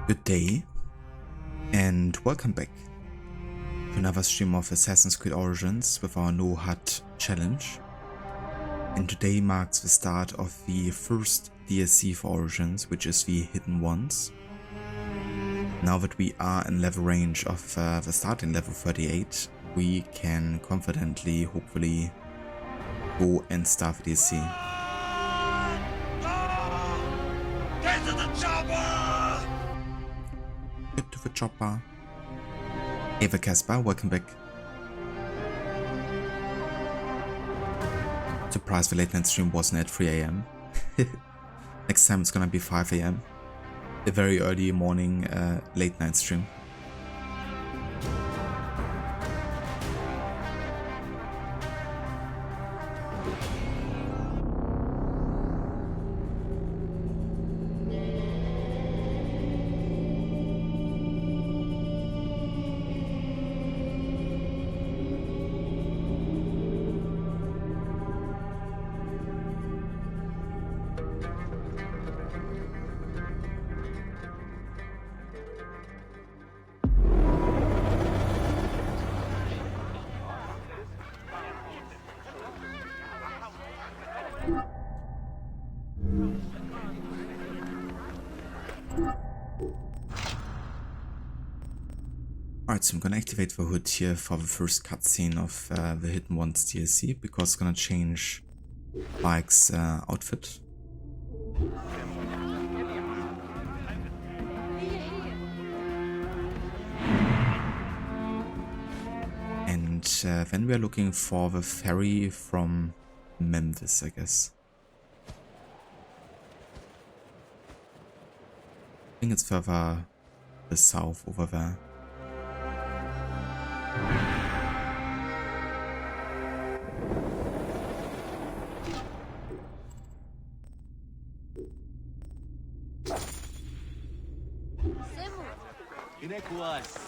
Good day, and welcome back to another stream of Assassin's Creed Origins with our No HUD challenge. And today marks the start of the first DLC for Origins, which is the Hidden Ones. Now that we are in level range of the starting level 38, we can confidently, hopefully, go and start the DLC. Get to the chopper! Get to the chopper. Hey there, Casper, welcome back. Surprised the late night stream wasn't at 3 AM. Next time it's gonna be 5 AM. A very early morning late night stream. Alright, so I'm gonna activate the HUD here for the first cutscene of the Hidden Ones DLC, because it's gonna change Mike's outfit. And then we are looking for the ferry from Memphis, I guess. I think it's further the south over there. TURQUOISE.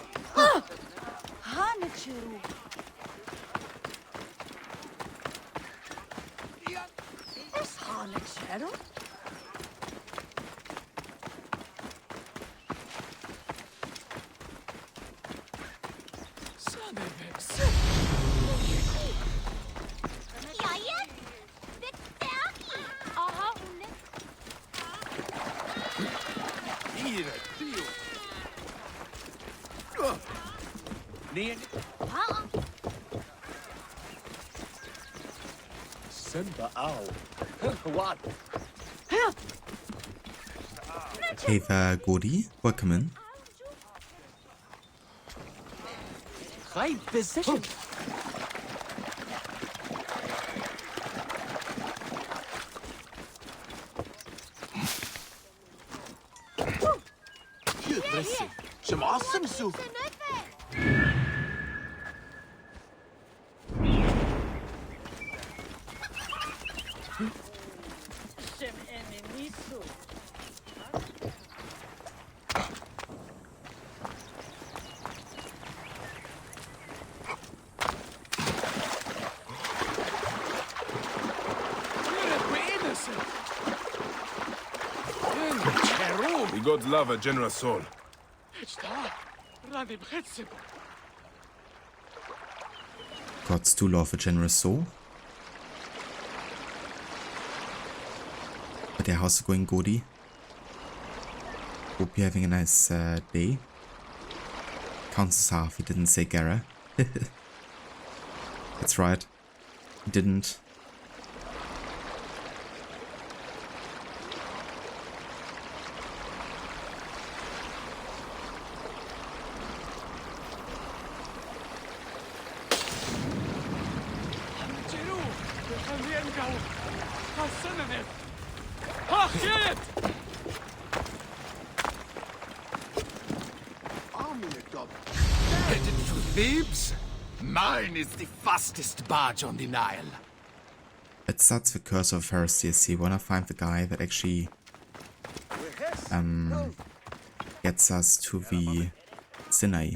Hey there, Gordy. Welcome in. Right position. Some awesome soup. God love a generous soul. Gods do love a generous soul. But yeah, how's it going, Gordy? Hope you're having a nice day. Counts as half, he didn't say Gara. That's right. didn't. Headed to Thebes? Mine is the fastest barge on the Nile. That's the curse of Pharisees. You wanna find the guy that actually gets us to the Sinai.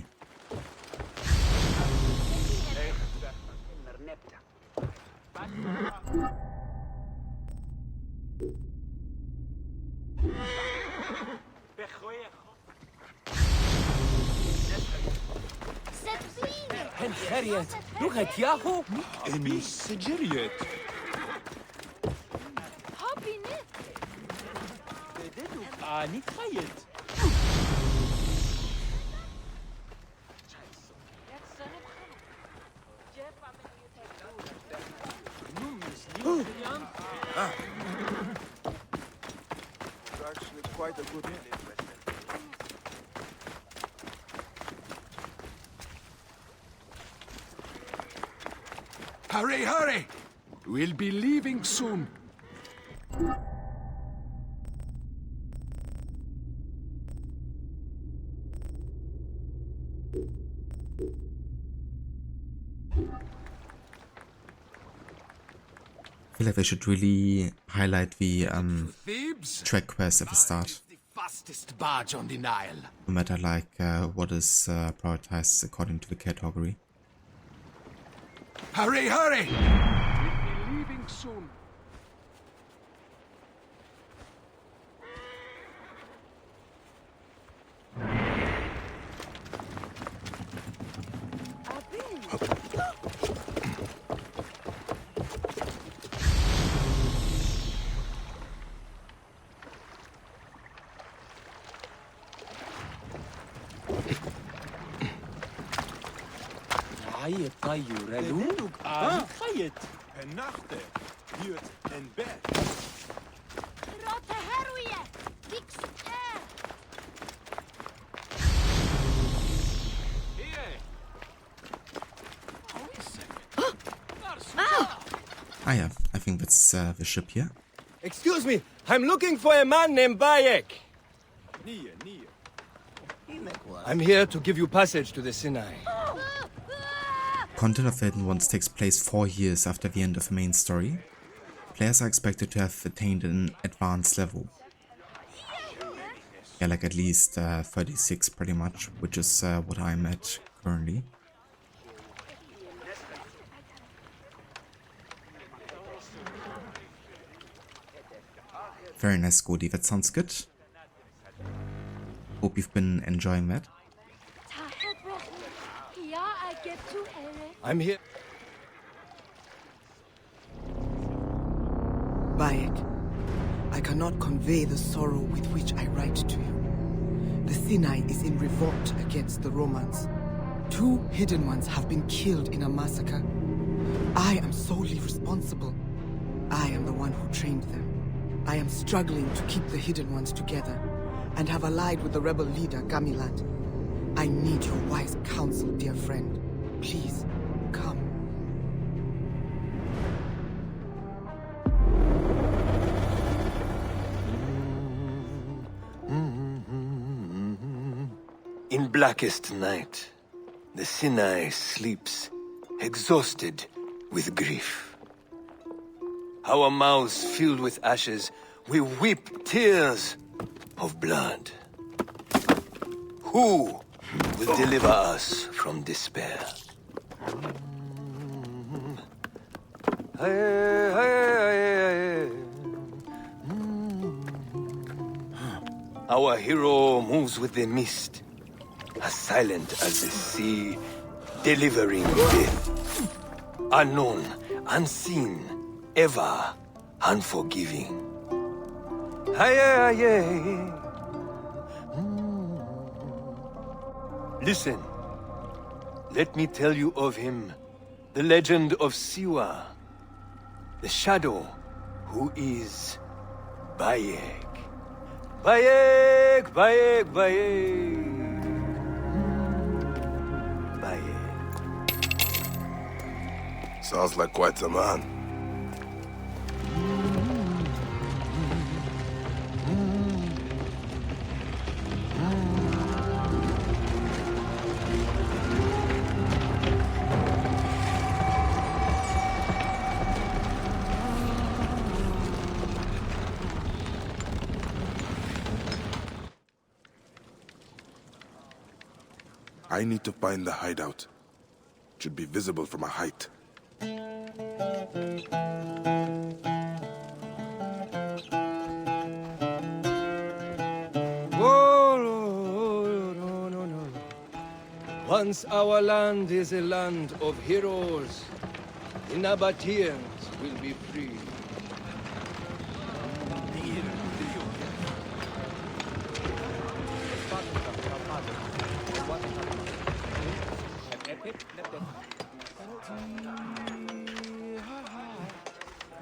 Harriet, look at Yahoo! Amy Sigiriet. Nitayet. Actually, quite a good hit. Hurry, hurry! We'll be leaving soon. I feel like they should really highlight the Thebes? track quest at the start. The fastest barge on the Nile. No matter like what is prioritized according to the category. Hurry, hurry! We'll be leaving soon. Nachte, Jut en bed. Ah yeah, I think that's the ship here. Excuse me, I'm looking for a man named Bayek. Near. I'm here to give you passage to the Sinai. Content of the Hidden Ones takes place 4 years after the end of the main story. Players are expected to have attained an advanced level. Yeah, like at least 36 pretty much, which is what I'm at currently. Very nice, Scotty, that sounds good. Hope you've been enjoying that. I'm here. Bayek, I cannot convey the sorrow with which I write to you. The Sinai is in revolt against the Romans. 2 hidden ones have been killed in a massacre. I am solely responsible. I am the one who trained them. I am struggling to keep the hidden ones together and have allied with the rebel leader, Gamilat. I need your wise counsel, dear friend. Please, come. In blackest night, the Sinai sleeps, exhausted with grief. Our mouths filled with ashes, we weep tears of blood. Who will deliver us from despair? Our hero moves with the mist, as silent as the sea, delivering death. Unknown, unseen, ever unforgiving. Listen, let me tell you of him, the legend of Siwa, the shadow who is Bayek. Bayek, Bayek, Bayek. Bayek. Sounds like quite a man. I need to find the hideout. It should be visible from a height. Whoa, no. Once our land is a land of heroes, the Nabateans will be free.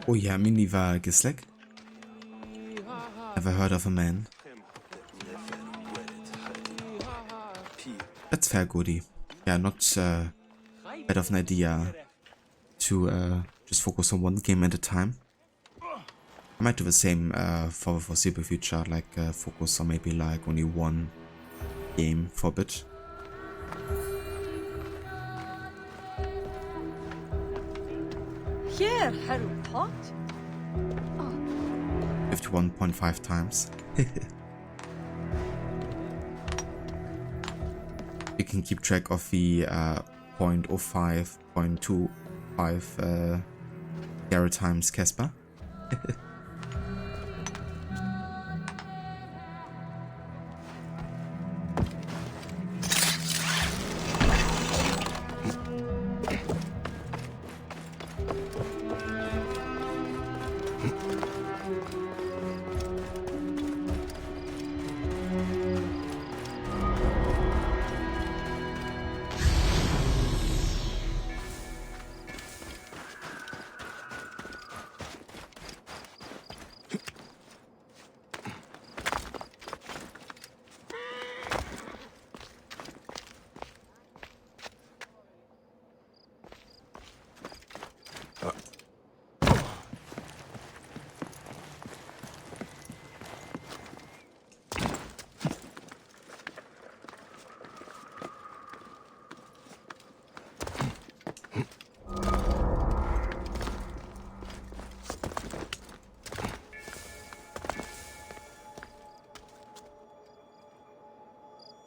Oh ja, Mini war Gislek. Never heard of a man. That's fair, Goody. Yeah, not bad of an idea to just focus on one game at a time. I might do the same for the foreseeable future, like focus on maybe like only one game for a bit. Here, Harry Pot. 51.5 times. You can keep track of the 0.05, 0.25 Garrett times Casper.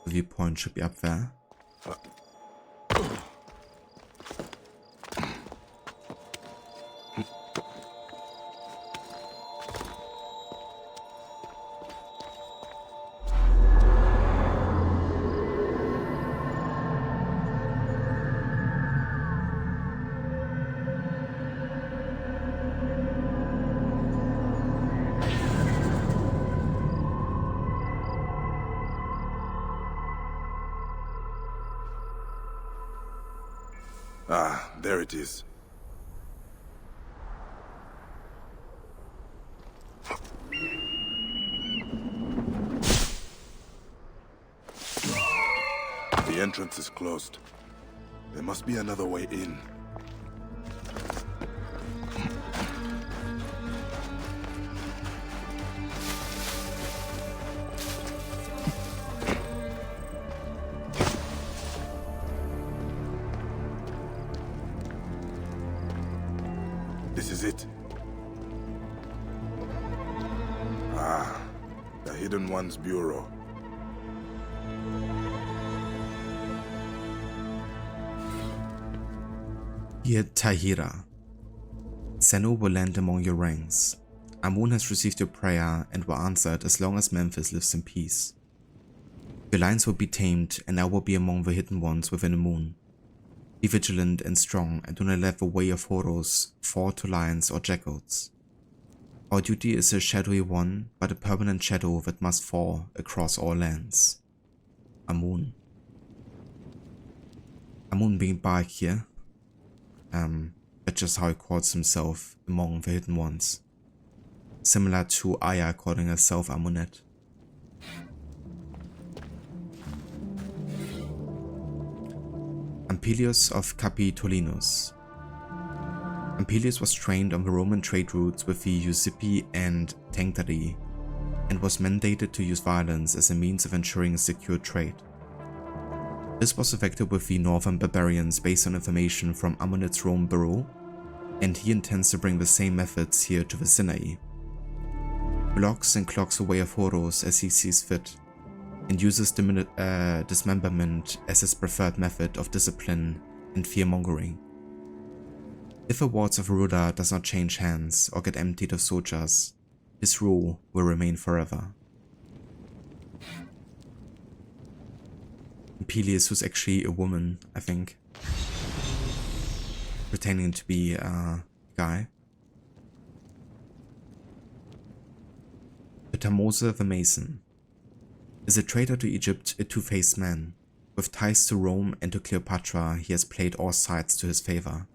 Viewpoint should be up there. Ah, there it is. The entrance is closed. There must be another way in. This is it. Ah, the Hidden One's Bureau. Dear Tahira, Zeno will land among your ranks. Amun has received your prayer and will answer it as long as Memphis lives in peace. Your lions will be tamed and I will be among the hidden ones within the moon. Be vigilant and strong and do not let the way of Horus fall to lions or jackals. Our duty is a shadowy one, but a permanent shadow that must fall across all lands. Amun. Amun being Bark here. The just how he calls himself among the Hidden Ones, similar to Aya calling herself Amunet. Ampelius of Capitolinus. Ampelius was trained on the Roman trade routes with the Usipi and Tencteri, and was mandated to use violence as a means of ensuring a secure trade. This was effected with the northern barbarians based on information from Amunet's Rome bureau, and he intends to bring the same methods here to the Sinai. He locks and clocks the way of Horus as he sees fit, and uses dismemberment as his preferred method of discipline and fear-mongering. If the wards of Ruda does not change hands or get emptied of soldiers, his rule will remain forever. Ampelius was actually a woman, I think, pretending to be a guy. Thutmose the Mason is a traitor to Egypt, a two-faced man. With ties to Rome and to Cleopatra, he has played all sides to his favor.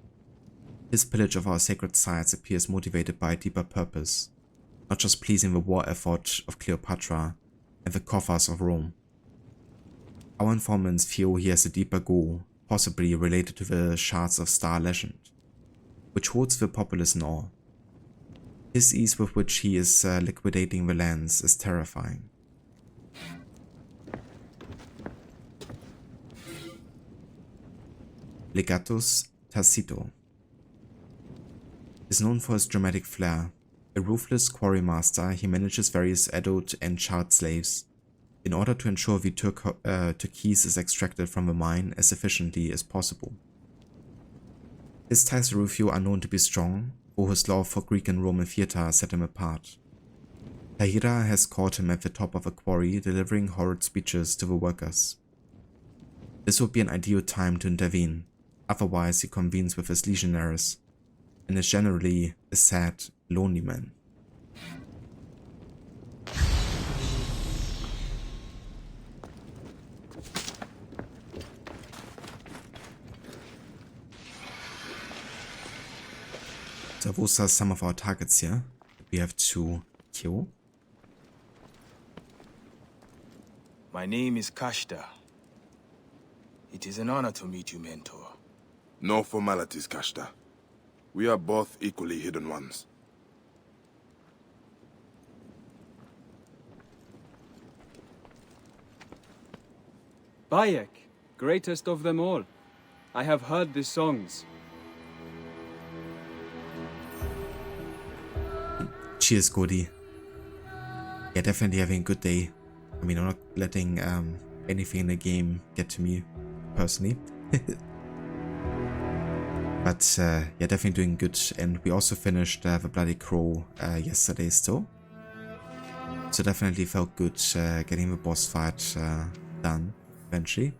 His pillage of our sacred sites appears motivated by a deeper purpose, not just pleasing the war effort of Cleopatra and the coffers of Rome. Our informants feel he has a deeper goal, possibly related to the Shards of Star legend, which holds the populace in awe. His ease with which he is liquidating the lands is terrifying. Legatus Tacito is known for his dramatic flair. A ruthless quarry master, he manages various adult and child slaves in order to ensure the turquoise is extracted from the mine as efficiently as possible. His ties to Rufio are known to be strong, though his love for Greek and Roman theatre set him apart. Tahira has caught him at the top of a quarry delivering horrid speeches to the workers. This would be an ideal time to intervene, otherwise he convenes with his legionaries and is generally a sad, lonely man. So those are some of our targets here that we have to kill. My name is Kashta. It is an honor to meet you, Mentor. No formalities, Kashta. We are both equally hidden ones. Bayek, greatest of them all. I have heard the songs. Cheers, Cody. Yeah, definitely having a good day. I mean, I'm not letting anything in the game get to me, personally. But yeah, definitely doing good. And we also finished the Bloody Crow yesterday still. So definitely felt good getting the boss fight done eventually.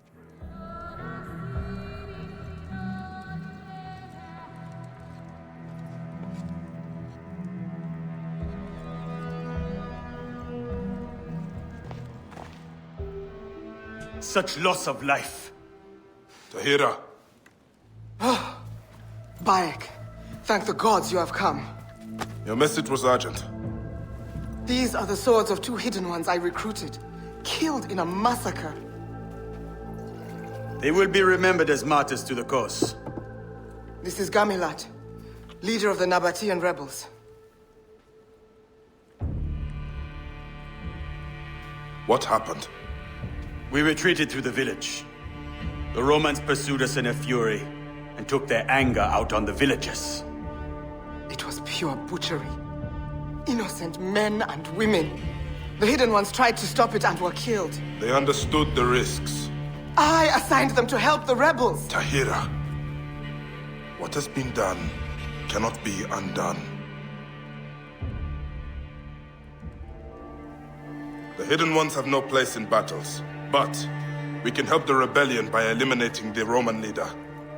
Such loss of life. Tahira! Bayek, thank the gods you have come. Your message was urgent. These are the swords of two hidden ones I recruited, killed in a massacre. They will be remembered as martyrs to the cause. This is Gamilat, leader of the Nabatean rebels. What happened? We retreated through the village. The Romans pursued us in a fury and took their anger out on the villagers. It was pure butchery. Innocent men and women. The hidden ones tried to stop it and were killed. They understood the risks. I assigned them to help the rebels. Tahira, what has been done cannot be undone. The hidden ones have no place in battles, but we can help the rebellion by eliminating the Roman leader.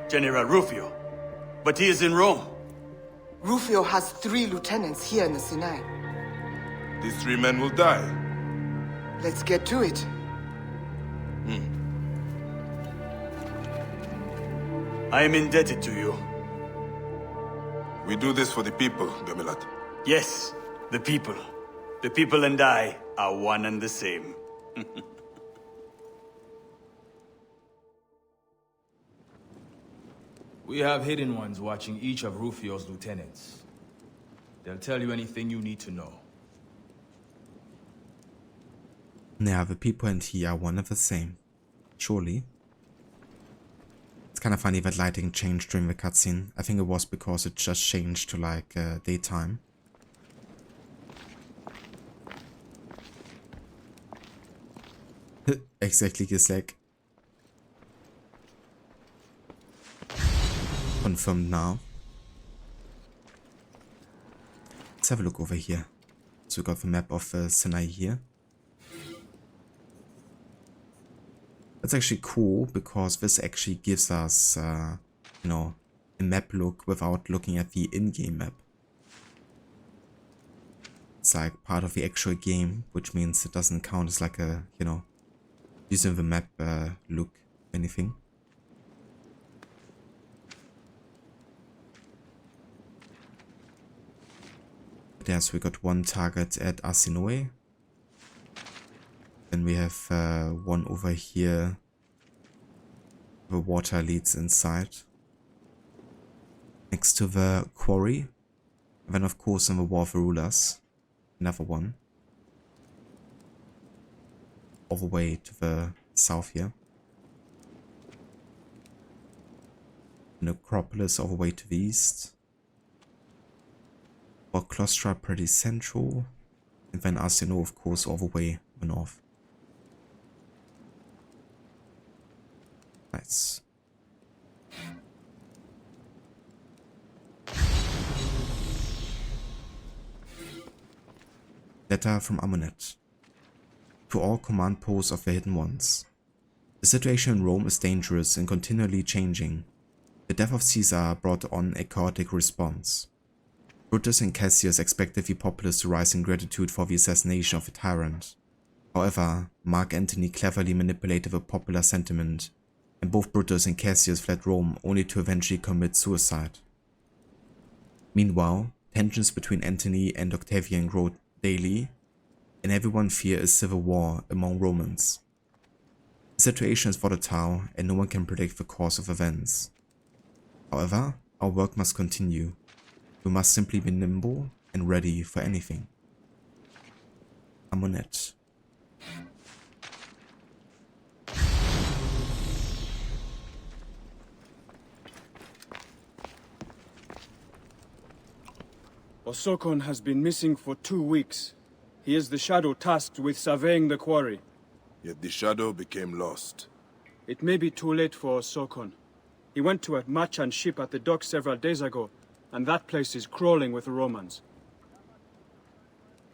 General Rufio. But he is in Rome. Rufio has 3 lieutenants here in the Sinai. These 3 men will die. Let's get to it. I am indebted to you. We do this for the people, Gemilat. Yes, the people. The people and I are one and the same. We have hidden ones watching each of Rufio's lieutenants. They'll tell you anything you need to know. Yeah, the people and he are one and the same. Surely. It's kind of funny that lighting changed during the cutscene. I think it was because it just changed to like daytime. Exactly, Gislek. Confirmed now. Let's have a look over here. So we got the map of Sinai here. That's actually cool because this actually gives us, you know, a map look without looking at the in-game map. It's like part of the actual game, which means it doesn't count as like a, you know, using the map look, anything. Yeah, so we got one target at Arsinoe. Then we have one over here. The water leads inside. Next to the quarry. And then of course in the War of the Rulers. Another one. All the way to the south here. Necropolis all the way to the east. Or Klysma pretty central. And then Arsinoe of course all the way north. Nice. Letter from Amunet. To all command posts of the Hidden Ones. The situation in Rome is dangerous and continually changing. The death of Caesar brought on a chaotic response. Brutus and Cassius expected the populace to rise in gratitude for the assassination of a tyrant. However, Mark Antony cleverly manipulated the popular sentiment, and both Brutus and Cassius fled Rome only to eventually commit suicide. Meanwhile, tensions between Antony and Octavian grow daily, and everyone fears civil war among Romans. The situation is volatile, and no one can predict the course of events. However, our work must continue. We must simply be nimble and ready for anything. Amunet. Osokon has been missing for 2 weeks. He is the shadow tasked with surveying the quarry. Yet the shadow became lost. It may be too late for Osokon. He went to a merchant ship at the dock several days ago, and that place is crawling with Romans.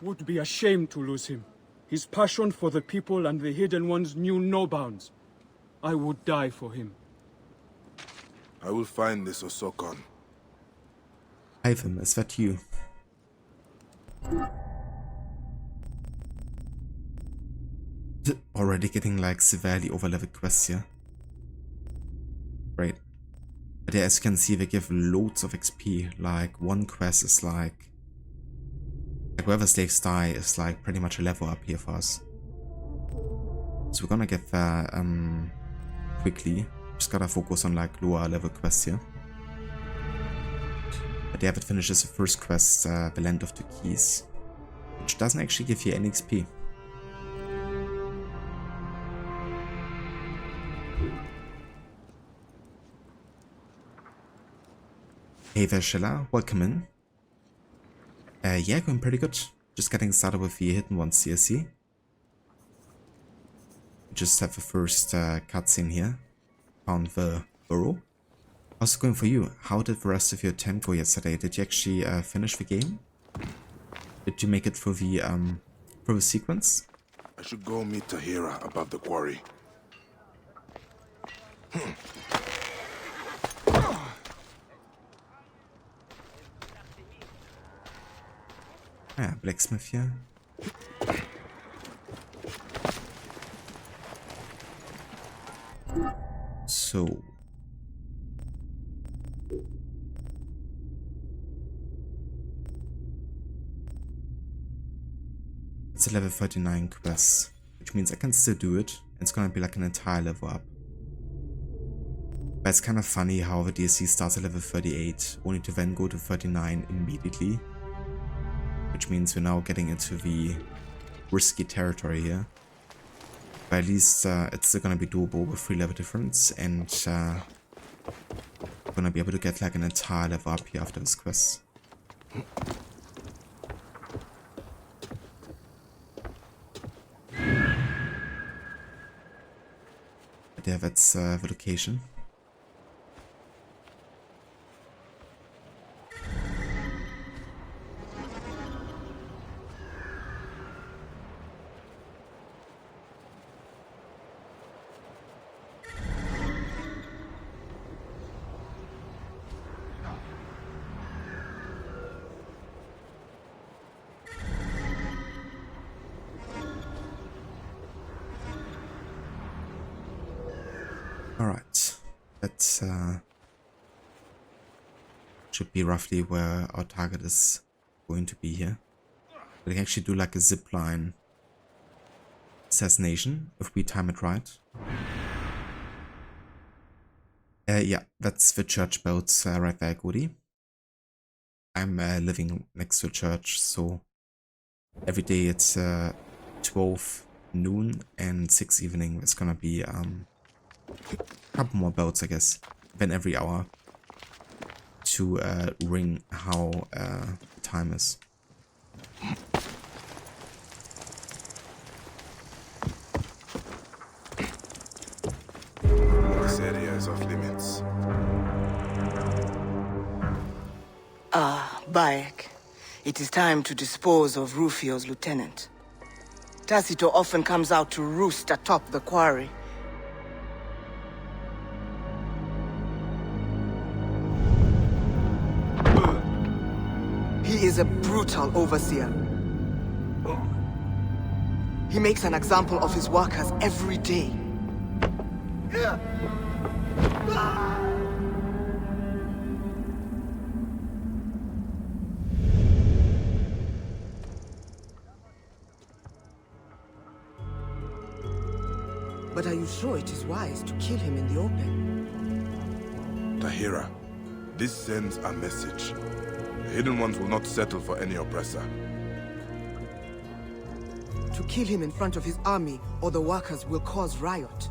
Would be a shame to lose him. His passion for the people and the Hidden Ones knew no bounds. I would die for him. I will find this Osokon. Ivan, is that you? Already getting like severely over-leveled quests here. Great. But yeah, as you can see, they give loads of XP. Like, one quest is like whoever slaves die is like pretty much a level up here for us. So we're gonna get there quickly. Just gotta focus on like lower level quests here. But yeah, that finishes the first quest, the Land of Turquoise, which doesn't actually give you any XP. Hey there, Shella. Welcome in. Yeah, going pretty good. Just getting started with the Hidden Ones CSC. Just have the first cutscene here. Found the burrow. How's it going for you? How did the rest of your attempt go yesterday? Did you actually finish the game? Did you make it through the sequence? I should go meet Tahira above the quarry. Yeah, blacksmith here. So It's a level 39 quest, which means I can still do it. It's gonna be like an entire level up. But it's kind of funny how the DLC starts at level 38, only to then go to 39 immediately. Which means we're now getting into the risky territory here. But at least it's still gonna be doable with 3 level difference, and we're gonna be able to get like an entire level up here after this quest. But yeah, that's the location. Alright, that should be roughly where our target is going to be here. We can actually do like a zipline assassination if we time it right. Yeah, that's the church bells right there, Cody. I'm living next to a church, so every day it's 12 noon and 6 evening. It's gonna be a couple more bells, I guess, than every hour to ring how time is. This area is off limits. Bayek. It is time to dispose of Rufio's lieutenant. Tacito often comes out to roost atop the quarry. He is a brutal overseer. He makes an example of his workers every day. But are you sure it is wise to kill him in the open? Tahira, this sends a message. The Hidden Ones will not settle for any oppressor. To kill him in front of his army, or the workers will cause riot.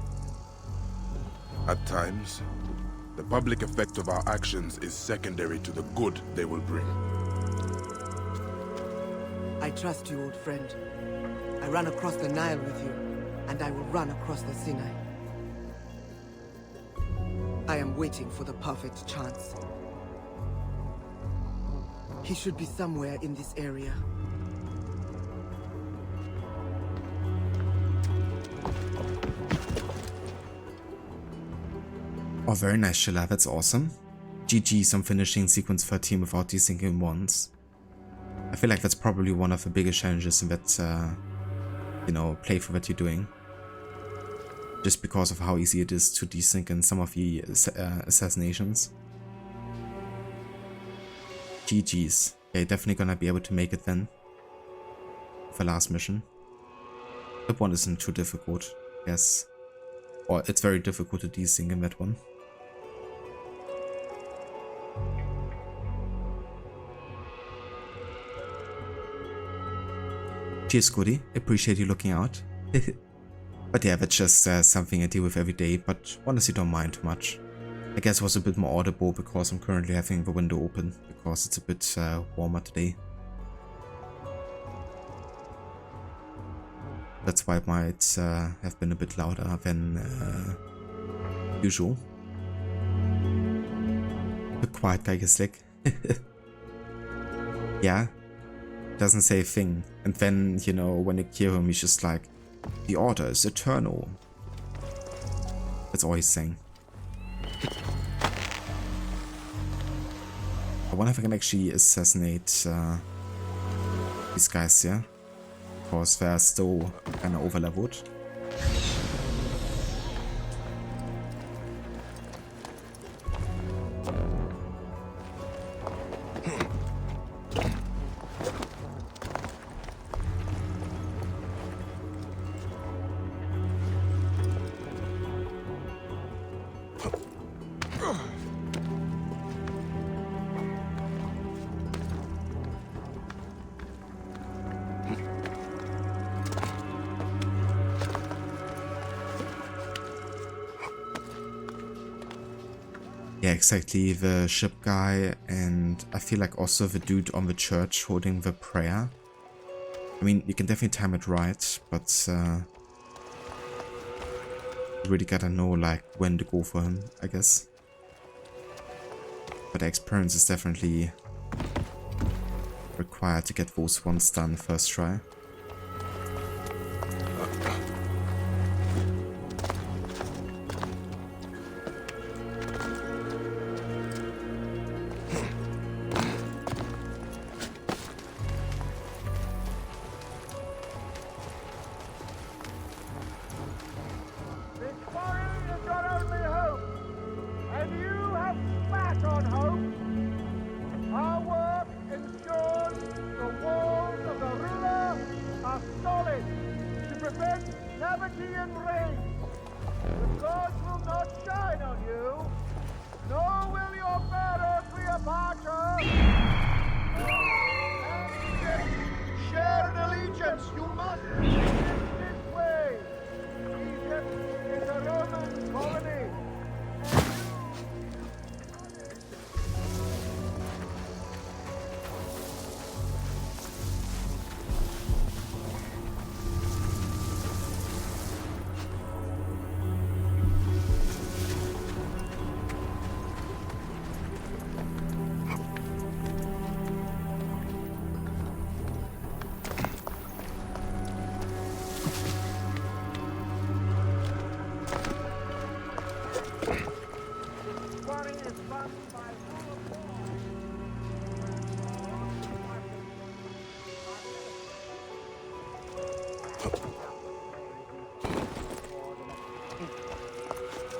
At times, the public effect of our actions is secondary to the good they will bring. I trust you, old friend. I ran across the Nile with you, and I will run across the Sinai. I am waiting for the perfect chance. He should be somewhere in this area. Oh, very nice, Shaqilat. That's awesome. GG's on finishing sequence 13 without desyncing once. I feel like that's probably one of the biggest challenges in that, you know, playthrough that you're doing. Just because of how easy it is to desync in some of the assassinations. GG's. Yeah, you're definitely gonna be able to make it then. For last mission. That one isn't too difficult, yes. Or it's very difficult to desync in that one. Cheers, Goody. Appreciate you looking out. But yeah, that's just something I deal with every day, but honestly don't mind too much. I guess it was a bit more audible because I'm currently having the window open, because it's a bit warmer today. That's why it might have been a bit louder than usual. The quiet guy is like, yeah, doesn't say a thing. And then, you know, when you hear him, he's just like, the order is eternal. That's all he's saying. I wonder if I can actually assassinate these guys here. Because they're still kind of overleveled. Yeah, exactly. The ship guy, and I feel like also the dude on the church holding the prayer. I mean, you can definitely time it right, but you really gotta know like when to go for him, I guess. But the experience is definitely required to get those ones done first try.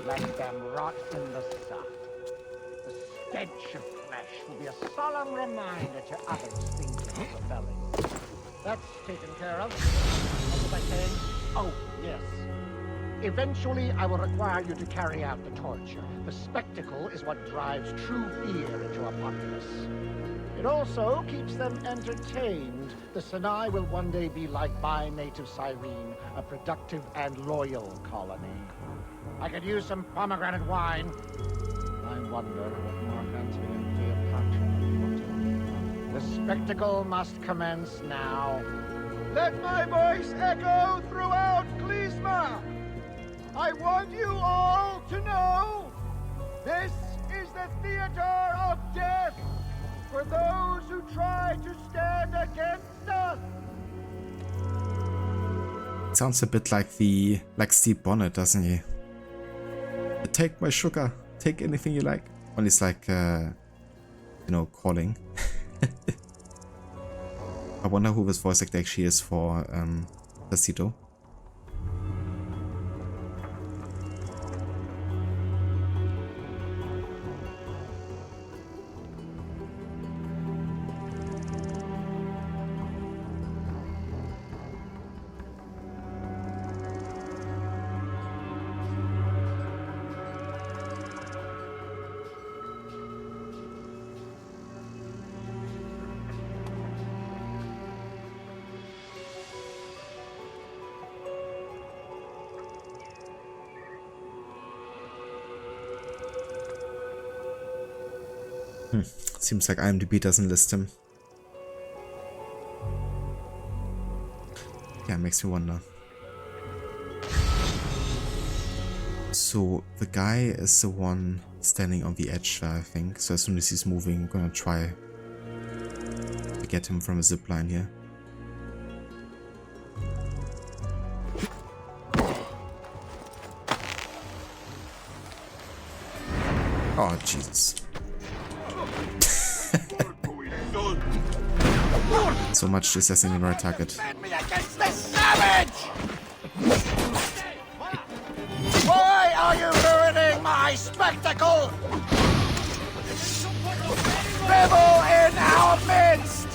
Let them rot in the sun. The stench of flesh will be a solemn reminder to others thinking of rebelling. That's taken care of. What was I saying? Oh, yes. Eventually, I will require you to carry out the torture. The spectacle is what drives true fear into a populace. It also keeps them entertained. The Sinai will one day be like my native Cyrene, a productive and loyal colony. I could use some pomegranate wine. I wonder what Mark Antony and Cleopatra are plotting. The spectacle must commence now. Let my voice echo throughout Klysma! I want you all to know this is the theater of death for those who try to stand against us. Sounds a bit like Steve Bonnet, doesn't he? Take my sugar, take anything you like. Well, it's like, you know, calling. I wonder who this voice actor actually is for Tacito. Seems like IMDb doesn't list him. Yeah, makes me wonder. So the guy is the one standing on the edge there, I think. So as soon as he's moving, I'm gonna try to get him from a zipline here. Oh, Jesus. So much just as in the right target. Me against this savage! Why are you ruining my spectacle? Revel in our midst!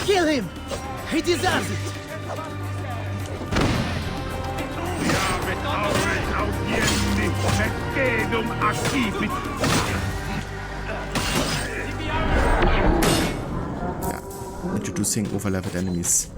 Kill him! He deserves it! Yeah, introducing overleveled enemies.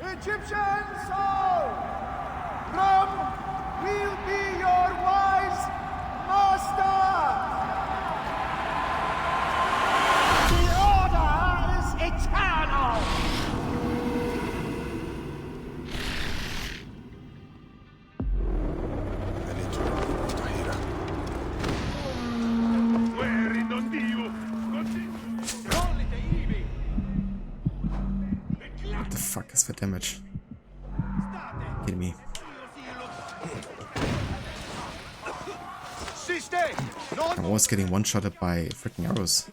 Egyptians all, Rum will be your wise master. The order is eternal. I need to remove Tahira. What the fuck is the damage? Kidding me. I'm always getting one-shotted by freaking arrows.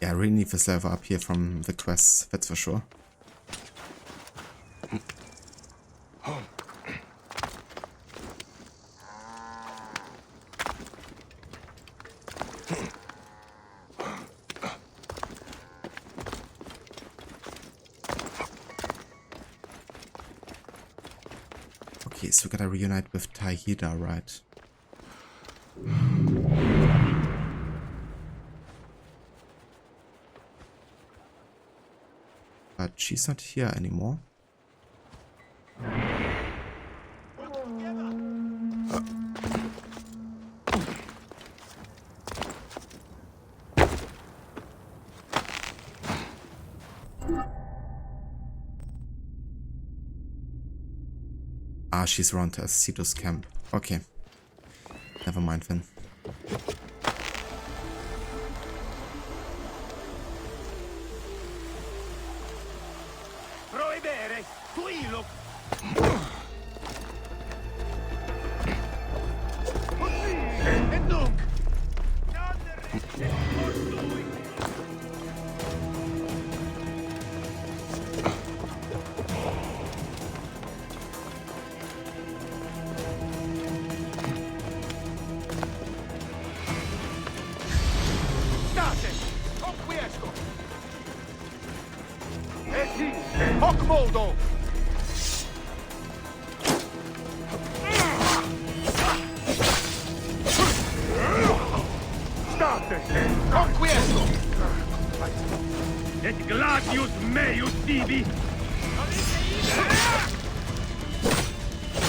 Yeah, I really need this level up here from the quests, that's for sure. Okay, so we gotta reunite with Tahira, right? But she's not here anymore. Ah, she's around Asito's camp. Okay. Never mind then. Et gladius meius divi.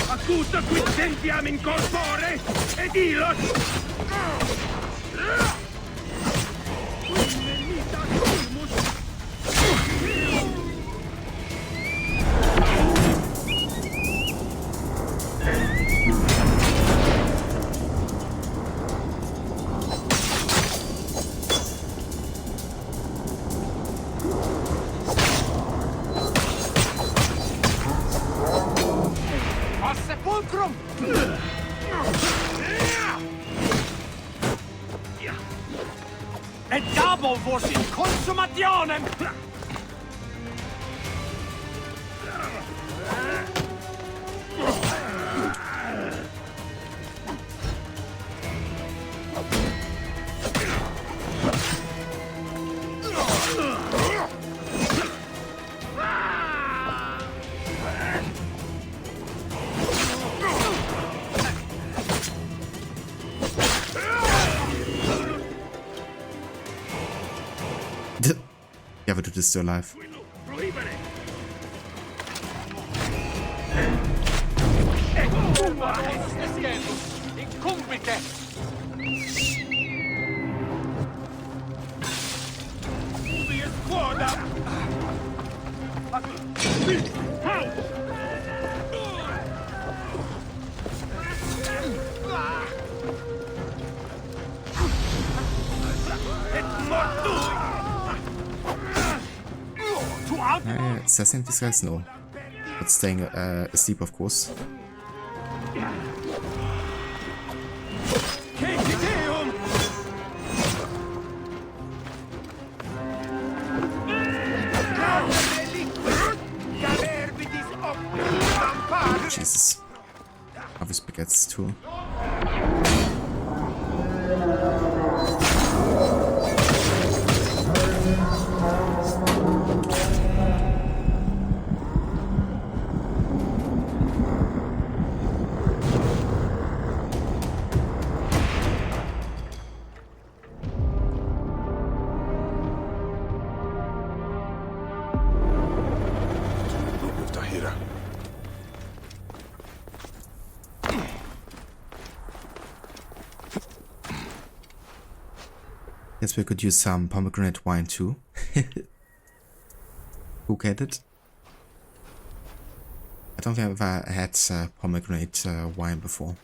Accusa quid sentiam in corpore, ed ilos. Et dabo vos in consumationem! Yeah, but it is still alive. Assessing these guys? No. But staying asleep, of course. Jesus. Obvious baguettes too. Guess we could use some pomegranate wine too. Who get it? I don't think I've ever had pomegranate wine before.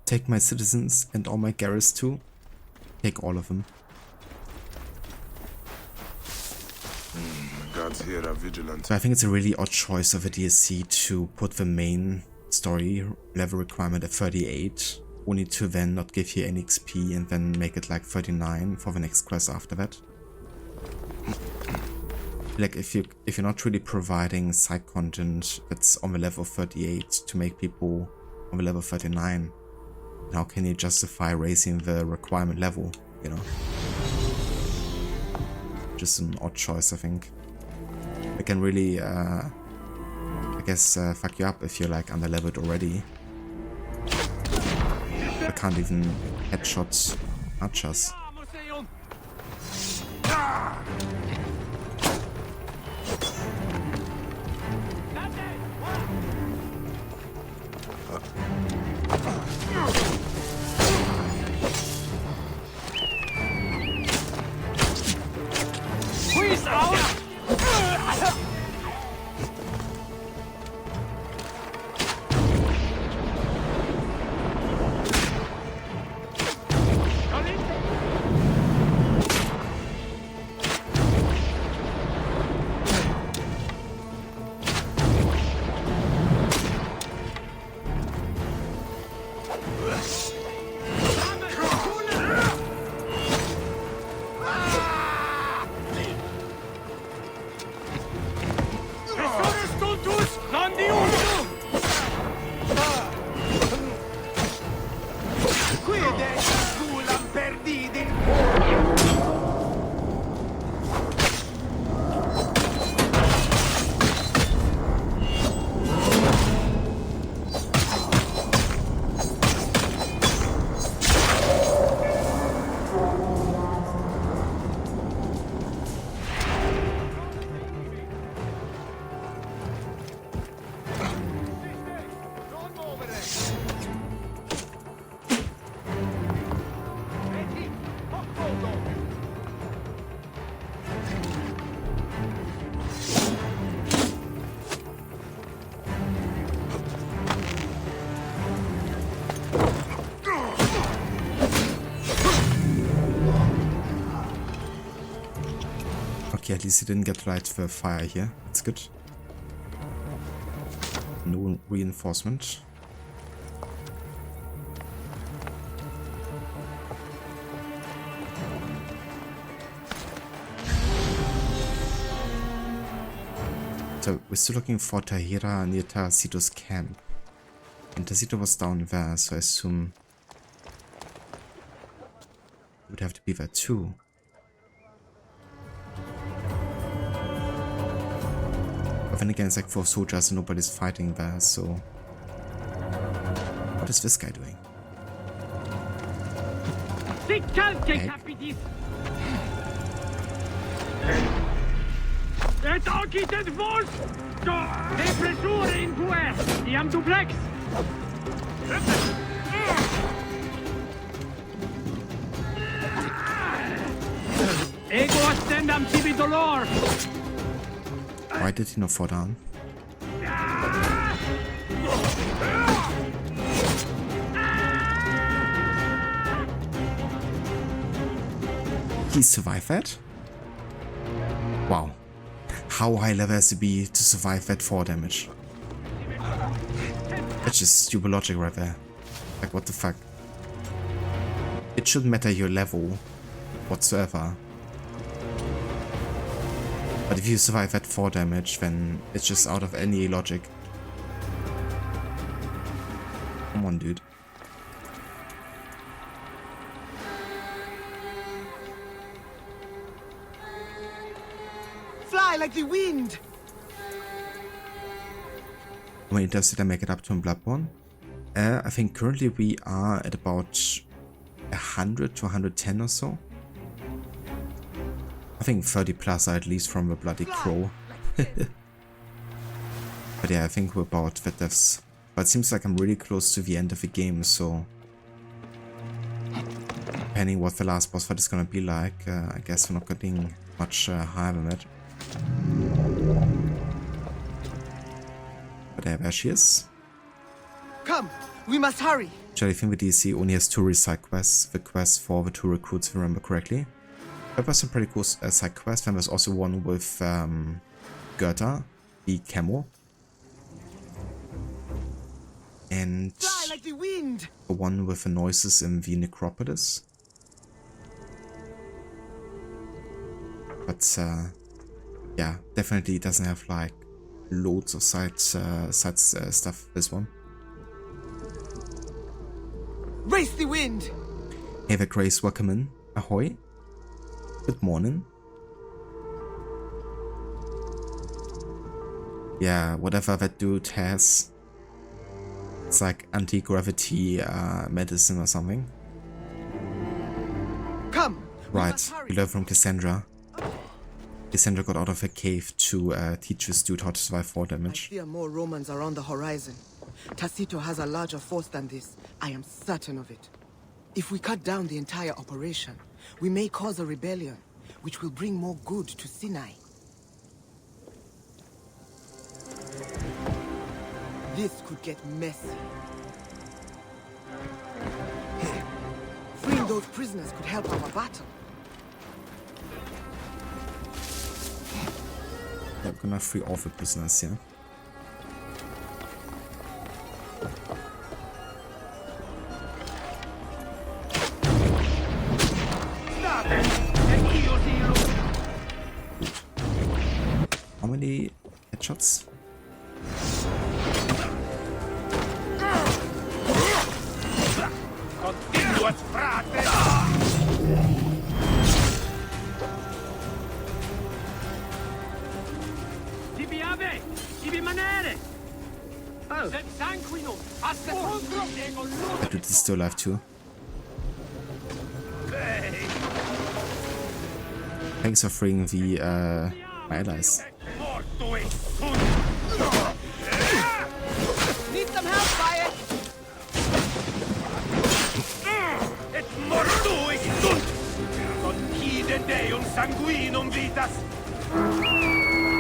Take my citizens and all my garrison too. Take all of them. The guards here are vigilant. So I think it's a really odd choice of a DLC to put the main story level requirement at 38, only to then not give you any XP and then make it like 39 for the next quest after that. Like if you're not really providing side content that's on the level 38 to make people on the level 39, how can you justify raising the requirement level, you know? Just an odd choice, I think. It can really, I guess, fuck you up if you're like under-leveled already. I can't even headshot archers. Okay, at least he didn't get right the fire here. That's good. No reinforcement. So we're still looking for Tahira near Tarsito's camp. And Tarsito was down there, so I assume it would have to be there too. But then again, it's like 4 soldiers and nobody's fighting there, so... What is this guy doing? Hey. Why did he not fall down? He survived that? Wow. How high level has to be to survive that 4 damage? That's just stupid logic right there. Like, what the fuck? It shouldn't matter your level whatsoever. But if you survive at 4 damage, then it's just out of any logic. Come on, dude. Fly like the wind! How many times did I make it up to in Bloodborne? I think currently we are at about 100 to 110 or so. I think 30 plus are at least from the Bloody Crow. But yeah, I think we're about the deaths. But it seems like I'm really close to the end of the game, so... depending what the last boss fight is gonna be like, I guess we're not getting much higher than that. But there she is. Come, we must hurry. Actually, I think the DC only has 2 side quests. The quest for the 2 recruits, if I remember correctly. There was some pretty cool side quests. And there's also one with Gertha, the camo. And Fly like the wind. The one with the noises in the necropolis. But yeah, definitely doesn't have like loads of side stuff, this one. Race the wind! Hey there, Grace, welcome in. Ahoy. Good morning. Yeah, whatever that dude has. It's like anti-gravity medicine or something. Come! Right, we learned from Cassandra. Cassandra got out of her cave to teach this dude how to survive fall damage. I fear more Romans are on the horizon. Tacito has a larger force than this. I am certain of it. If we cut down the entire operation, we may cause a rebellion, which will bring more good to Sinai. This could get messy. Freeing those prisoners could help our battle. Yeah, we're gonna free all the prisoners, yeah. How many headshots? That dude is still alive too. Thanks for freeing the my allies. Need some help, Fire!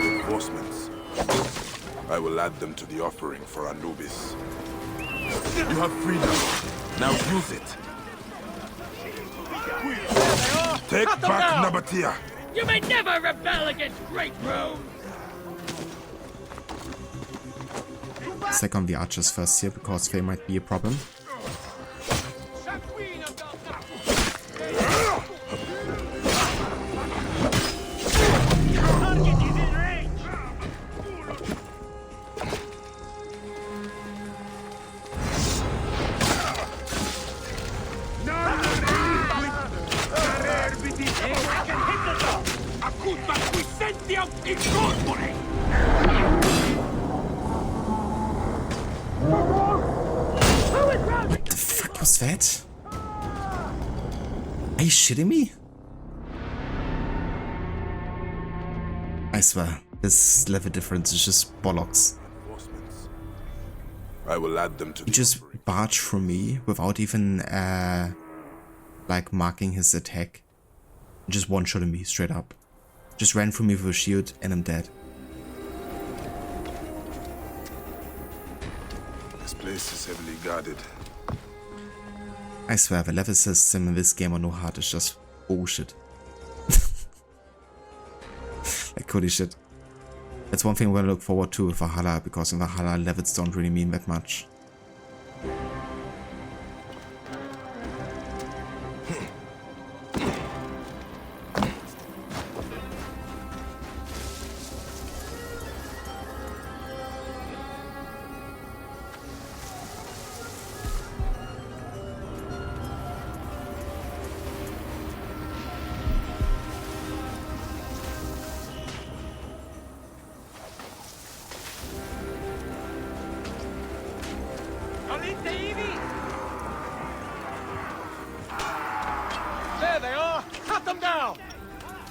Reinforcements. I will add them to the offering for Anubis. You have freedom. Now use it. Take back Nabatea. You may never rebel against Great Rome! Let's take on the archers first here, because they might be a problem. What the fuck was that? Are you shitting me? I swear, this level difference is just bollocks. I will add them to He just barged through me without even like marking his attack. Just one-shotted me straight up. Just ran through me with a shield and I'm dead. This place is heavily guarded. I swear, the level system in this game on HUD is just bullshit. Like, holy shit. That's one thing we're gonna look forward to with Valhalla, because in Valhalla levels don't really mean that much. There they are! Cut them down!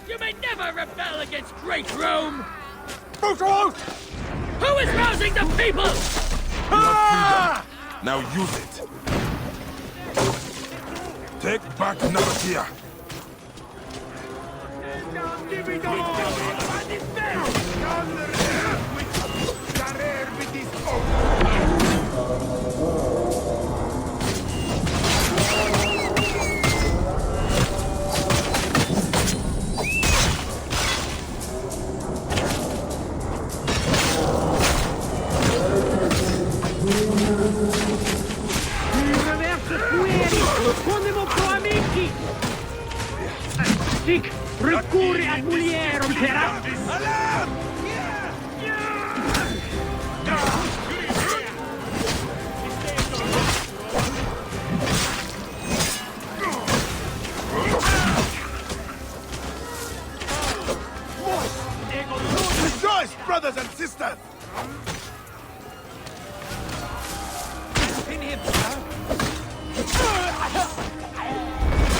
You may never rebel against Great Rome! Who is rousing the people? Now use it. Take back Nabatea. Recurri ad mulierum terapis! Rejoice, brothers and sisters! Pin him!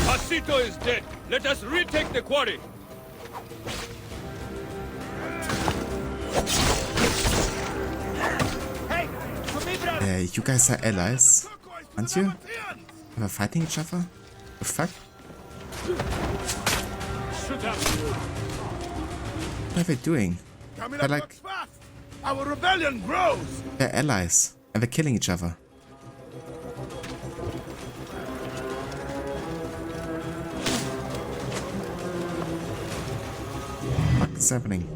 Arsinoe is dead. Let us retake the quarry. Hey, to me, brother! You guys are allies, aren't you? We're fighting each other? The fuck? What are they doing? They're like... Our rebellion grows! They're allies, and they're killing each other. What's happening?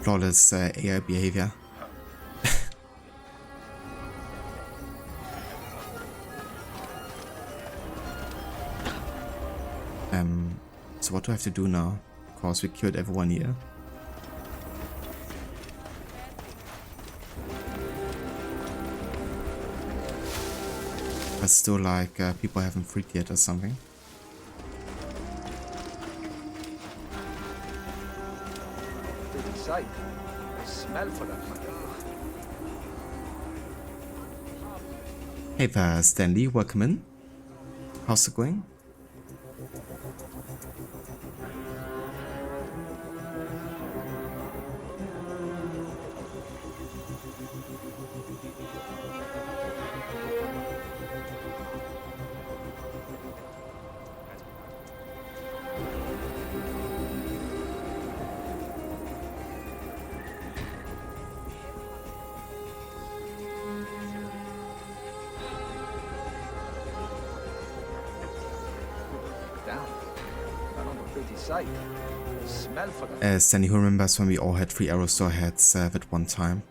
Flawless AI behavior. So what do I have to do now? Because we killed everyone here. But still, like, people haven't freed yet or something. Sight. Smell for that matter. Hey there, Stanley, welcome in. How's it going? Stanley, who remembers when we all had 3 arrow store heads at one time?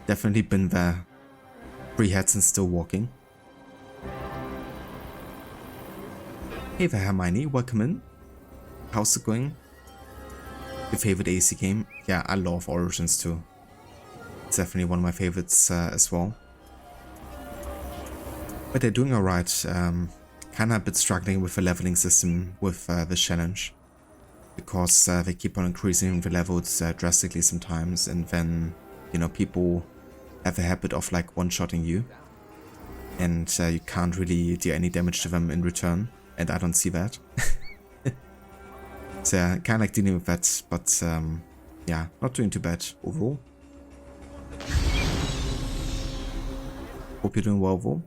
Definitely been there. 3 heads and still walking. Hey there, Hermione, welcome in. How's it going? Your favorite AC game? Yeah, I love Origins too. It's definitely one of my favorites as well. But they're doing alright. Kinda a bit struggling with the leveling system with the challenge. Because they keep on increasing the levels drastically sometimes, and then, you know, people have a habit of like one-shotting you. And you can't really do any damage to them in return, and I don't see that. So yeah, kinda like dealing with that, but yeah, not doing too bad overall. Hope you're doing well, Vo.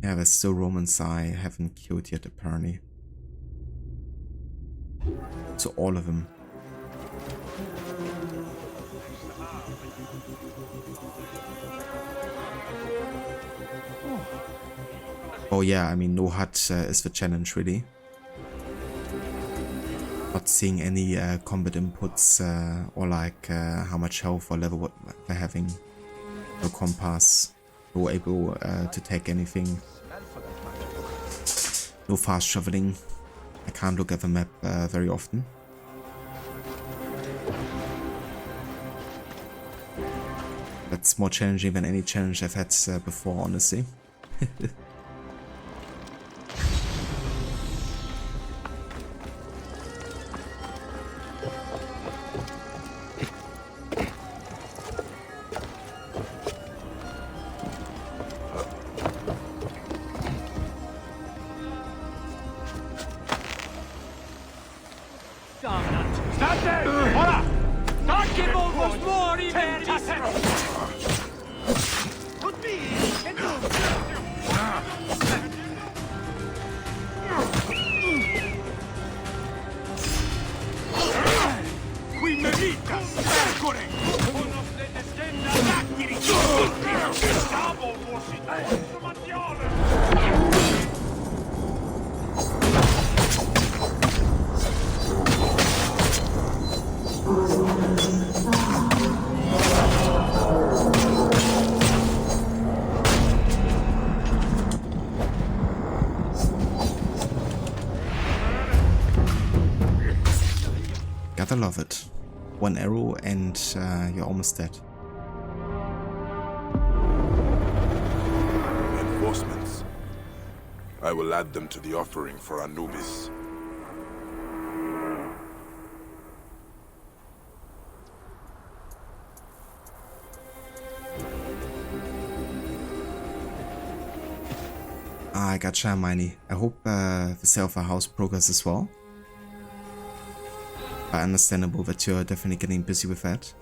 Yeah, there's still Romans I haven't killed yet, apparently. So all of them. Oh yeah, I mean, no HUD is the challenge, really. Not seeing any combat inputs or like how much health or level what they're having. No compass. No able to take anything. No fast traveling. I can't look at the map very often. That's more challenging than any challenge I've had before, honestly. Gotta love it. One arrow and you're almost dead. Reinforcements. I will add them to the offering for Anubis. I gotcha, Hermione. I hope the sale of our house progresses well. Understandable that you're definitely getting busy with that.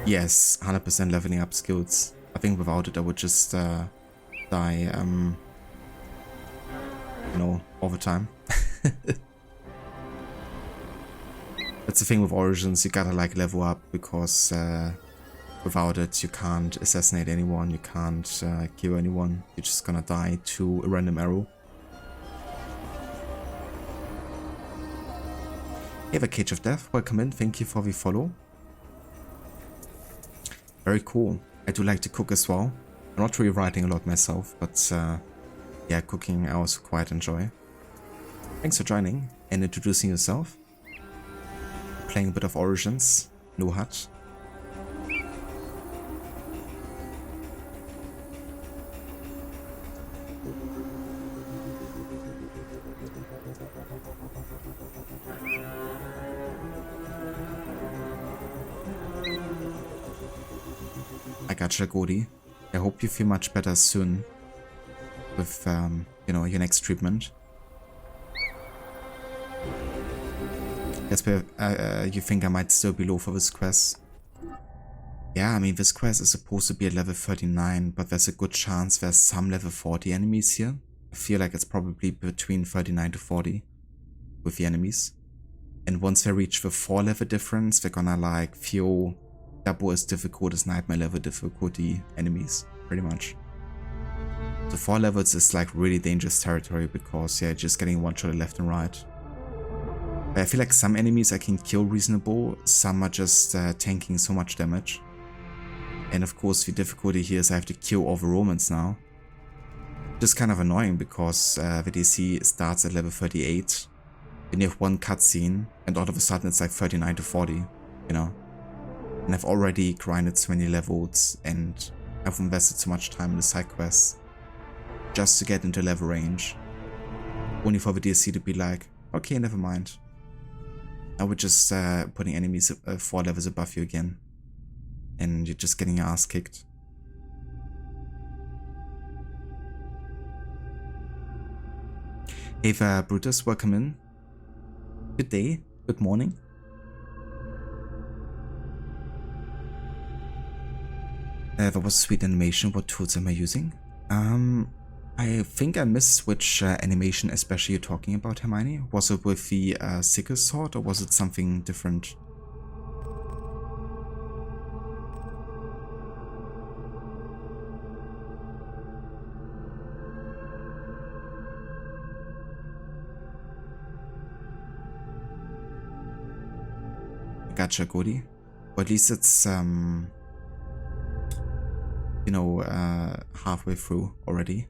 Yes, 100% leveling up skills. I think without it I would just die, you know, all the time. That's the thing with Origins, you gotta like level up because without it you can't assassinate anyone, you can't kill anyone, you're just gonna die to a random arrow. Hey, the Cage of Death, welcome in, thank you for the follow. Very cool. I do like to cook as well. I'm not really writing a lot myself, but yeah, cooking I also quite enjoy. Thanks for joining and introducing yourself. Playing a bit of Origins, no HUD. I gotcha, Godi. I hope you feel much better soon with, you know, your next treatment. That's where you think I might still be low for this quest. Yeah, I mean, this quest is supposed to be at level 39, but there's a good chance there's some level 40 enemies here. I feel like it's probably between 39 to 40 with the enemies. And once they reach the 4 level difference, they're gonna like feel double as difficult as nightmare level difficulty enemies, pretty much. So 4 levels is like really dangerous territory because yeah, just getting one shot left and right. But I feel like some enemies I can kill reasonable, some are just tanking so much damage. And of course the difficulty here is I have to kill all the Romans now. Just kind of annoying because the DC starts at level 38 and you have one cutscene and all of a sudden it's like 39 to 40, you know. And I've already grinded so many levels and I've invested so much time in the side quests just to get into level range. Only for the DLC to be like, okay, never mind. Now we're just putting enemies 4 levels above you again. And you're just getting your ass kicked. Hey there, Brutus, welcome in. Good day, good morning. That was sweet animation. What tools am I using? I think I missed which animation especially you're talking about, Hermione. Was it with the sickle sword or was it something different? Gotcha, Godi. Or at least it's you know, halfway through already.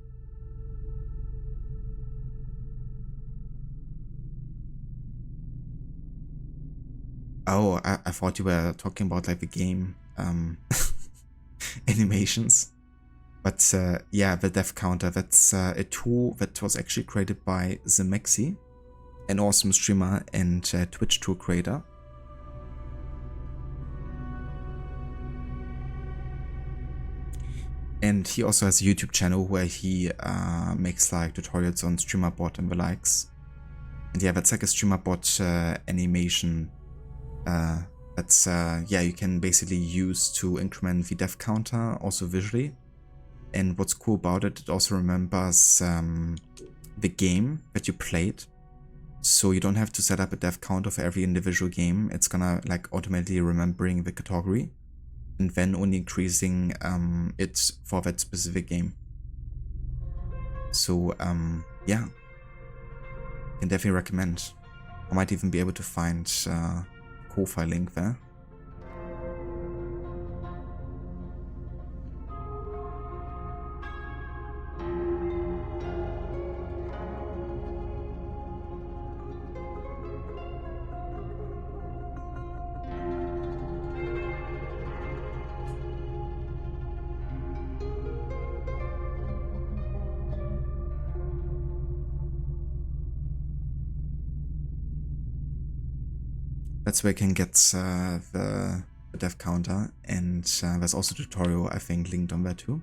Oh, I thought you were talking about like the game animations. But yeah, the death counter, that's a tool that was actually created by Si-Mut, an awesome streamer and Twitch tool creator. And he also has a YouTube channel where he makes like tutorials on streamer bot and the likes. And yeah, that's like a streamer bot animation that's yeah, you can basically use to increment the death counter also visually. And what's cool about it, it also remembers the game that you played. So you don't have to set up a death counter for every individual game. It's gonna like automatically remembering the category and then only increasing it for that specific game. So yeah, can definitely recommend. I might even be able to find a Ko-Fi link there. That's where you can get the death counter, and there's also a tutorial, I think, linked on there too.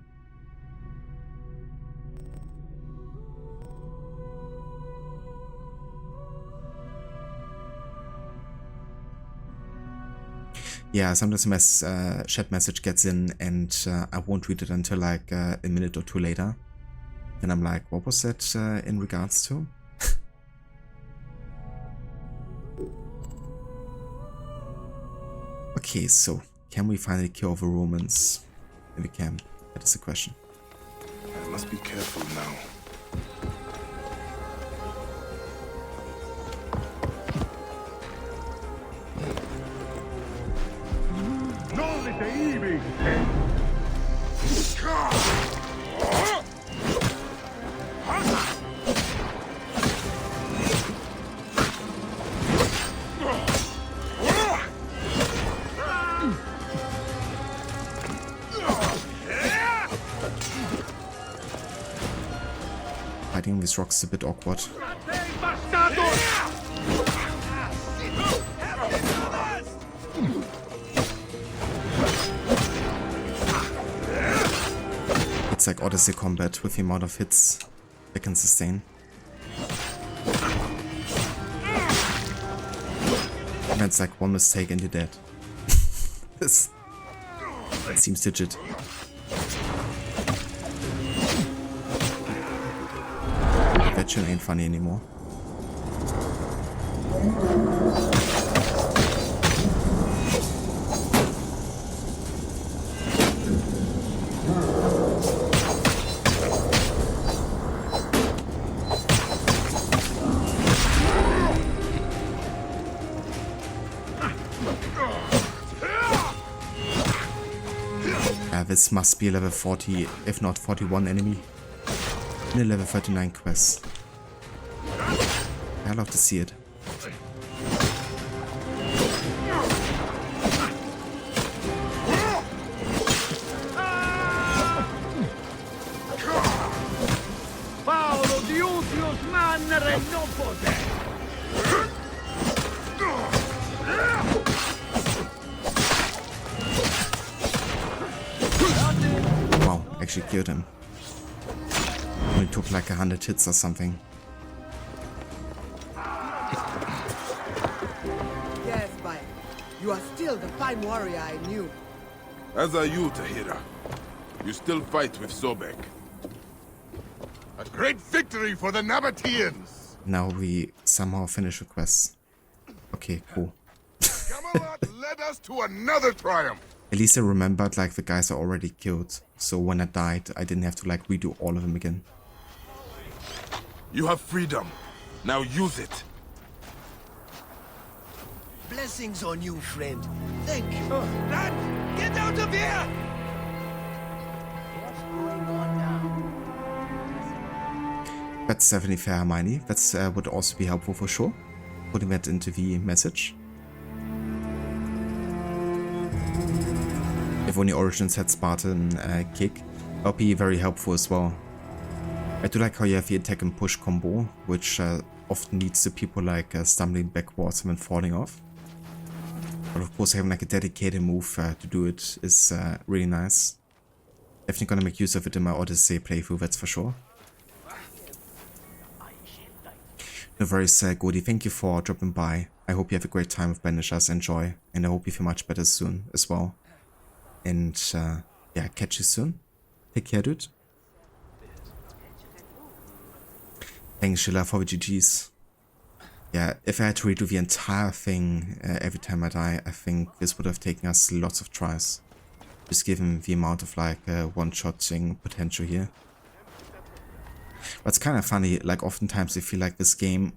Yeah, sometimes my chat message gets in and I won't read it until like a minute or two later. And I'm like, what was that in regards to? Okay, so can we finally kill the Romans? If we can, that is the question. I must be careful now. Fighting these rocks is a bit awkward. It's like Odyssey combat with the amount of hits they can sustain. And it's like one mistake and you're dead. This seems legit. That shit ain't funny anymore. This must be a level 40, if not 41 enemy in a level 39 quest. I love to see it. Wow, actually killed him. Only took like 100 hits or something. Yes, Bayan. You are still the fine warrior I knew. As are you, Tahira. You still fight with Sobek. A great victory for the Nabateans! Now we somehow finish the quest. Okay, cool. Camelot led us to another triumph! At least I remembered like the guys are already killed. So when I died, I didn't have to like redo all of them again. You have freedom. Now use it. Blessings on you, friend. Thank you. Lad, get out of here! What's going on now? That's definitely fair, Hermione. That would also be helpful for sure. Putting that into the message. If only Origins had Spartan kick, that would be very helpful as well. I do like how you have the attack and push combo, which often leads to people like stumbling backwards and then falling off. But of course having like a dedicated move to do it is really nice. Definitely gonna make use of it in my Odyssey playthrough, that's for sure. No worries, Godi, thank you for dropping by. I hope you have a great time with Banishers, enjoy, and I hope you feel much better soon as well. And yeah, catch you soon. Take care, dude. Thanks, Sheila, for the GGs. Yeah, if I had to redo the entire thing every time I die, I think this would have taken us lots of tries. Just given the amount of like one-shotting potential here. But it's kind of funny, like oftentimes I feel like this game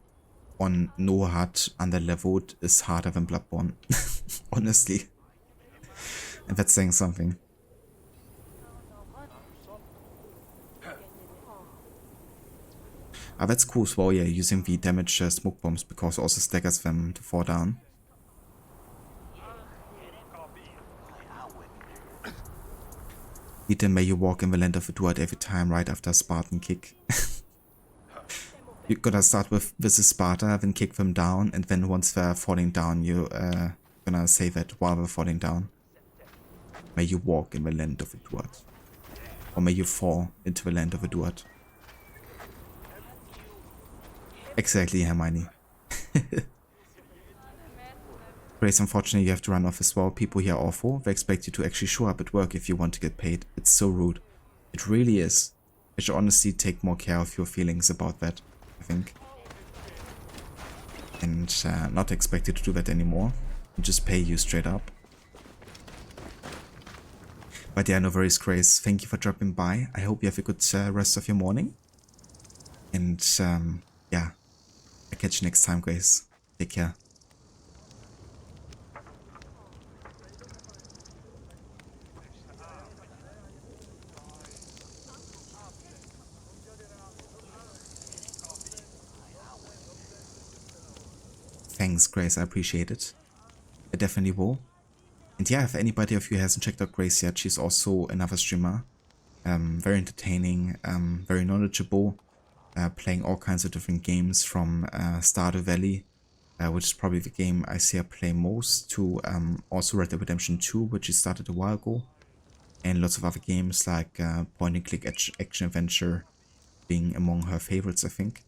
on no HUD underleveled is harder than Bloodborne. Honestly. And that's saying something. Ah, that's cool as well, yeah, using the damage smoke bombs because it also staggers them to fall down. Ethan, may you walk in the land of the Duat every time right after a Spartan kick. You're gonna start with this is Sparta, then kick them down, and then once they're falling down, you're gonna say that while they're falling down. May you walk in the land of the Duat. Or may you fall into the land of the Duat. Exactly, Hermione. Grace, unfortunately you have to run off as well. People here are awful. They expect you to actually show up at work if you want to get paid. It's so rude. It really is. I should honestly take more care of your feelings about that, I think. And not expect you to do that anymore. And just pay you straight up. But yeah, no worries, Grace. Thank you for dropping by. I hope you have a good rest of your morning. And yeah. I'll catch you next time, Grace. Take care. Thanks, Grace. I appreciate it. I definitely will. And yeah, if anybody of you hasn't checked out Grace yet, she's also another streamer. Very entertaining, very knowledgeable. Playing all kinds of different games from Stardew Valley, which is probably the game I see her play most, to also Red Dead Redemption 2, which she started a while ago, and lots of other games like point-and-click action adventure being among her favorites, I think.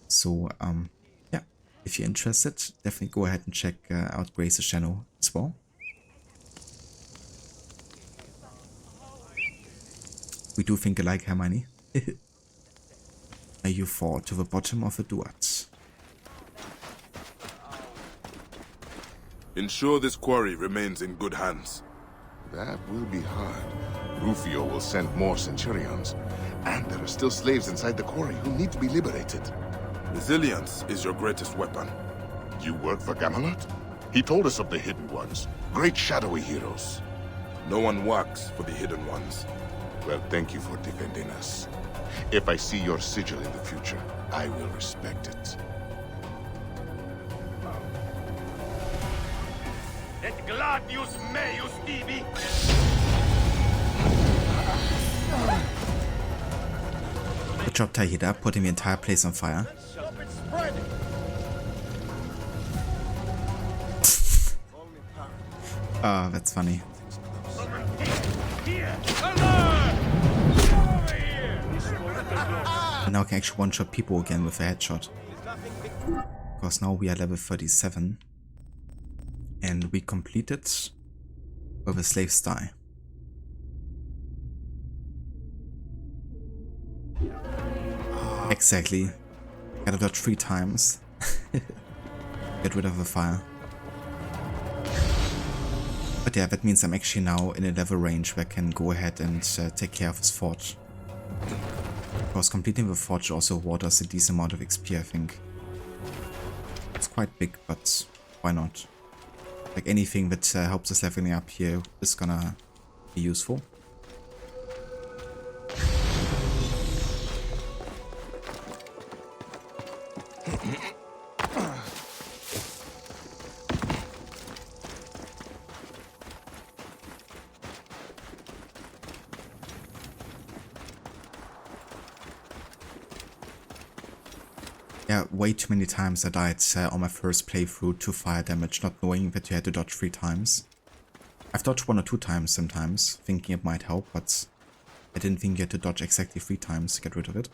So yeah, if you're interested, definitely go ahead and check out Grace's channel as well. We do think alike, Hermione. May you fall to the bottom of the Duat. Ensure this quarry remains in good hands. That will be hard. Rufio will send more Centurions. And there are still slaves inside the quarry who need to be liberated. Resilience is your greatest weapon. You work for Gamelot? He told us of the Hidden Ones. Great shadowy heroes. No one works for the Hidden Ones. Well, thank you for defending us. If I see your sigil in the future, I will respect it. Et gladius meus tibi! Good job, Tahida, putting the entire place on fire. Ah, that's funny. And now I can actually one-shot people again with a headshot. Because now we are level 37. And we completed where the slaves die. Exactly. Gotta dodge 3 times. Get rid of the fire. But yeah, that means I'm actually now in a level range where I can go ahead and take care of this forge. Because completing the forge also awards us a decent amount of XP, I think. It's quite big, but why not? Like anything that helps us leveling up here is gonna be useful. Yeah, way too many times I died on my first playthrough to fire damage, not knowing that you had to dodge 3 times. I've dodged 1 or 2 times sometimes, thinking it might help, but I didn't think you had to dodge exactly 3 times to get rid of it.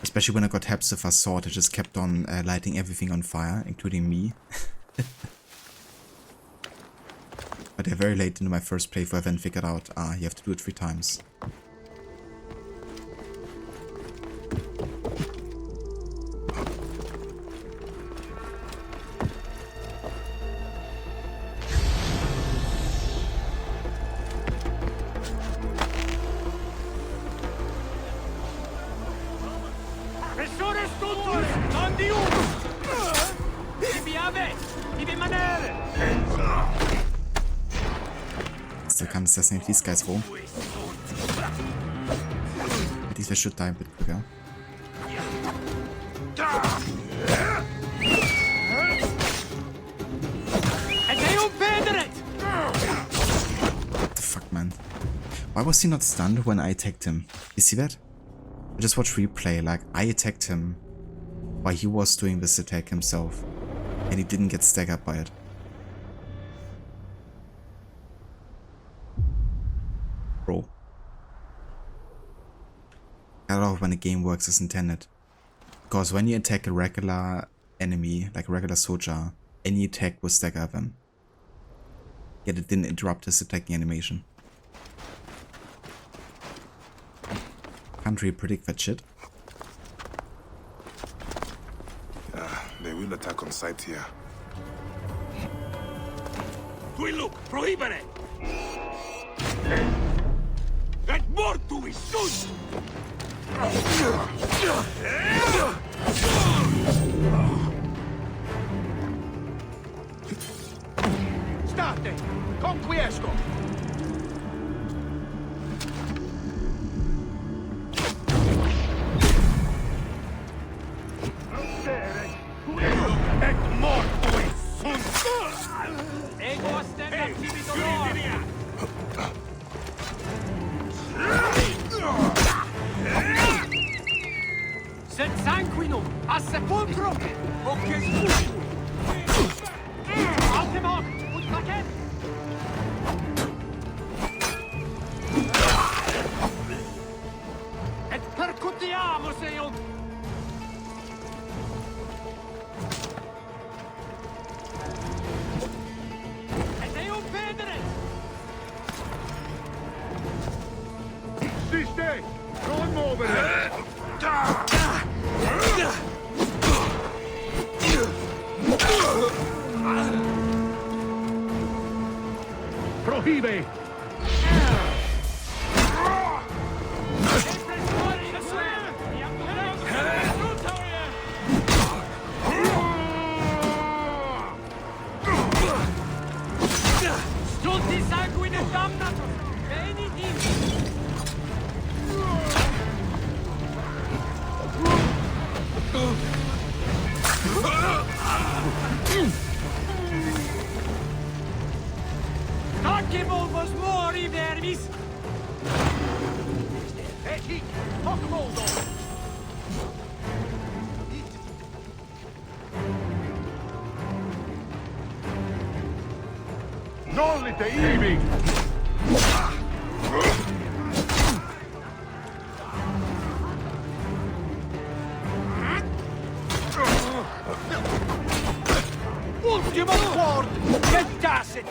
Especially when I got Hepzibah's sword, I just kept on lighting everything on fire, including me. But yeah, very late into my first playthrough I then figured out, you have to do it 3 times. Still can't assassinate these guys though. At least I should die a bit quicker. What the fuck, man? Why was he not stunned when I attacked him? You see that? I just watched replay, like I attacked him while he was doing this attack himself, and he didn't get staggered by it. Bro. I don't know when a game works as intended. Because when you attack a regular enemy, like a regular soldier, any attack will stagger them. Yet it didn't interrupt his attacking animation. Can't really predict that shit. They will attack on sight here. Tuiluk, prohibere! Et mortuis sunt! State! Conquiesco! Et mortuis sunt! Ego ostendat tibi dolor! Sed sanguinum a sepulcrum! Occes futu! Altem hoc, ut placet! Et percutiamus eum! Et eum pederet! Siste! Non movere! Prohibe! Stulti sanguine damnatus! Venitim! Tanke volvos mori vermis! Et hic! Hoc moldo! Nollite ibi! Ultimo quord! Et tacit!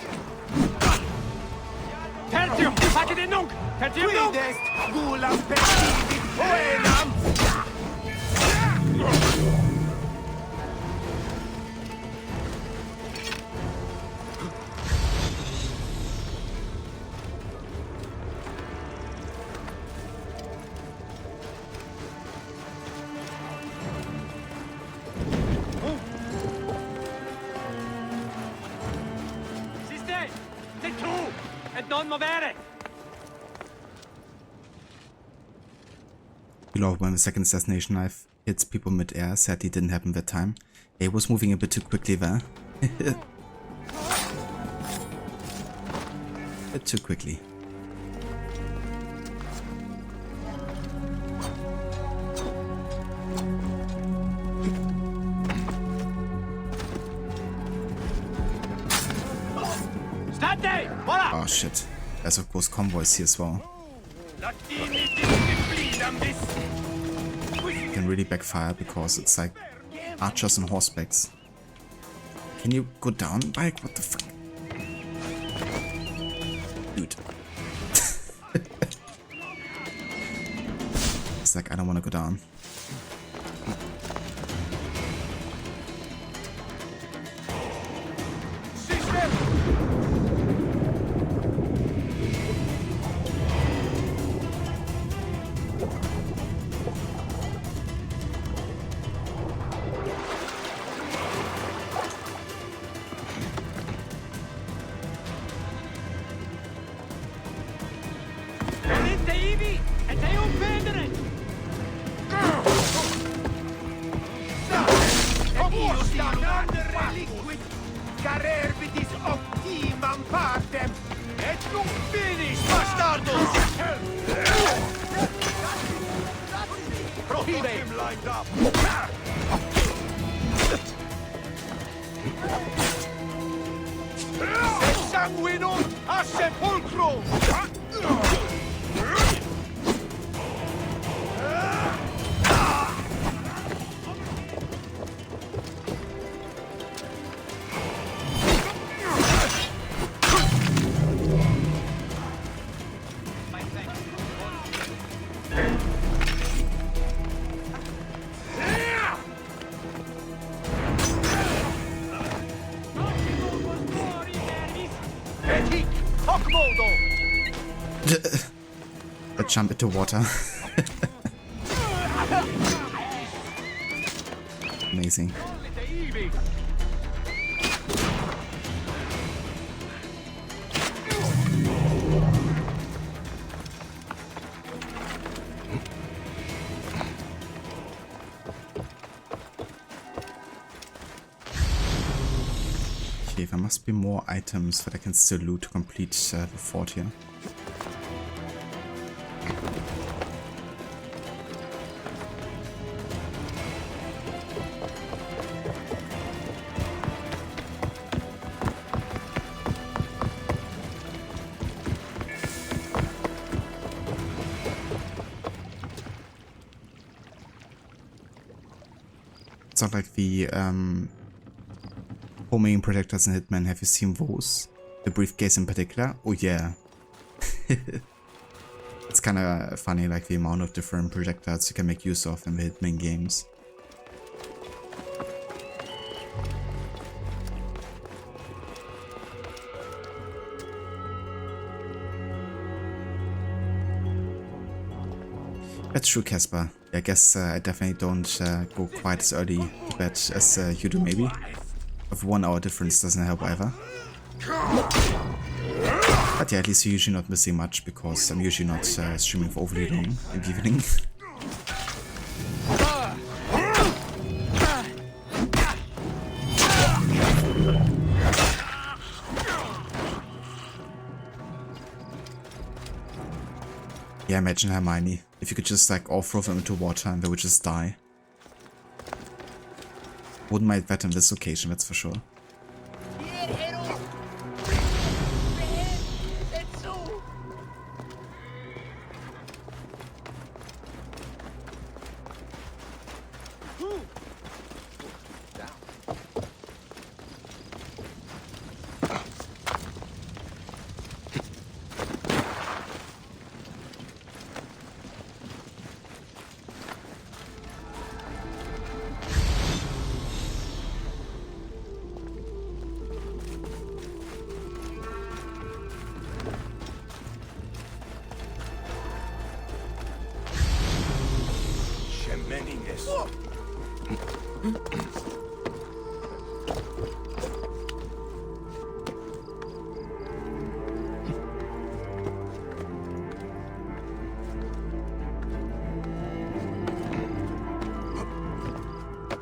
Tertium! Facet nunc! Tertium nunc! Quid est gulam percivi poenam? Siste! Te tu! Et non movere! You know, when the second assassination knife hits people mid-air, sadly didn't happen that time. It was moving a bit too quickly there. A bit too quickly. Oh shit. There's of course convoys here as well. Can really backfire because it's like archers and horsebacks. Can you go down, bike? What the fuck? Dude. It's like, I don't want to go down. Jump into water. Amazing. Okay, there must be more items that I can still loot to complete the fort here. It's not like the homing projectors in Hitman. Have you seen those? The briefcase in particular? Oh yeah. It's kind of funny, like the amount of different projectiles you can make use of in the Hitman games. That's true, Casper. I guess I definitely don't go quite as early to bed as you do, maybe. Of 1 hour difference doesn't help either. But yeah, at least you're usually not missing much, because I'm usually not streaming for overly long in the evening. Yeah, imagine Hermione. If you could just like all throw them into water and they would just die. Wouldn't mind that on this occasion, that's for sure.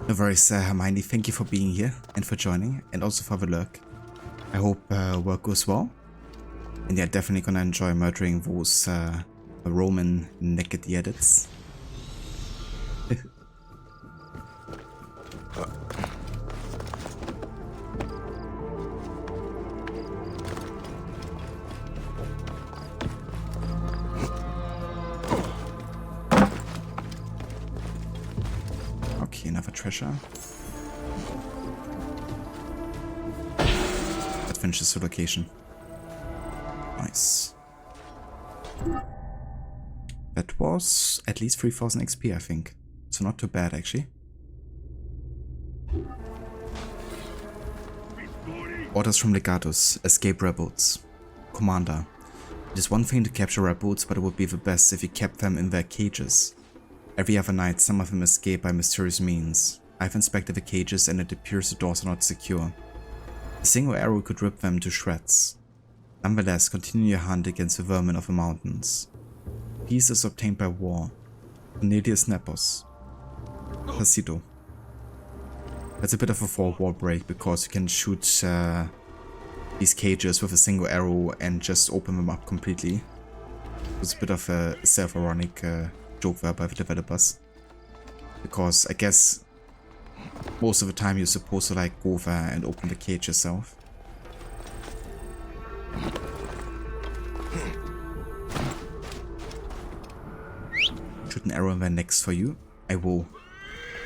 No worries, Hermione, thank you for being here and for joining, and also for the lurk. I hope work goes well. And yeah, definitely gonna enjoy murdering those Roman naked edits. Okay, another treasure. That finishes the location. Nice. That was at least 3000 XP, I think. So not too bad, actually. Orders from Legatus. Escape rebels. Commander. It is one thing to capture rebels, but it would be the best if you kept them in their cages. Every other night, some of them escape by mysterious means. I've inspected the cages and it appears the doors are not secure. A single arrow could rip them to shreds. Nonetheless, continue your hunt against the vermin of the mountains. Peace is obtained by war. Cornelius Nepos. Pasito. That's a bit of a 4-wall break because you can shoot these cages with a single arrow and just open them up completely. It's a bit of a self-ironic joke there by the developers. Because I guess most of the time you're supposed to like go there and open the cage yourself. Shoot an arrow in there next for you. I will.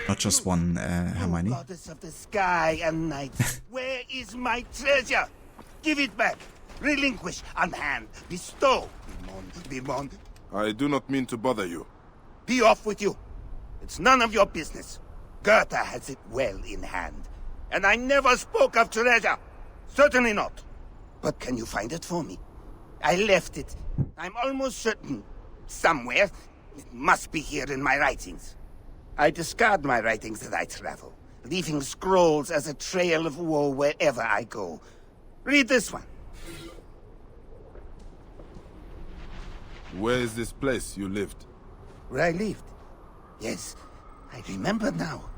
Not just one, Hermione. Oh, goddess of the sky and night, where is my treasure? Give it back. Relinquish, unhand, bestow. Bimon. I do not mean to bother you. Be off with you. It's none of your business. Gertha has it well in hand. And I never spoke of treasure. Certainly not. But can you find it for me? I left it. I'm almost certain. Somewhere. It must be here in my writings. I discard my writings as I travel, leaving scrolls as a trail of woe wherever I go. Read this one. Where is this place you lived? Where I lived? Yes, I remember now.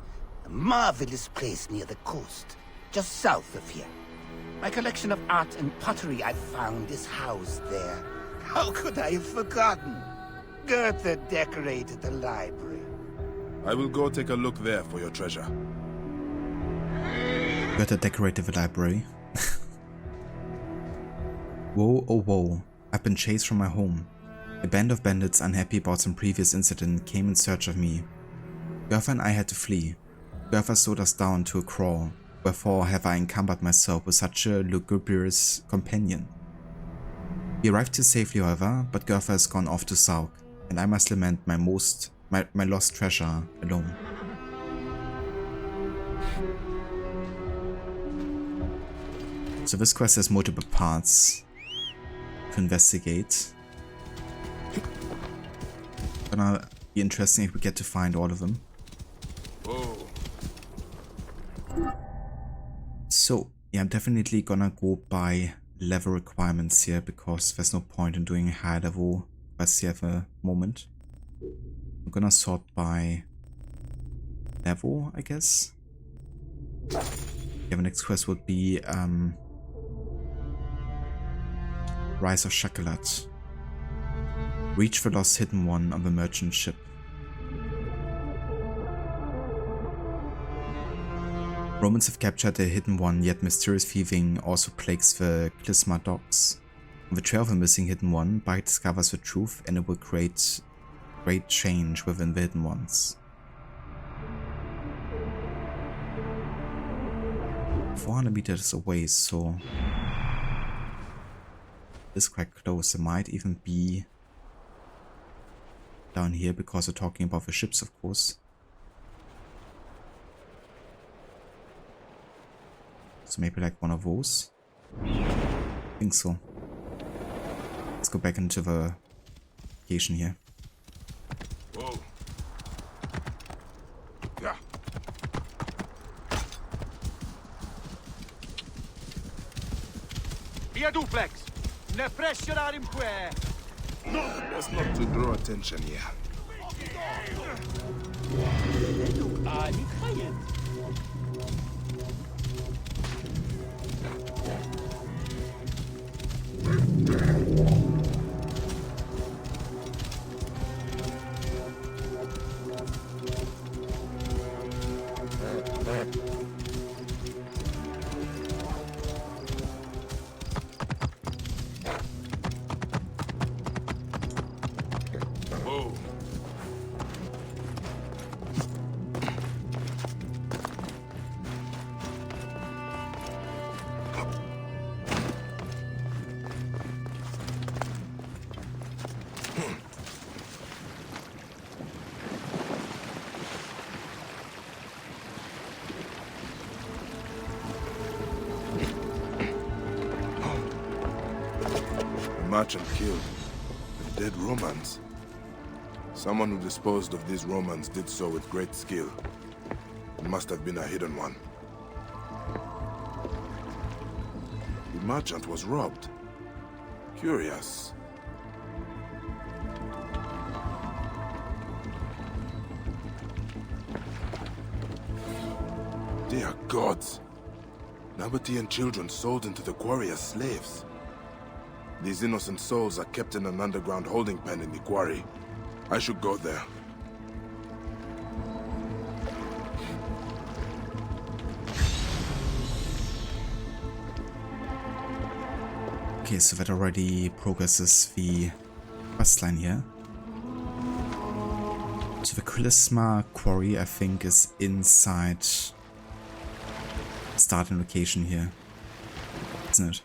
A marvelous place near the coast, just south of here. My collection of art and pottery I found is housed there. How could I have forgotten? Gertha decorated the library. I will go take a look there for your treasure. Gertha decorated the library. Woe, oh woe, I've been chased from my home. A band of bandits unhappy about some previous incident came in search of me. Gertha and I had to flee. Gertha slowed us down to a crawl, wherefore have I encumbered myself with such a lugubrious companion. We arrived here safely, however, but Gertha has gone off to sulk, and I must lament my lost treasure alone. So this quest has multiple parts to investigate. Gonna be interesting if we get to find all of them. Whoa. So yeah, I'm definitely gonna go by level requirements here because there's no point in doing high level quests here at the moment. I'm gonna sort by level, I guess. Yeah, the next quest would be Rise of Shaqilat. Reach the lost hidden one on the merchant ship. Romans have captured the hidden one, yet mysterious thieving also plagues the Klysma docks. On the trail of the missing hidden one, Bite discovers the truth and it will create great change within the hidden ones. 400 meters away, so this is quite close. It might even be down here because we're talking about the ships, of course. So maybe like one of those. I think so. Let's go back into the location here. Whoa. Yeah. Via duplex! Ne pressionare in que! No, best not to draw attention here. merchant killed. The dead Romans. Someone who disposed of these Romans did so with great skill. It must have been a hidden one. The merchant was robbed. Curious. Dear gods! Nabatean children sold into the quarry as slaves. These innocent souls are kept in an underground holding pen in the quarry. I should go there. Okay, so that already progresses the questline here. So the Klysma quarry, I think, is inside starting location here, isn't it?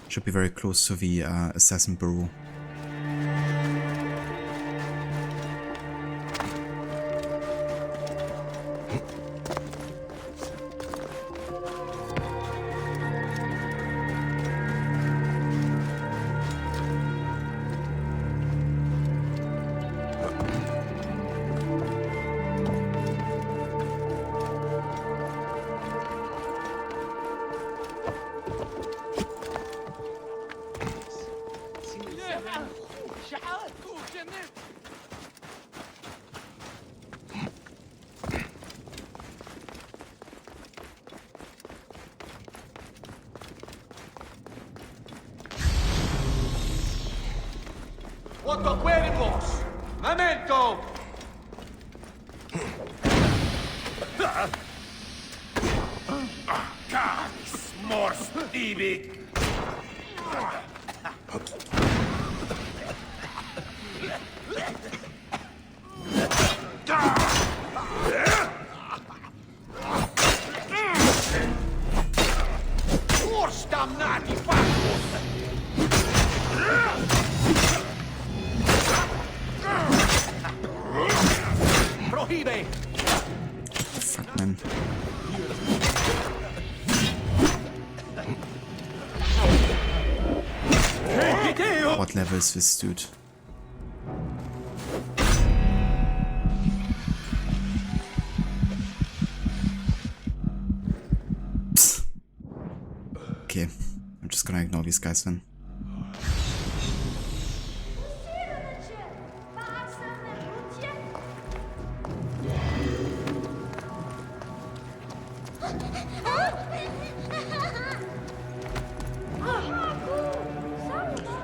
Should be very close to the assassin bureau. Otto cuervos! Memento! Caris mors tibi! Urs damnati factus! Prohibe! Fuck, man. What level is this dude? Okay, I'm just gonna ignore these guys then.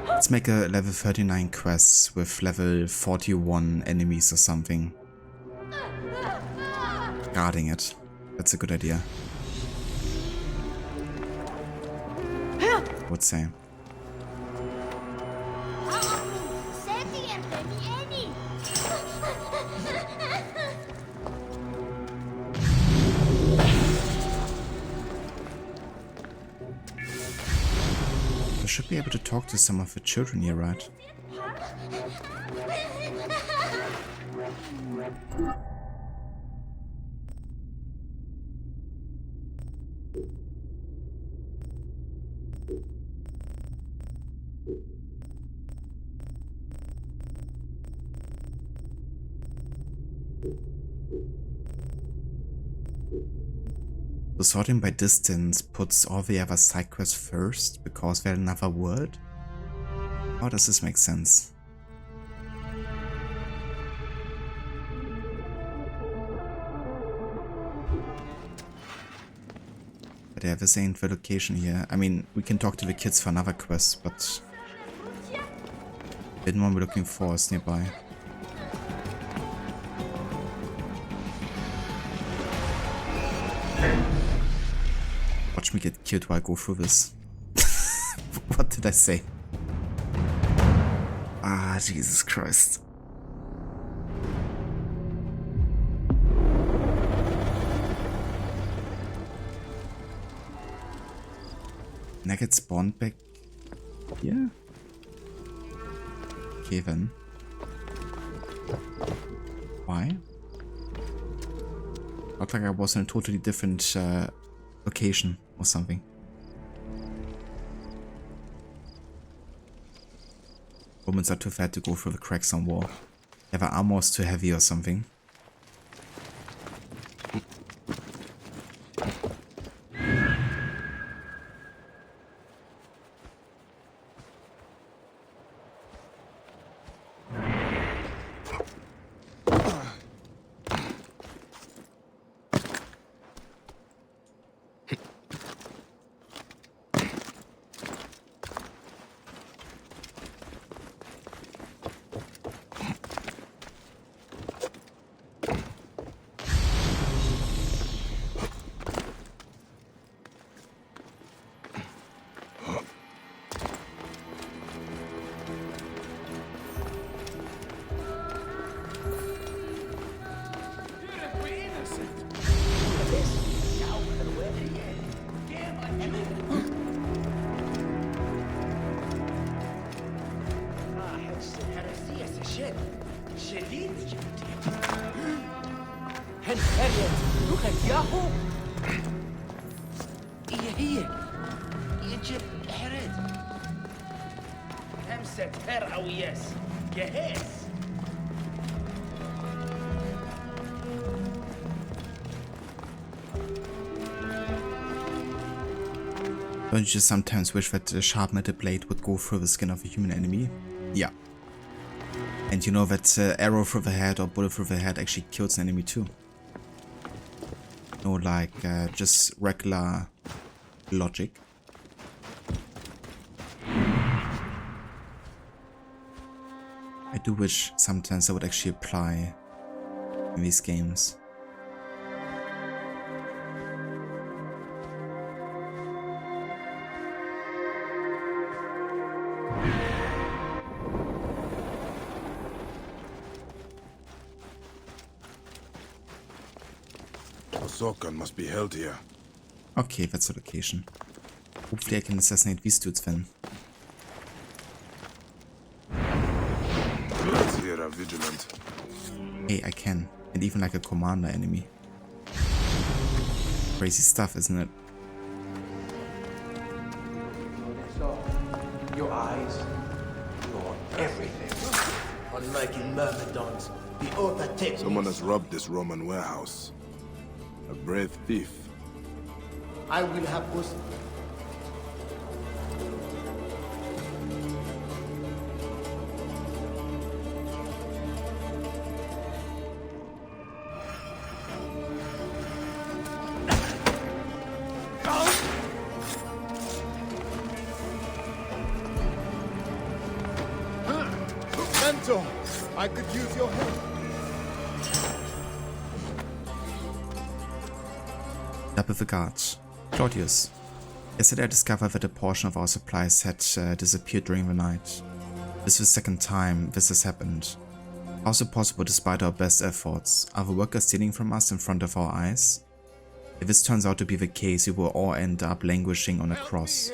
Let's make a level 39 quest with level 41 enemies or something. Guarding it. That's a good idea. I would say. I should be able to talk to some of the children here, right? So sorting by distance puts all the other side quests first because they're another world? How does this make sense? But yeah, this ain't the location here. I mean, we can talk to the kids for another quest, but the one we're looking for is nearby. Watch me get killed while I go through this. What did I say? Ah, Jesus Christ. And I get spawned back here? Okay then. Why? Looked like I was in a totally different location or something. Romans are too fat to go through the cracks on wall. Their armor is too heavy or something. Don't you just sometimes wish that a sharp metal blade would go through the skin of a human enemy? Yeah. And you know that arrow through the head or bullet through the head actually kills an enemy too. No, like just regular logic. I do wish sometimes that would actually apply in these games. Sorkan must be held here. Okay, that's the location. Hopefully I can assassinate these dudes then. Bloods here are vigilant. Hey, I can. And even like a commander enemy. Crazy stuff, isn't it? Your eyes, your everything. Unlike in Myrmidons, the oath that takes. Someone has robbed this Roman warehouse. A brave thief. I will have us. Mentor, I could use your help. Up with the guards. Claudius. Yesterday I discovered that a portion of our supplies had disappeared during the night. This is the second time this has happened. How is it possible despite our best efforts? Are the workers stealing from us in front of our eyes? If this turns out to be the case, we will all end up languishing on a cross.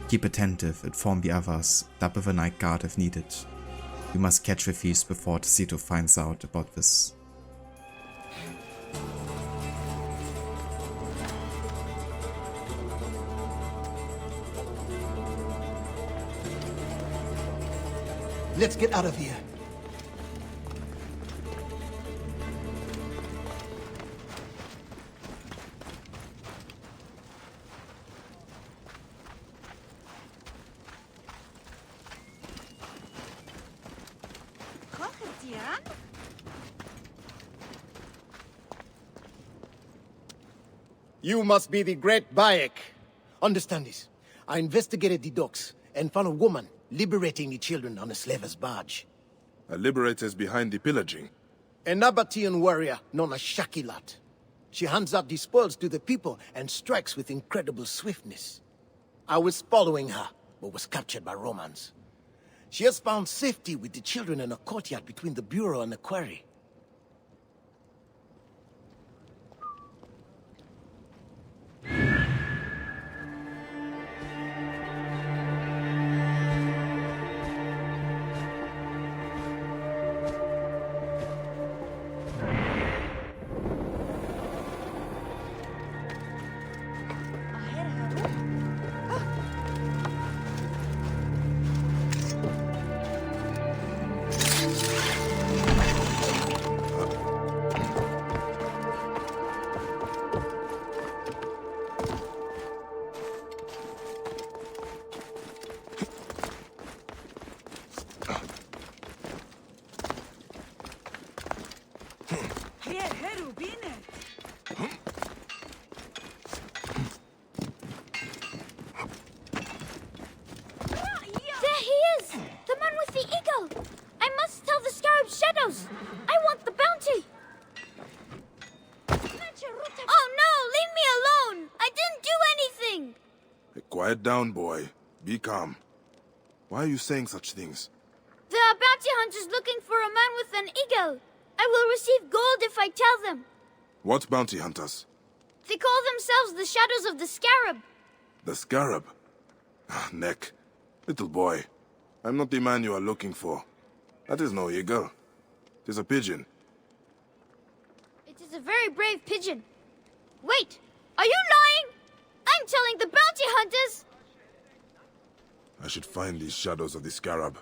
Keep attentive, inform the others, up with a night guard if needed. We must catch the thieves before Tacito finds out about this. Let's get out of here. You must be the great Bayek. Understand this. I investigated the docks and found a woman liberating the children on a slaver's barge. A liberator is behind the pillaging. A Nabatean warrior known as Shaqilat. She hands out the spoils to the people and strikes with incredible swiftness. I was following her, but was captured by Romans. She has found safety with the children in a courtyard between the bureau and the quarry. There he is! The man with the eagle! I must tell the Scarab Shadows! I want the bounty! Oh no! Leave me alone! I didn't do anything! Hey, quiet down, boy. Be calm. Why are you saying such things? There are bounty hunters looking for a man with an eagle. I will receive gold if I tell them. What bounty hunters? They call themselves the Shadows of the Scarab. The Scarab? Ah, Neck. Little boy, I'm not the man you are looking for. That is no eagle. It is a pigeon. It is a very brave pigeon. Wait, are you lying? I'm telling the bounty hunters! I should find these Shadows of the Scarab.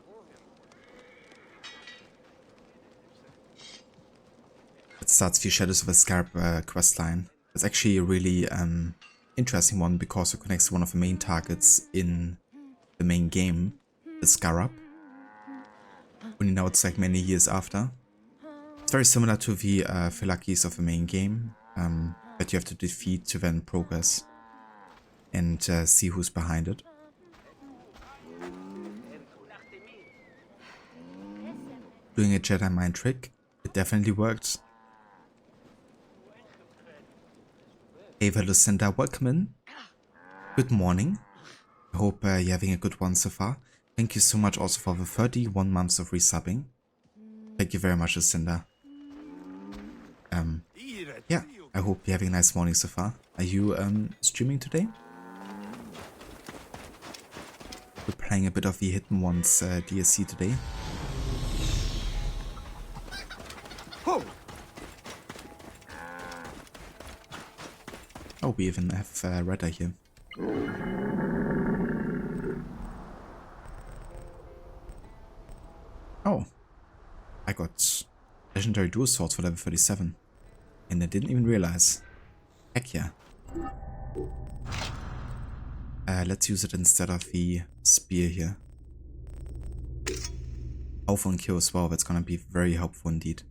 It starts the Shadows of the Scarab questline. It's actually a really interesting one because it connects to one of the main targets in the main game, the Scarab. Only now it's like many years after. It's very similar to the Phylakis of the main game, that you have to defeat to then progress and see who's behind it. Doing a Jedi mind trick, it definitely worked. Ava Lucinda, welcome in. Good morning. I hope you're having a good one so far. Thank you so much also for the 31 months of resubbing. Thank you very much, Lucinda. Yeah, I hope you're having a nice morning so far. Are you streaming today? We're playing a bit of the Hidden Ones DLC today. Oh, we even have Redder here. Oh, I got legendary dual swords for level 37, and I didn't even realize. Heck yeah. Let's use it instead of the spear here. Powerful and kill as well, that's gonna be very helpful indeed.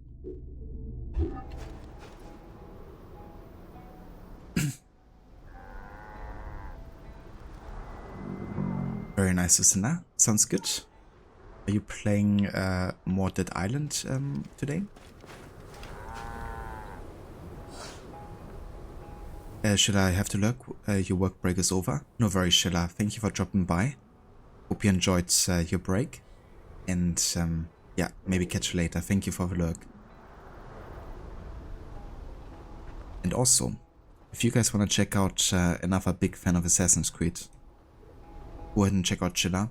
Very nice, Lucinda. Sounds good. Are you playing more Dead Island today? Should I have to look? Your work break is over? No worries, Sheila. Thank you for dropping by. Hope you enjoyed your break. And yeah, maybe catch you later. Thank you for the lurk. And also, if you guys want to check out another big fan of Assassin's Creed, go ahead and check out Chilla.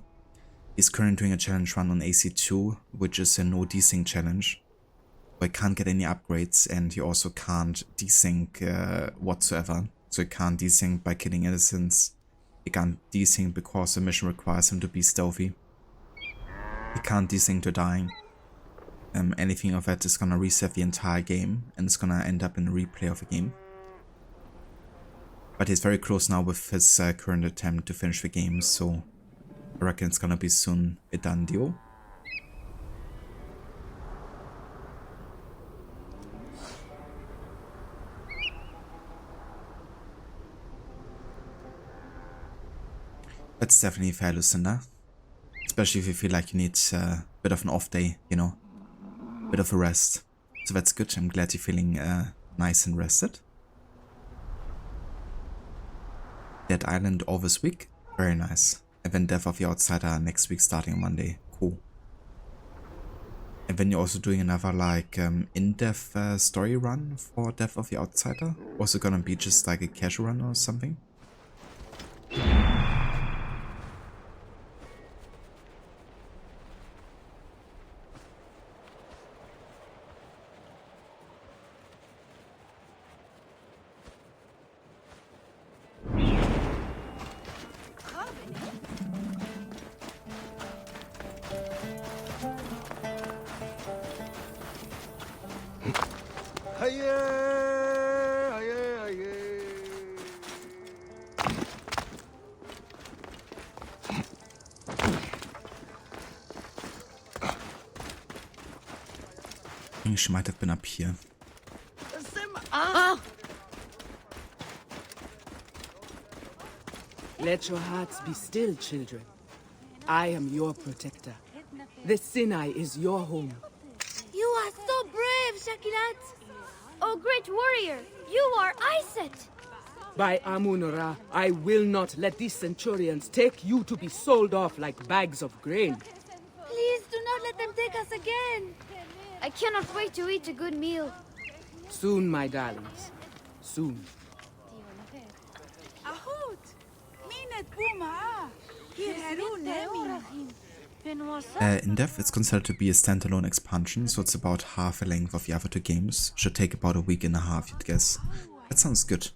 He's currently doing a challenge run on AC2, which is a no desync challenge, where you can't get any upgrades and you also can't desync whatsoever. So you can't desync by killing innocents, you can't desync because the mission requires him to be stealthy, you can't desync to dying. Anything of that is gonna reset the entire game and it's gonna end up in a replay of the game. But he's very close now with his current attempt to finish the game, so I reckon it's gonna be soon a done deal. That's definitely fair, Lucinda. Especially if you feel like you need a bit of an off day, you know, a bit of a rest. So that's good, I'm glad you're feeling nice and rested. Dead Island all this week, very nice. And then Death of the Outsider next week starting on Monday, cool. And then you're also doing another like in-depth story run for Death of the Outsider? Also gonna be just like a casual run or something? She might have been up here. Let your hearts be still, children. I am your protector. The Sinai is your home. You are so brave, Shaqilat. Oh, great warrior, you are Iset. By Amun-Ra, I will not let these centurions take you to be sold off like bags of grain. Please do not let them take us again. I cannot wait to eat a good meal. Soon, my darlings. Soon. In depth, it's considered to be a standalone expansion, so it's about half the length of the other two games. Should take about a week and a half, you'd guess. That sounds good.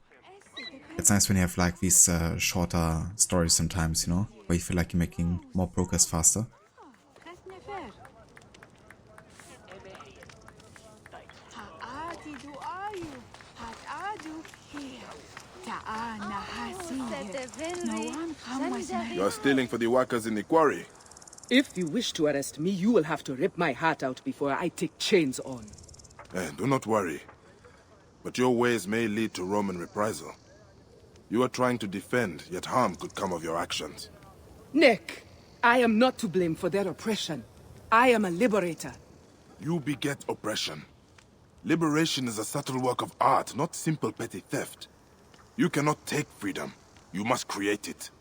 It's nice when you have like these shorter stories sometimes, you know, where you feel like you're making more progress faster. You're stealing for the workers in the quarry. If you wish to arrest me, you will have to rip my heart out before I take chains on. Do not worry. But your ways may lead to Roman reprisal. You are trying to defend, yet harm could come of your actions. Nick, I am not to blame for their oppression. I am a liberator. You beget oppression. Liberation is a subtle work of art, not simple petty theft. You cannot take freedom. You must create it.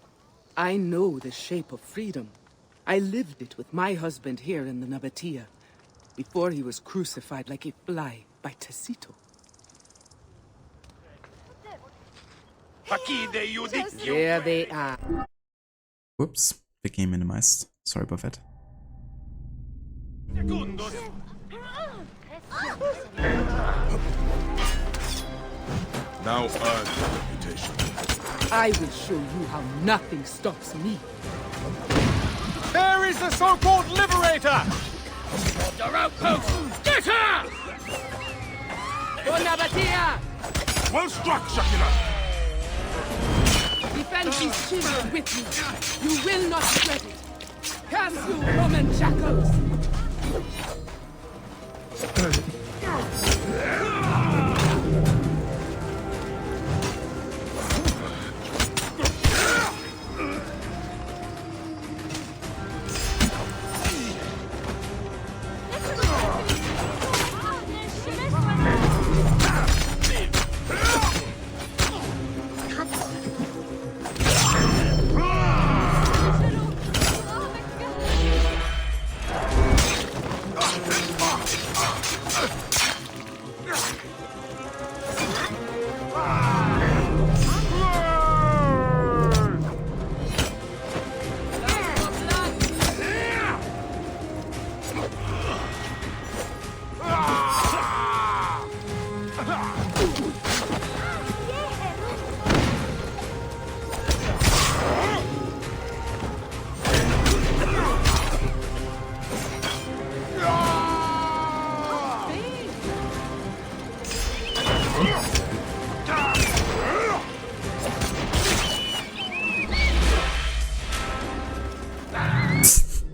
I know the shape of freedom. I lived it with my husband here in the Nabatea, before he was crucified like a fly by Tacito. There they are. Whoops, the game minimized. Sorry about that. Now earn your reputation. I will show you how nothing stops me. There is the so-called liberator! Your outpost! Get her! For Nabatea! Well struck, Shaqilat! Defend these shields with me. You will not regret it. Curse you, Roman jackals!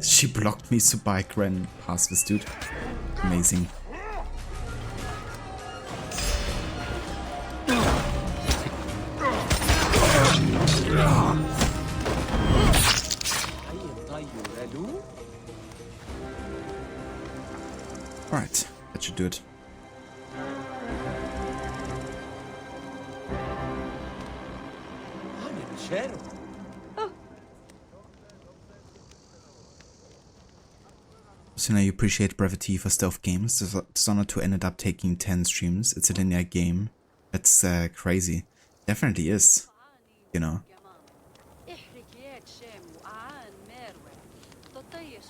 She blocked me so bike ran past this dude. Amazing. Alright, that should do it. So now you appreciate brevity for stealth games. Dishonored 2 ended up taking 10 streams. It's a linear game. That's crazy. Definitely is, you know. Yeah,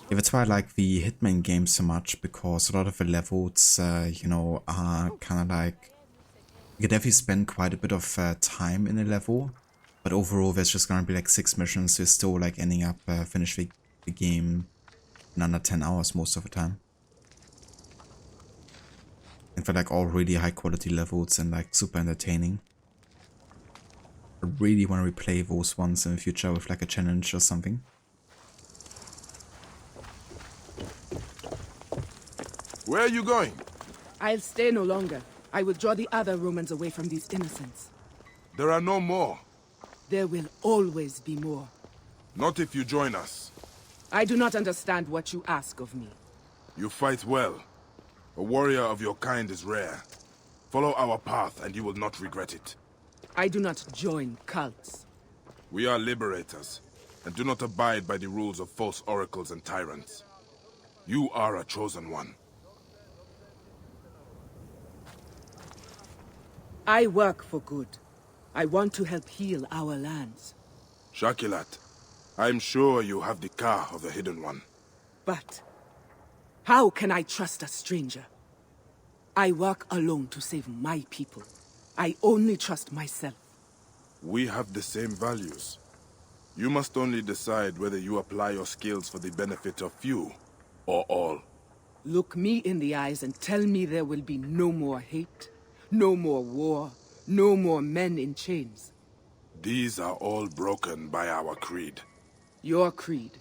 that's why I like the Hitman games so much, because a lot of the levels, you know, are kind of like... You can definitely spend quite a bit of time in a level, but overall there's just gonna be like 6 missions, so you're still like ending up finish the game in under 10 hours most of the time. And for like all really high quality levels and like super entertaining. I really want to replay those ones in the future with like a challenge or something. Where are you going? I'll stay no longer. I will draw the other Romans away from these innocents. There are no more. There will always be more. Not if you join us. I do not understand what you ask of me. You fight well. A warrior of your kind is rare. Follow our path and you will not regret it. I do not join cults. We are liberators, and do not abide by the rules of false oracles and tyrants. You are a chosen one. I work for good. I want to help heal our lands. Shaqilat, I'm sure you have the Ka of the Hidden One. But how can I trust a stranger? I work alone to save my people. I only trust myself. We have the same values. You must only decide whether you apply your skills for the benefit of few or all. Look me in the eyes and tell me there will be no more hate, no more war, no more men in chains. These are all broken by our creed. Your creed.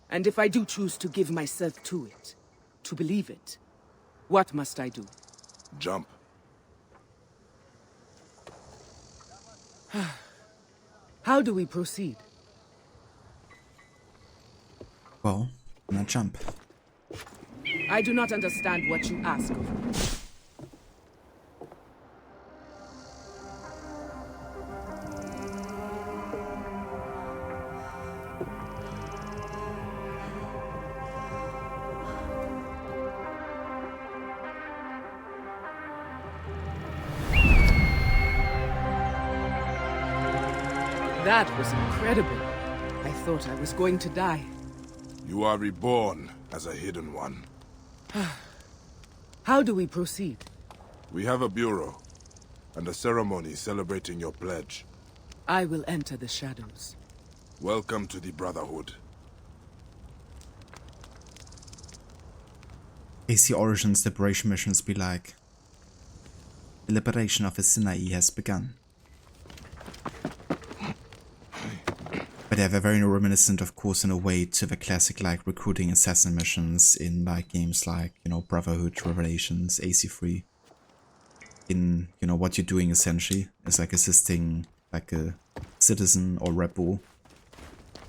And if I do choose to give myself to it, to believe it, what must I do? Jump. How do we proceed? Well, now jump. I do not understand what you ask of me. That was incredible. I thought I was going to die. You are reborn as a Hidden One. How do we proceed? We have a bureau, and a ceremony celebrating your pledge. I will enter the shadows. Welcome to the Brotherhood. AC Origins liberation missions be like. The liberation of the Sinai has begun. But they are very reminiscent, of course, in a way, to the classic, like, recruiting assassin missions in, like, games like, you know, Brotherhood, Revelations, AC3. In, you know, what you're doing, essentially, is, like, assisting, like, a citizen or rebel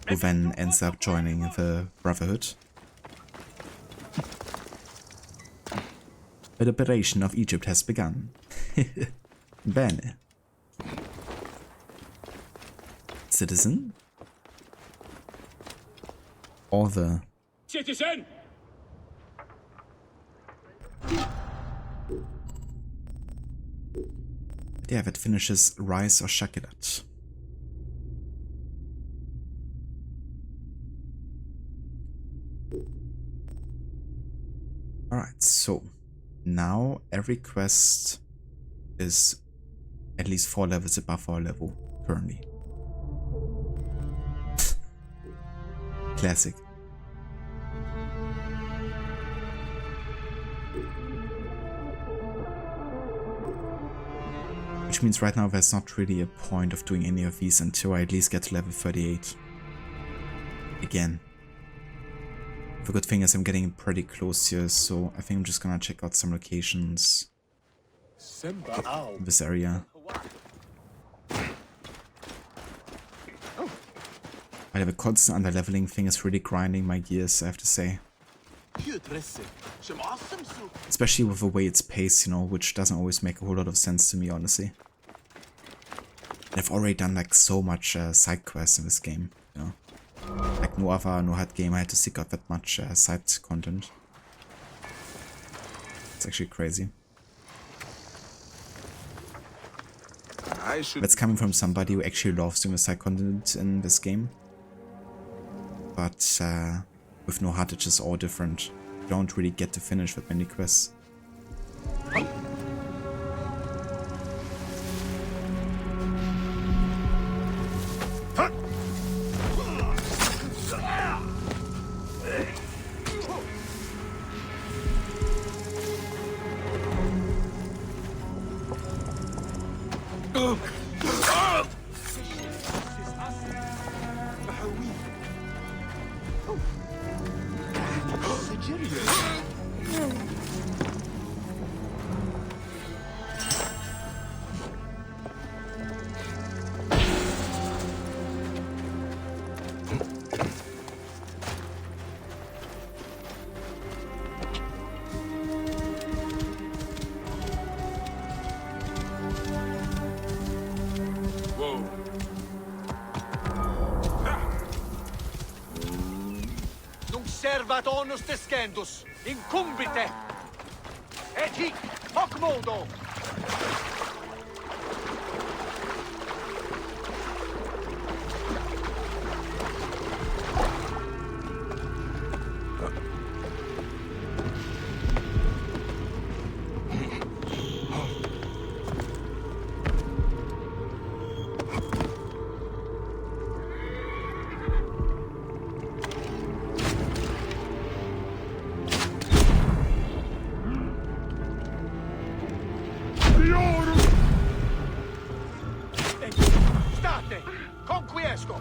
who then ends up joining the Brotherhood. The liberation of Egypt has begun. Bene. Citizen? Or the... Citizen! Yeah, that finishes Rise or Shaqilat. Alright, so now every quest is at least 4 levels above our level currently. Classic. Which means right now there's not really a point of doing any of these until I at least get to level 38. Again. The good thing is I'm getting pretty close here, so I think I'm just gonna check out some locations in this area. But the constant under-leveling thing is really grinding my gears, I have to say. Especially with the way it's paced, you know, which doesn't always make a whole lot of sense to me, honestly. And I've already done like so much side quests in this game, you know. Like no other, no HUD game I had to seek out that much side content. It's actually crazy. That's coming from somebody who actually loves doing the side content in this game. But with no HUD, it's just all different. You don't really get to finish that many quests. Servat onus descendus, incumbite! Et hic, hoc modo! State! Conquiesco!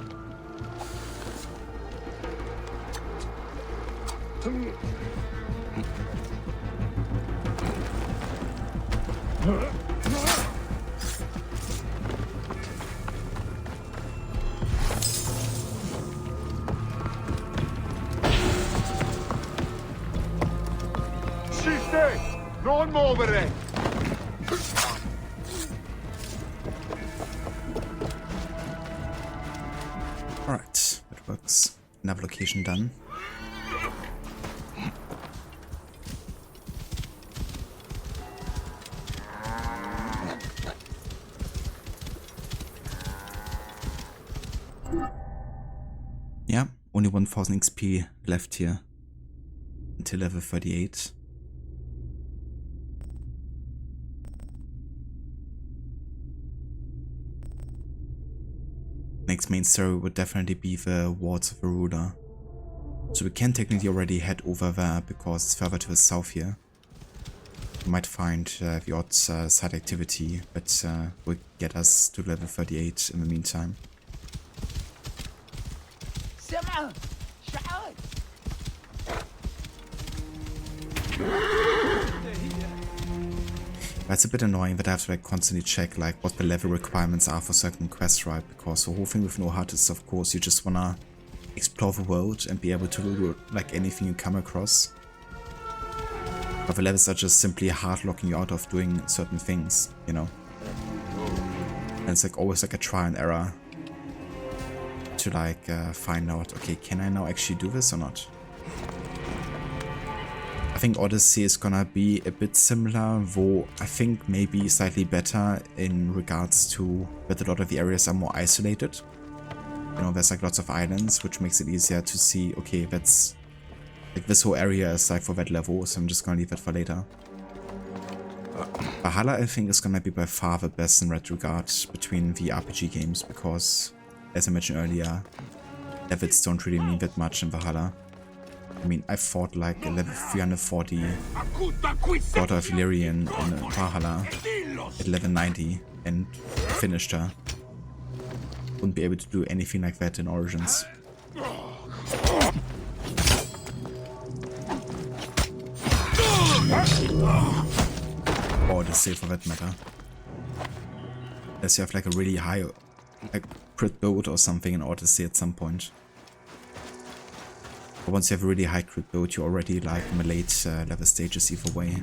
Sciste! Non muovere! Alright, that works. Nav location done. Yeah, only 1000 XP left here until level 38. Next main story would definitely be the Wards of Aruda. So we can technically already head over there because it's further to the south here. We might find the odd side activity, but will get us to level 38 in the meantime. Si-Mut! Shards! It's a bit annoying that I have to like constantly check like what the level requirements are for certain quests, right? Because the whole thing with no HUD is of course you just wanna explore the world and be able to do like anything you come across. But the levels are just simply hard locking you out of doing certain things, you know? And it's like always like a try and error to like find out, okay, can I now actually do this or not? I think Odyssey is gonna be a bit similar, though I think maybe slightly better in regards to that a lot of the areas are more isolated. You know, there's like lots of islands, which makes it easier to see, okay, that's like this whole area is like for that level, so I'm just gonna leave that for later. Valhalla, I think, is gonna be by far the best in that regard between the RPG games, because, as I mentioned earlier, levels don't really mean that much in Valhalla. I mean, I fought like a level 340 Daughter of Illyrian in Valhalla at level 90 and finished her. Wouldn't be able to do anything like that in Origins. Or Odyssey for that matter. Unless you have like a really high like crit build or something in Odyssey at some point. But once you have a really high crit build, you're already like in the late level stages either way.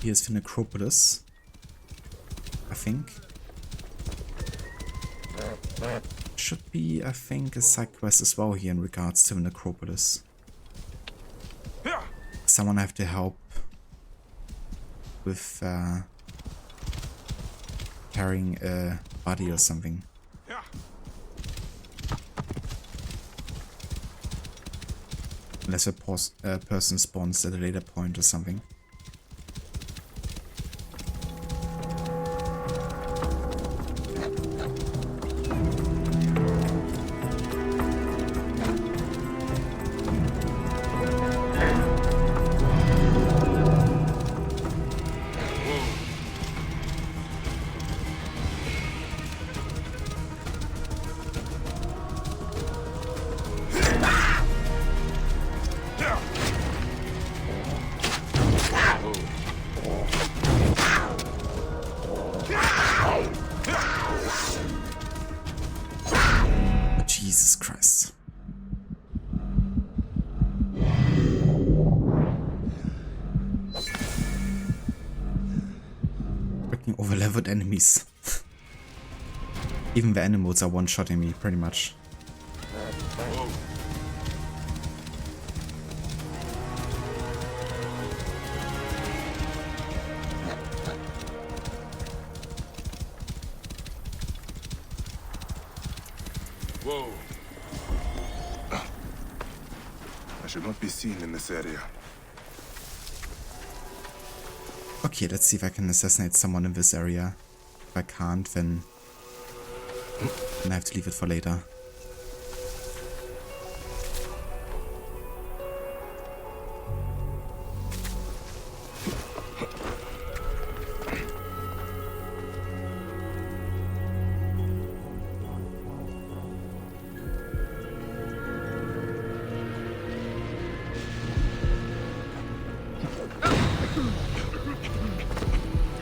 Here's the necropolis, I think. Should be, I think, a side quest as well here in regards to the necropolis. Someone I have to help with carrying a body or something. Unless a person spawns at a later point or something. fucking over-leveled enemies. Even the animals are one-shotting me, pretty much. Whoa. I should not be seen in this area. Okay, let's see if I can assassinate someone in this area. If I can't, then I have to leave it for later.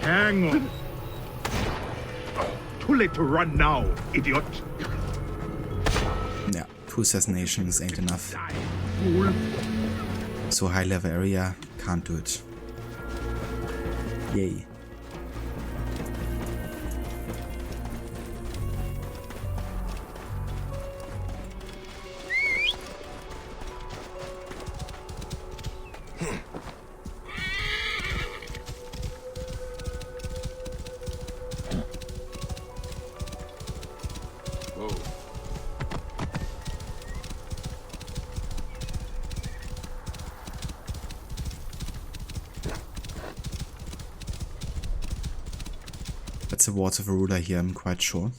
Hang on. Too late to run now, idiot. Yeah, 2 assassinations ain't enough. Fool. So high level area, can't do it. Yay. That's the wards of a ruler here, I'm quite sure.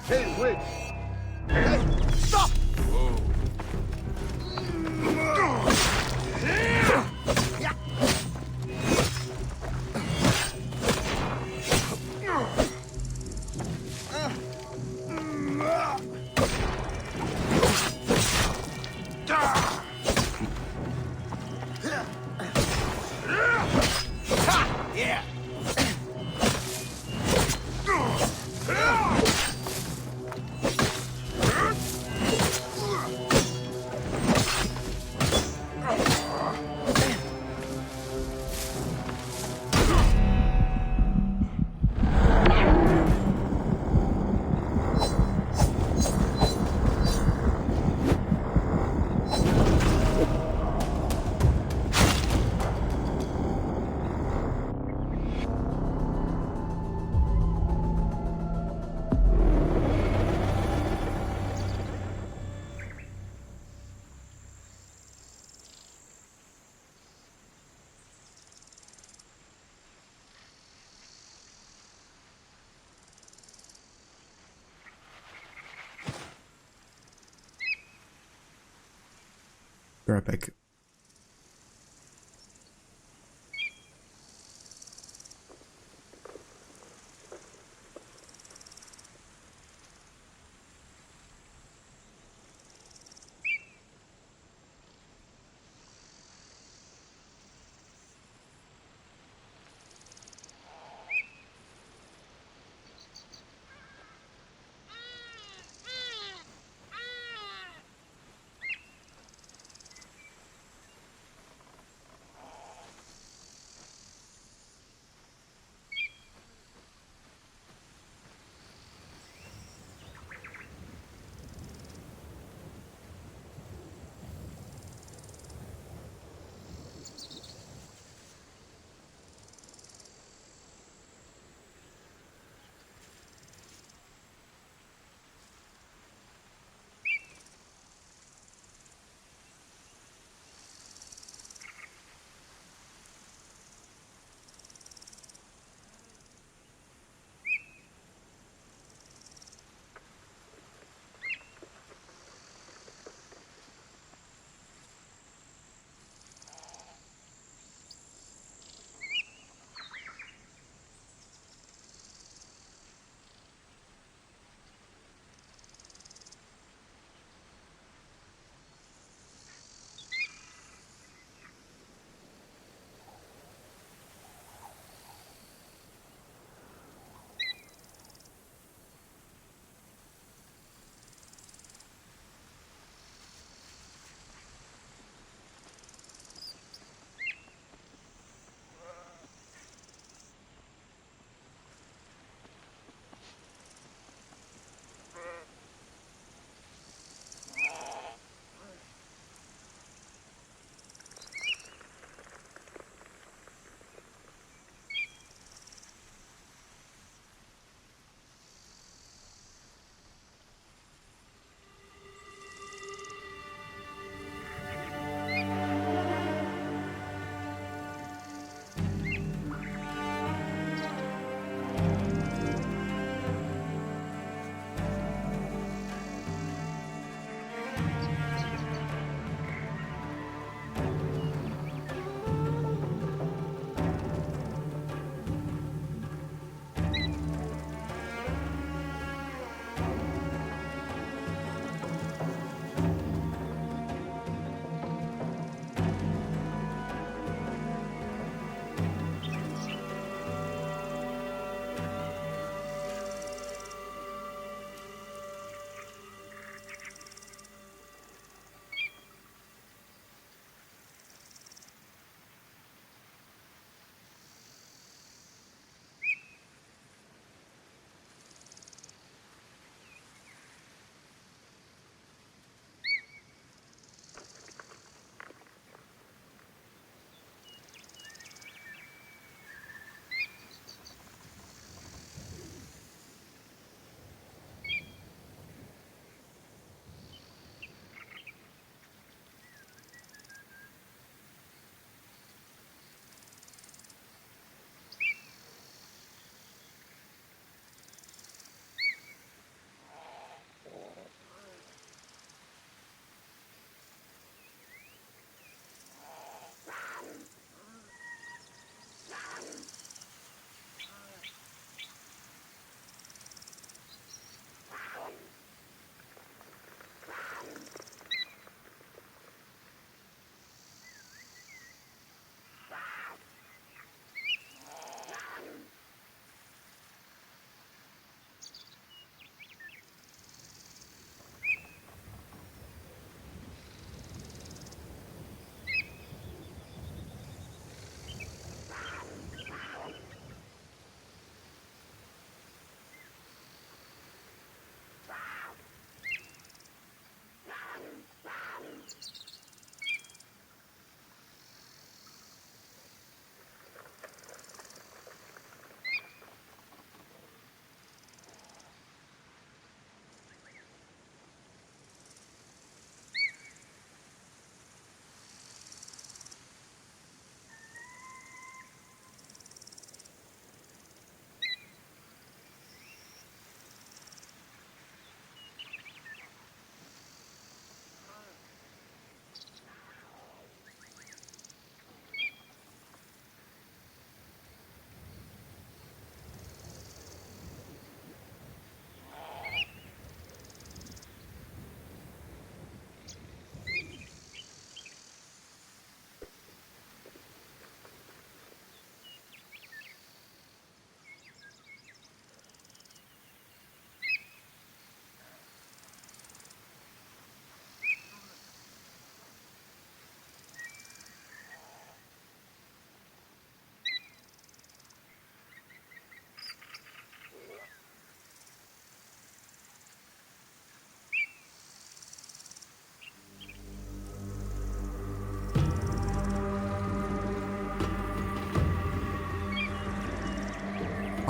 Hey, wait! Hey, stop! Be right back.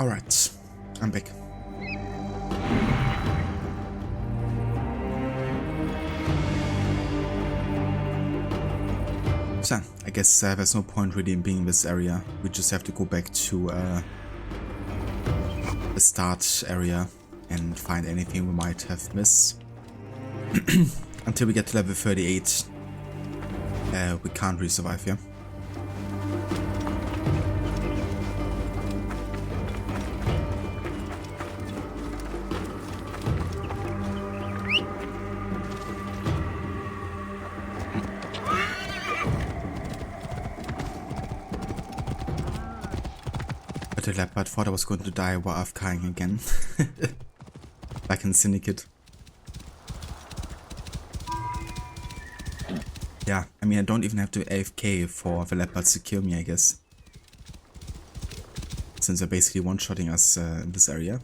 Alright, I'm back. So, I guess there's no point really in being in this area. We just have to go back to the start area and find anything we might have missed. Until we get to level 38, we can't really survive here. The leopard thought I was going to die while AFKing again. Like in Syndicate. Yeah, I mean I don't even have to AFK for the leopards to kill me, I guess. Since they're basically one-shotting us in this area.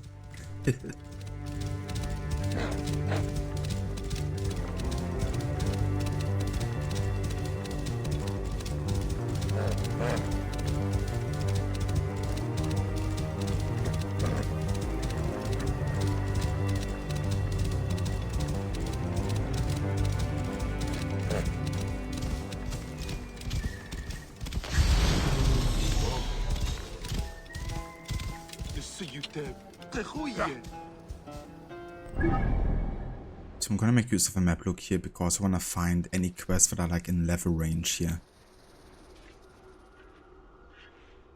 So I'm gonna make use of a map look here because I wanna find any quests that are like in level range here.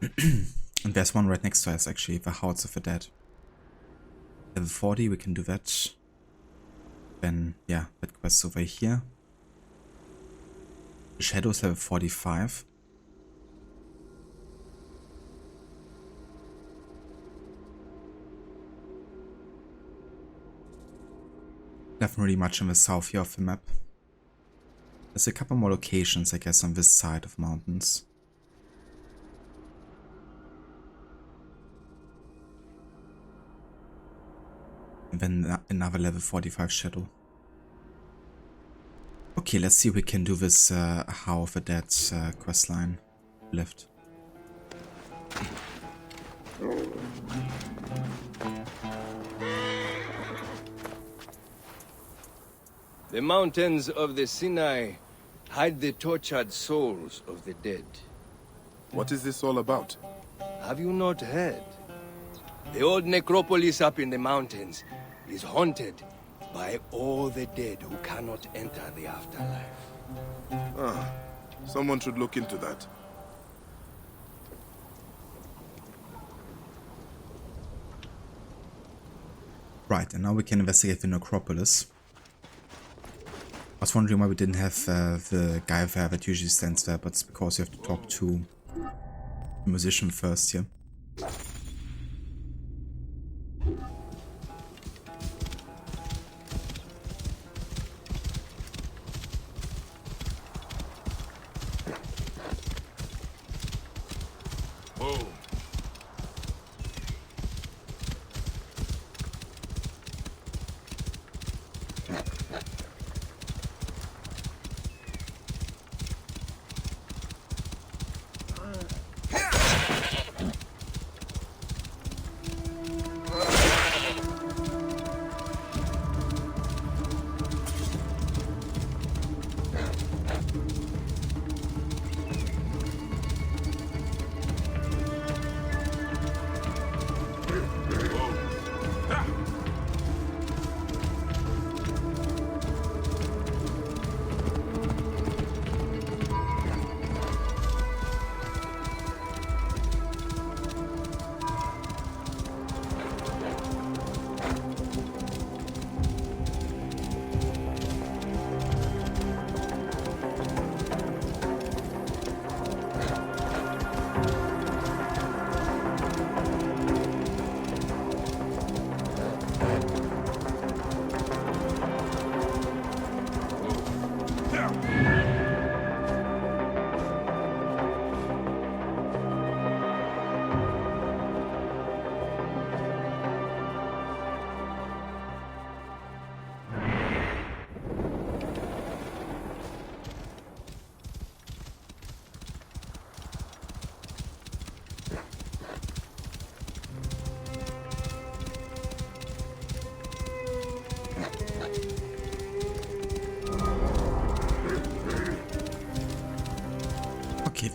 And there's one right next to us actually, the Howls of the Dead. Level 40, we can do that. Then, yeah, that quest's over here. The Shadows level 45. Nothing really much on the south here of the map. There's a couple more locations, I guess, on this side of mountains. And then another level 45 shadow. Okay, let's see if we can do this How of the Dead quest line left. The mountains of the Sinai hide the tortured souls of the dead. What is this all about? Have you not heard? The old necropolis up in the mountains is haunted by all the dead who cannot enter the afterlife. Ah, someone should look into that. Right, and now we can investigate the necropolis. I was wondering why we didn't have the guy there that usually stands there, but it's because you have to talk to the musician first here.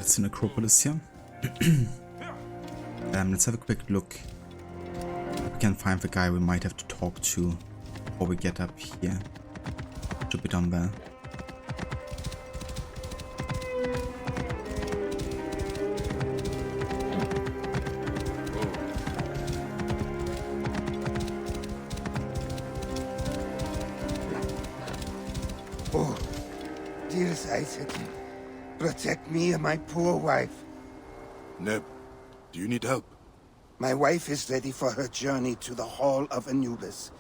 That's the necropolis here. Let's have a quick look. We can find the guy we might have to talk to before we get up here. Should be down there. Oh, dearest Isaac, protect me and my poor wife. Neb, do you need help? My wife is ready for her journey to the Hall of Anubis,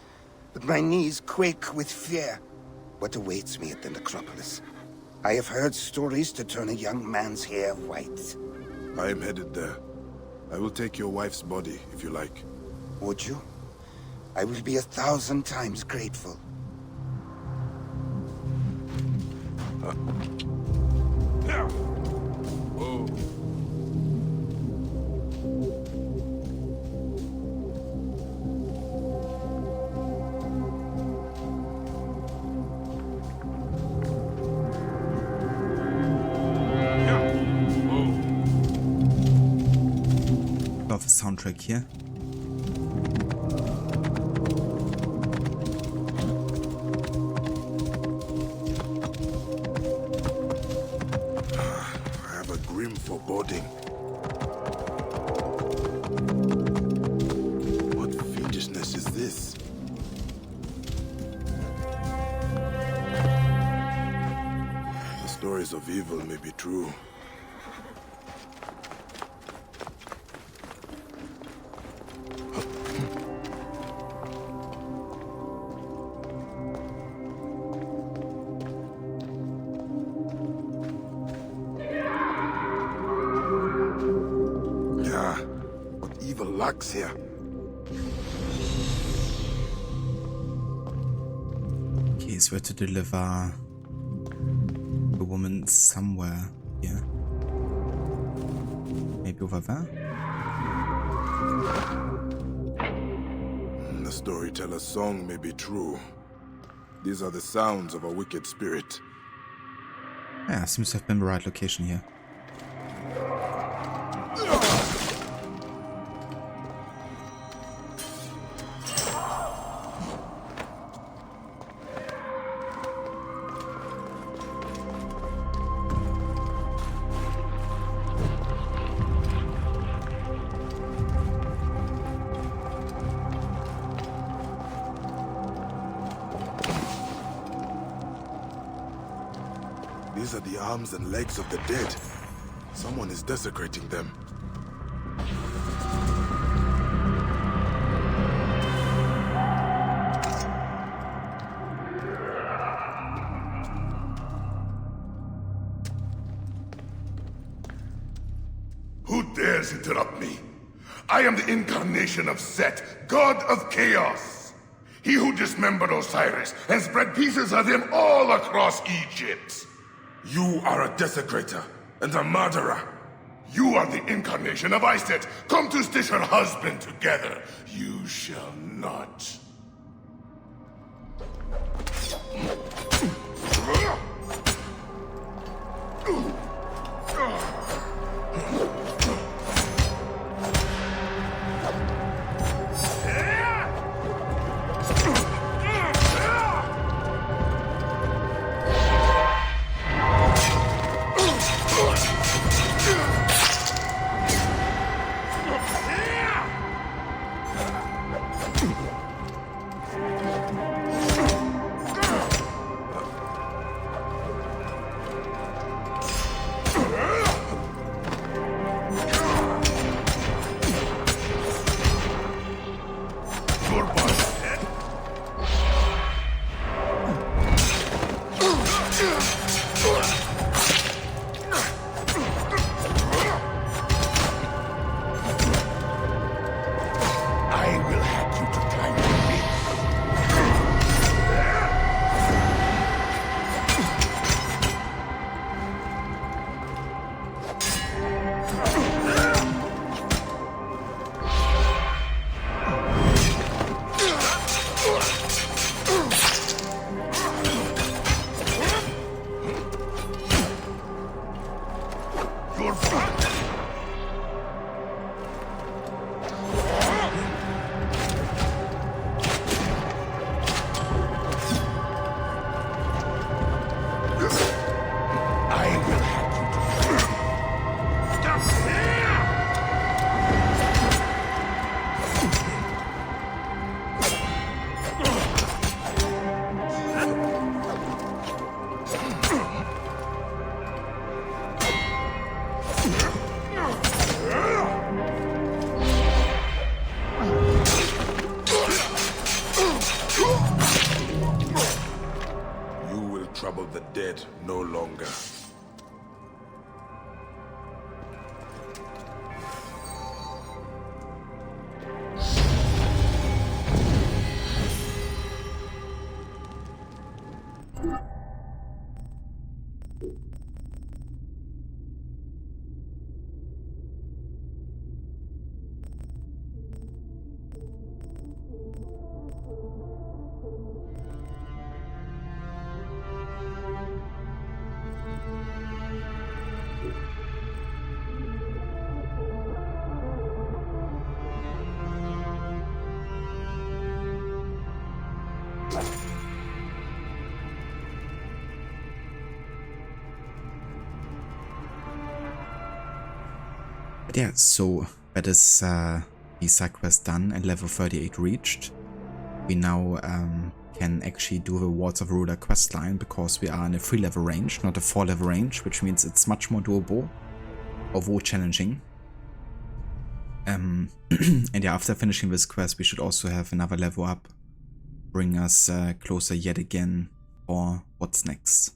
but my knees quake with fear. What awaits me at the necropolis? I have heard stories to turn a young man's hair white. I am headed there. I will take your wife's body, if you like. Would you? I will be 1,000 times grateful. Love the soundtrack here. I have a grim foreboding. What fiendishness is this? The stories of evil may be true. Here. Okay, so we're to deliver the woman somewhere here. Maybe over there? The storyteller's song may be true. These are the sounds of a wicked spirit. Yeah, seems to have been the right location here. These are the arms and legs of the dead. Someone is desecrating them. Who dares interrupt me? I am the incarnation of Set, god of chaos. He who dismembered Osiris and spread pieces of him all across Egypt. You are a desecrator and a murderer. You are the incarnation of Iset, come to stitch her husband together. You shall not. trouble the dead no longer. But yeah, so that is the side quest done and level 38 reached. We now can actually do the Wards of Ruler questline because we are in a 3-level range, not a 4-level range, which means it's much more doable, although challenging. And yeah, after finishing this quest, we should also have another level up, bring us closer yet again for what's next.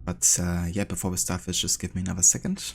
But yeah, before we start this, just give me another second.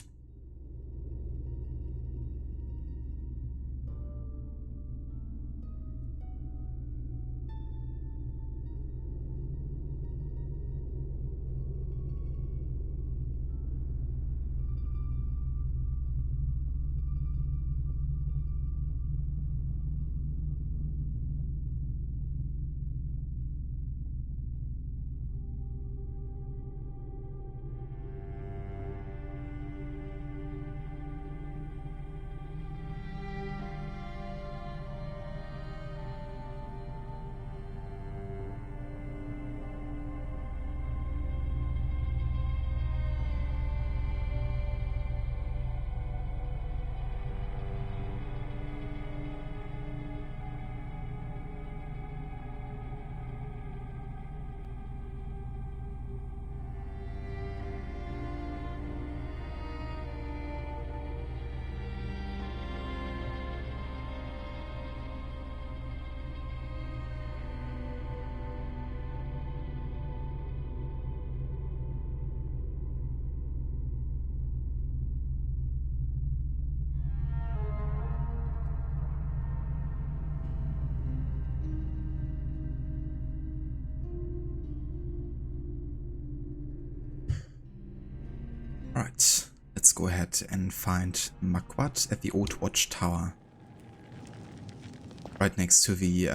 Right, let's go ahead and find Makwat at the Old Watchtower. Right next to the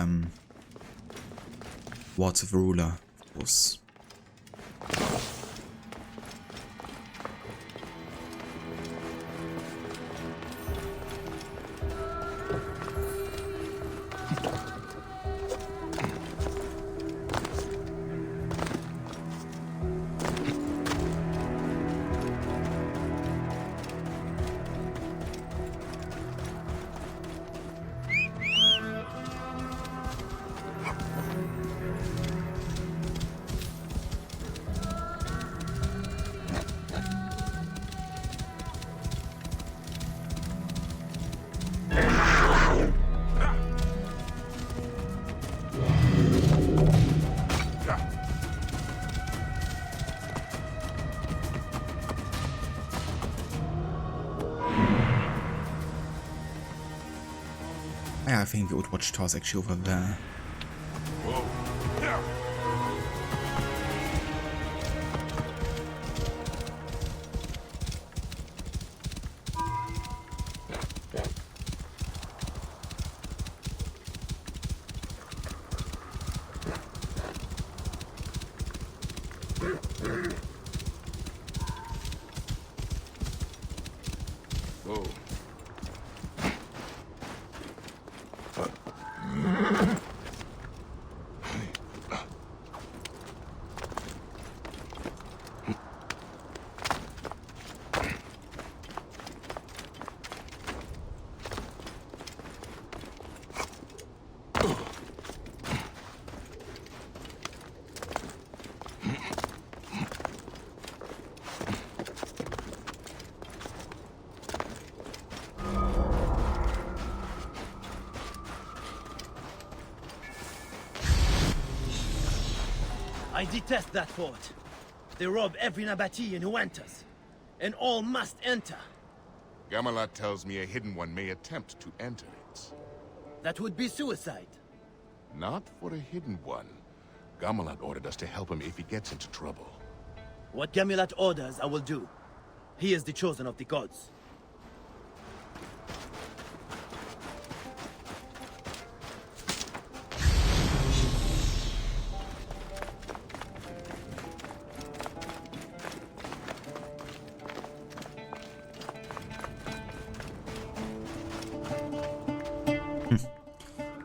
Wards of Ruler, of course. Yeah, I think the Old Watchtower is actually over there. I detest that fort. They rob every Nabatean who enters, and all must enter. Gamelat tells me a hidden one may attempt to enter it. That would be suicide. Not for a hidden one. Gamelat ordered us to help him if he gets into trouble. What Gamelat orders, I will do. He is the chosen of the gods.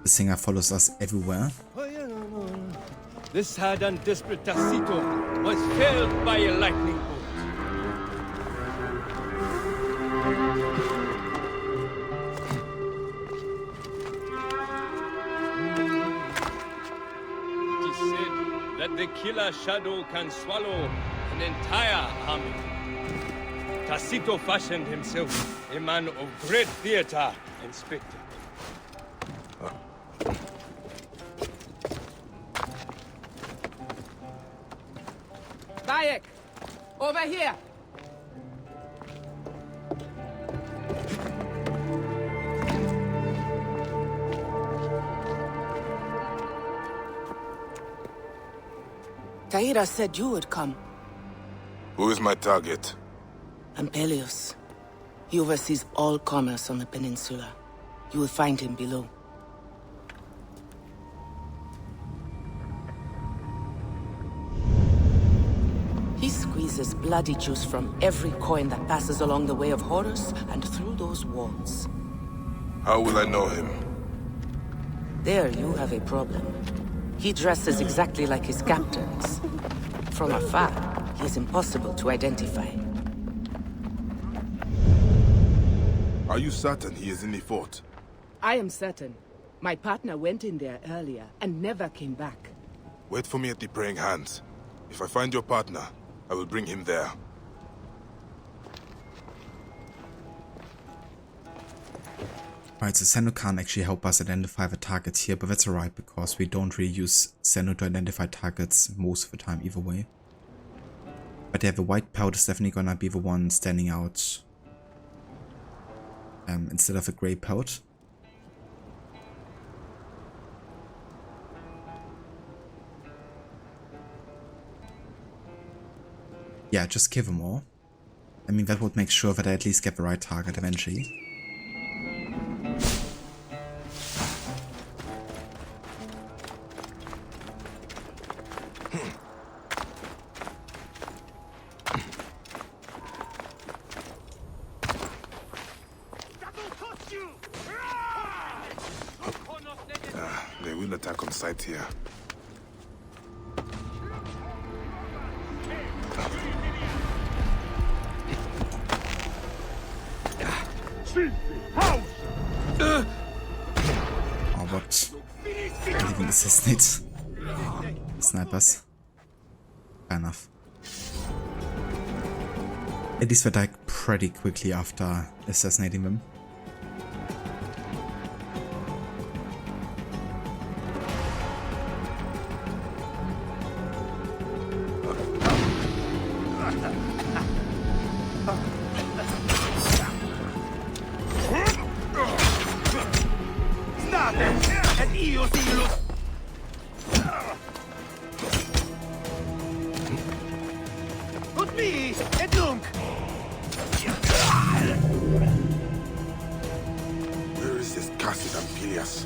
The singer follows us everywhere. The sad and desperate Tacito was felled by a lightning bolt. It is said that the killer shadow can swallow an entire army. Tacito fashioned himself a man of great theater and spectacle. Bayek! Over here! Taira said you would come. Who is my target? Ampelios. He oversees all commerce on the peninsula. You will find him below. He squeezes bloody juice from every coin that passes along the way of Horus and through those walls. How will I know him? There you have a problem. He dresses exactly like his captains. From afar, he is impossible to identify. Are you certain he is in the fort? I am certain. My partner went in there earlier and never came back. Wait for me at the Praying Hands. If I find your partner, I will bring him there. Right, so Senu can't actually help us identify the targets here, but that's alright because we don't really use Senu to identify targets most of the time either way. But yeah, the white pelt is definitely gonna be the one standing out instead of a grey pelt. Yeah, just give them all. I mean, that would make sure that I at least get the right target eventually. They will attack on sight here. Oh, but I can't even assassinate snipers. Fair enough. At least they die pretty quickly after assassinating them. Where is this cursed Ampelios?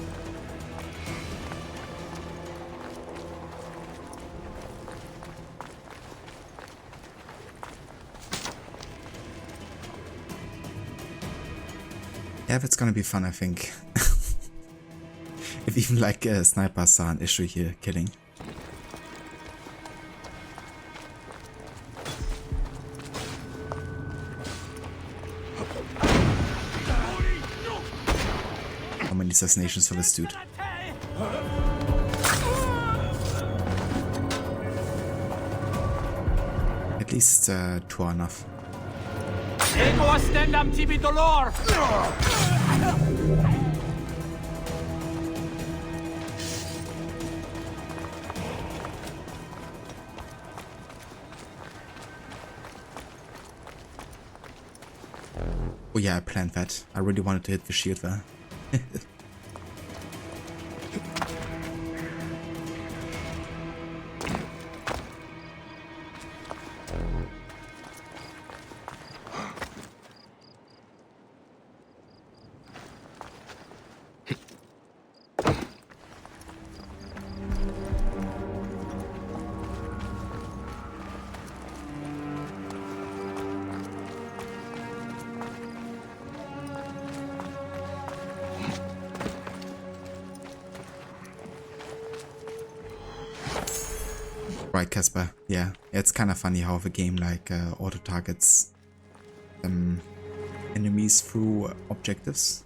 Yeah, that's gonna be fun, I think. If even like snipers are an issue here, killing. How many assassinations for this dude? At least 2 are enough. Ego astendam tibi dolor! Oh yeah, I planned that. I really wanted to hit the shield there. Right, Casper. Yeah, it's kind of funny how the game like auto targets enemies through objectives.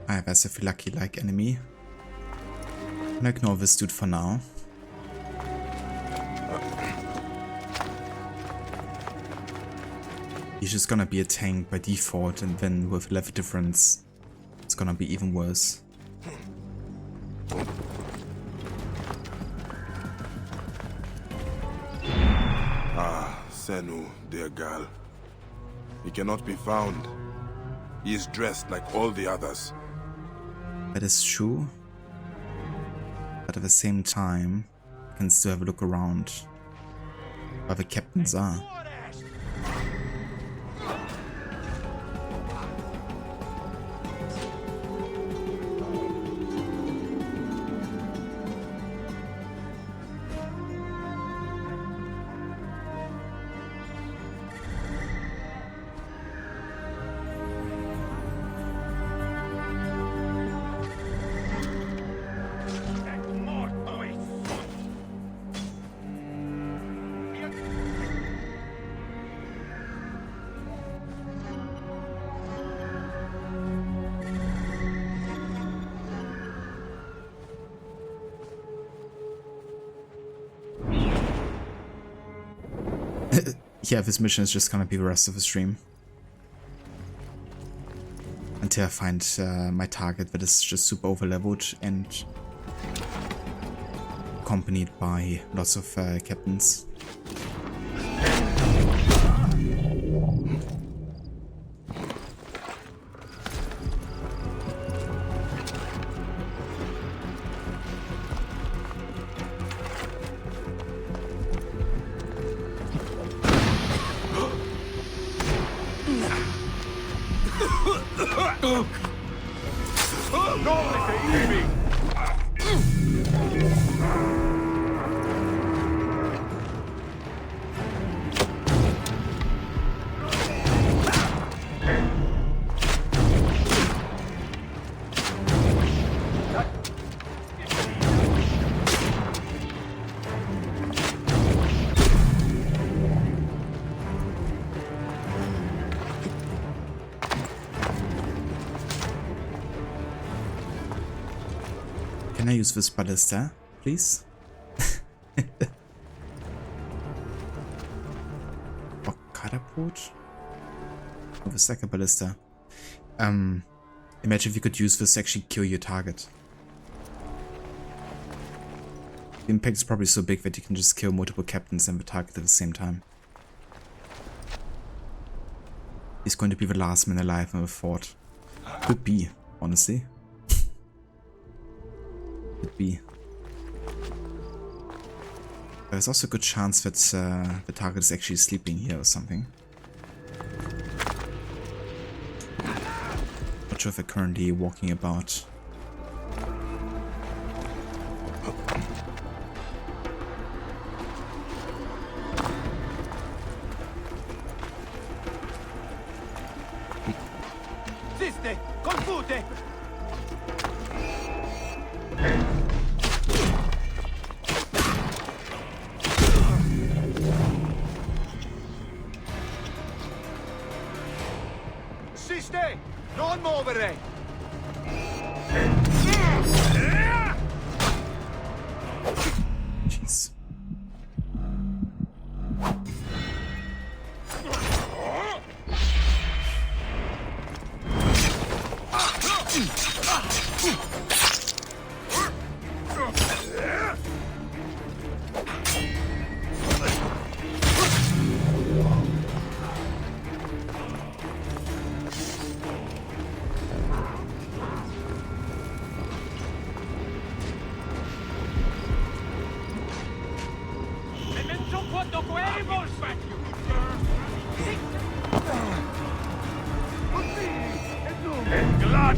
I have as a lucky-like enemy. And ignore this dude for now. He's just gonna be a tank by default, and then with level difference, it's gonna be even worse. Ah, Senu, dear girl. He cannot be found. He is dressed like all the others. That is true. But at the same time, I can still have a look around where the captains are. Yeah, this mission is just gonna be the rest of the stream. Until I find my target that is just super overleveled and accompanied by lots of captains. Can I use this ballista, please? Or catapult? Oh, the second ballista. Imagine if you could use this to actually kill your target. The impact is probably so big that you can just kill multiple captains and the target at the same time. He's going to be the last man alive in the fort. Could be, honestly. Could be. There's also a good chance that the target is actually sleeping here or something. Not sure if they're currently walking about. Siste! Confute! Siste! Non muovere!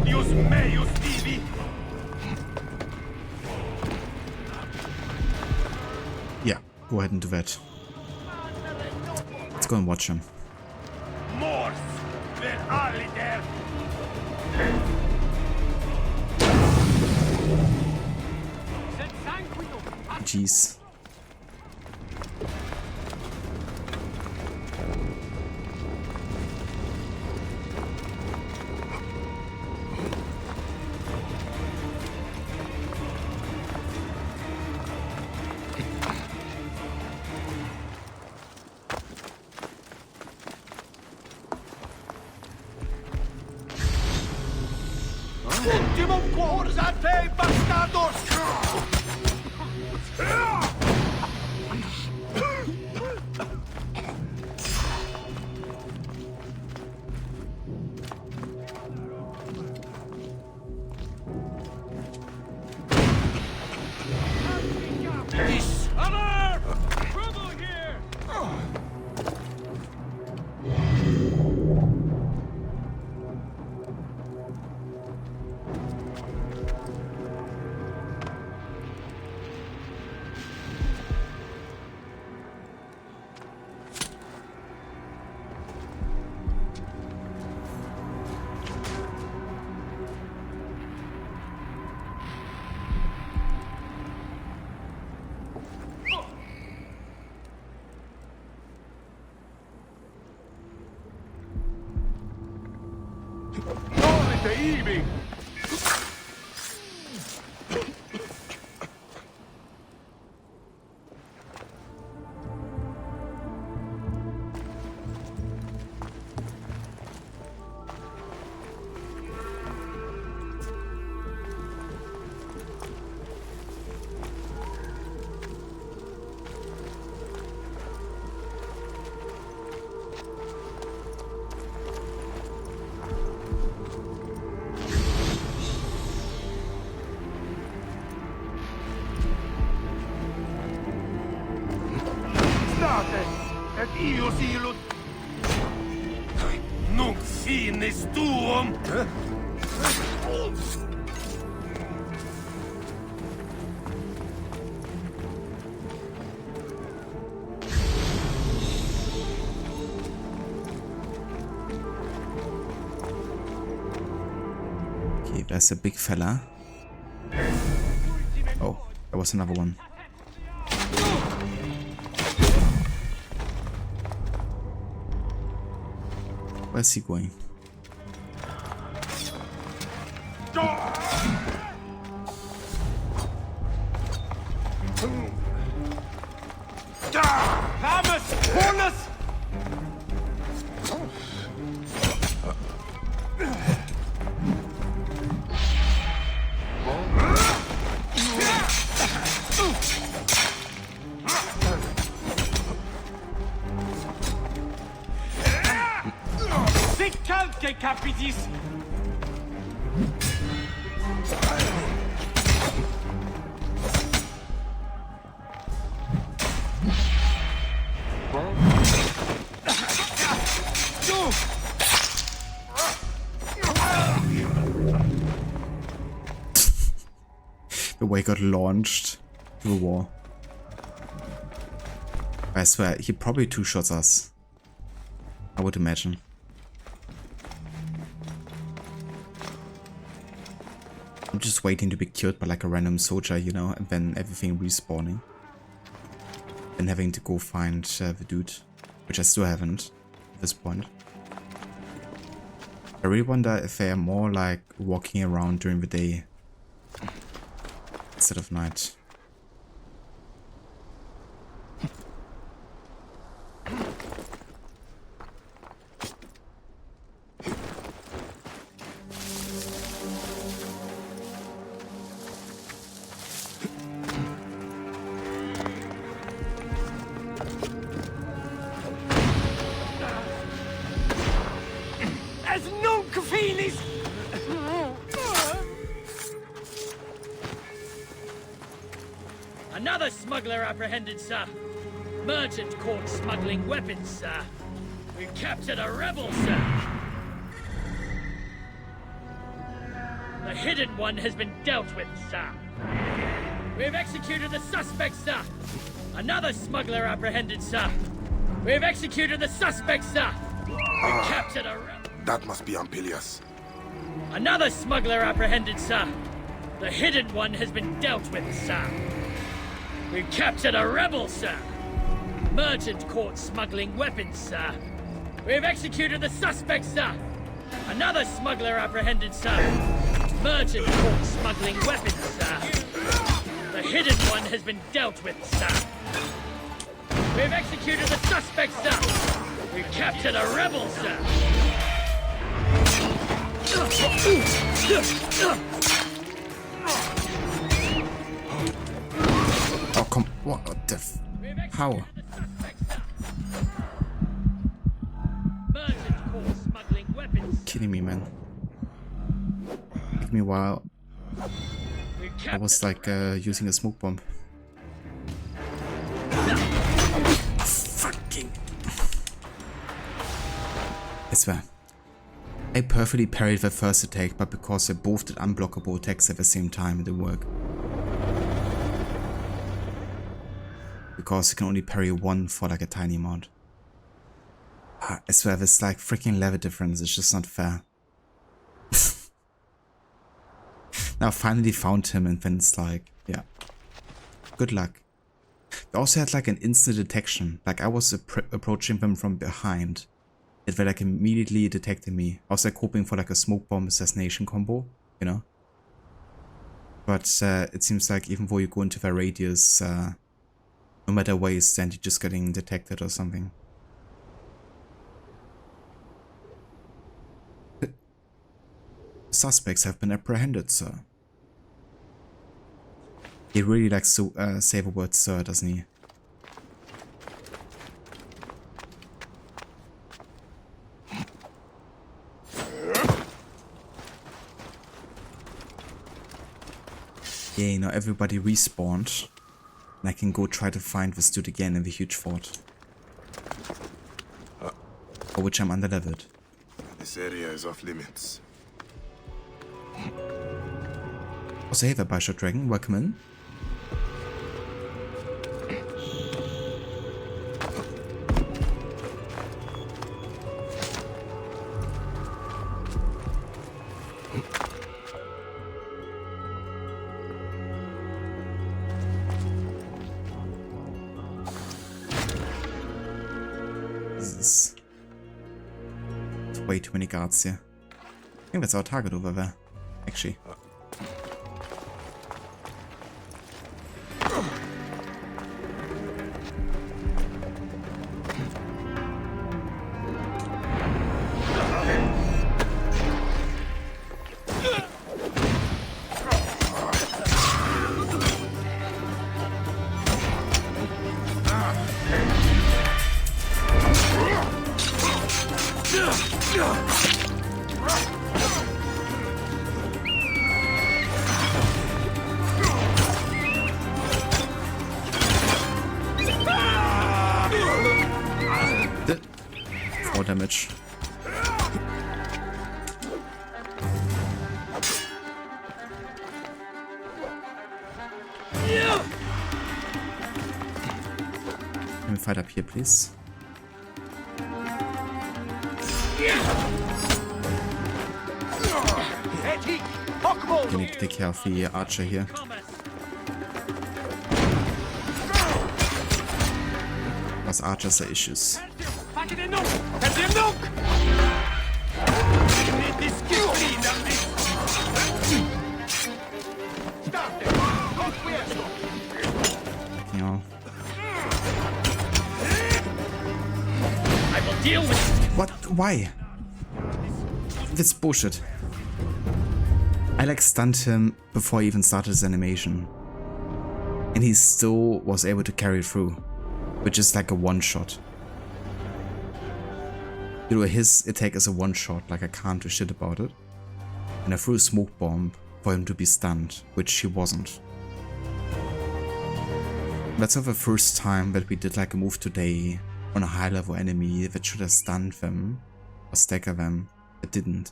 Odius meus divi! Yeah, go ahead and do that. Let's go and watch him. Mors! Ver ali der! Jeez. Ultimum quors a te, bastardos! Et ius illud nunc finis tuum. Okay, that's a big fella. Oh, there was another one. Where's he going? Capitis. The way he got launched to the wall. I swear, he probably two-shots us. I would imagine. I'm just waiting to be killed by like a random soldier, you know, and then everything respawning. And having to go find the dude, which I still haven't at this point. I really wonder if they are more like walking around during the day instead of night. Another smuggler apprehended, sir. Merchant caught smuggling weapons, sir. We captured a rebel, sir. The hidden one has been dealt with, sir. We have executed the suspect, sir. Another smuggler apprehended, sir. We have executed the suspect, sir. We captured a... That must be Ampelius. Another smuggler apprehended, sir. The hidden one has been dealt with, sir. We captured a rebel, sir. Merchant caught smuggling weapons, sir. We have executed the suspect, sir. Another smuggler apprehended, sir. Merchant caught smuggling weapons, sir. The hidden one has been dealt with, sir. We have executed the suspect, sir. We captured a rebel, sir. Oh, come... What the f... How? Kidding me, man. Took me a while. I was like using a smoke bomb. Fucking... I swear. I perfectly parried the first attack, but because they both did unblockable attacks at the same time, it didn't work. Because you can only parry one for like a tiny amount. I swear, there's like freaking level difference, it's just not fair. Now I finally found him and then it's like, yeah. Good luck. They also had like an instant detection, like I was approaching them from behind. It were like immediately detected me. I was like hoping for like a smoke bomb assassination combo, you know. But it seems like even though you go into the radius, no matter where you stand, you're just getting detected or something. Suspects have been apprehended, sir. He really likes to say the word sir, doesn't he? Yay, now everybody respawned. And I can go try to find this dude again in the huge fort. For which I'm underleveled. This area is off limits. Also, hey there, Bishop Dragon, welcome in. It's way too many guards here. I think that's our target over there, actually. Damage. Let me fight up here, please. I need to take care of the archer here. Because archers are issues. Yeah. I will deal with it. What? Why? That's bullshit. I like stunned him before he even started his animation. And he still was able to carry it through. Which is like a one-shot. You know, his attack is a one-shot, like I can't do shit about it. And I threw a smoke bomb for him to be stunned, which he wasn't. That's not the first time that we did like a move today on a high-level enemy that should have stunned them or stagger them. It didn't.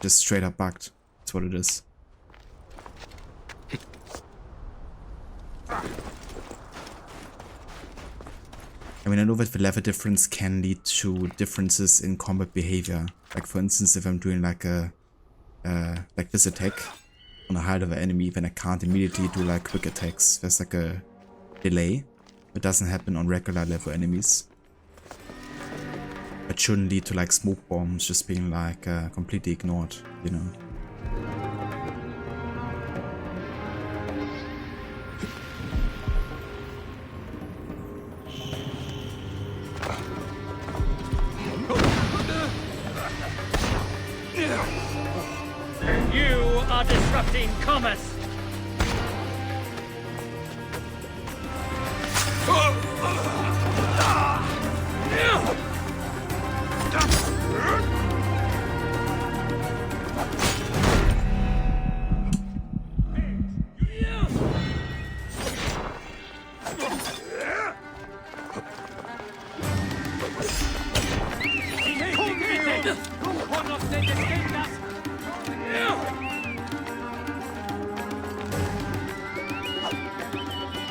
Just straight up bugged. That's what it is. I mean, I know that the level difference can lead to differences in combat behavior. Like for instance, if I'm doing like a like this attack on a high level enemy, then I can't immediately do like quick attacks. There's like a delay. It doesn't happen on regular level enemies. It shouldn't lead to like smoke bombs just being like completely ignored, you know. You are disrupting commerce.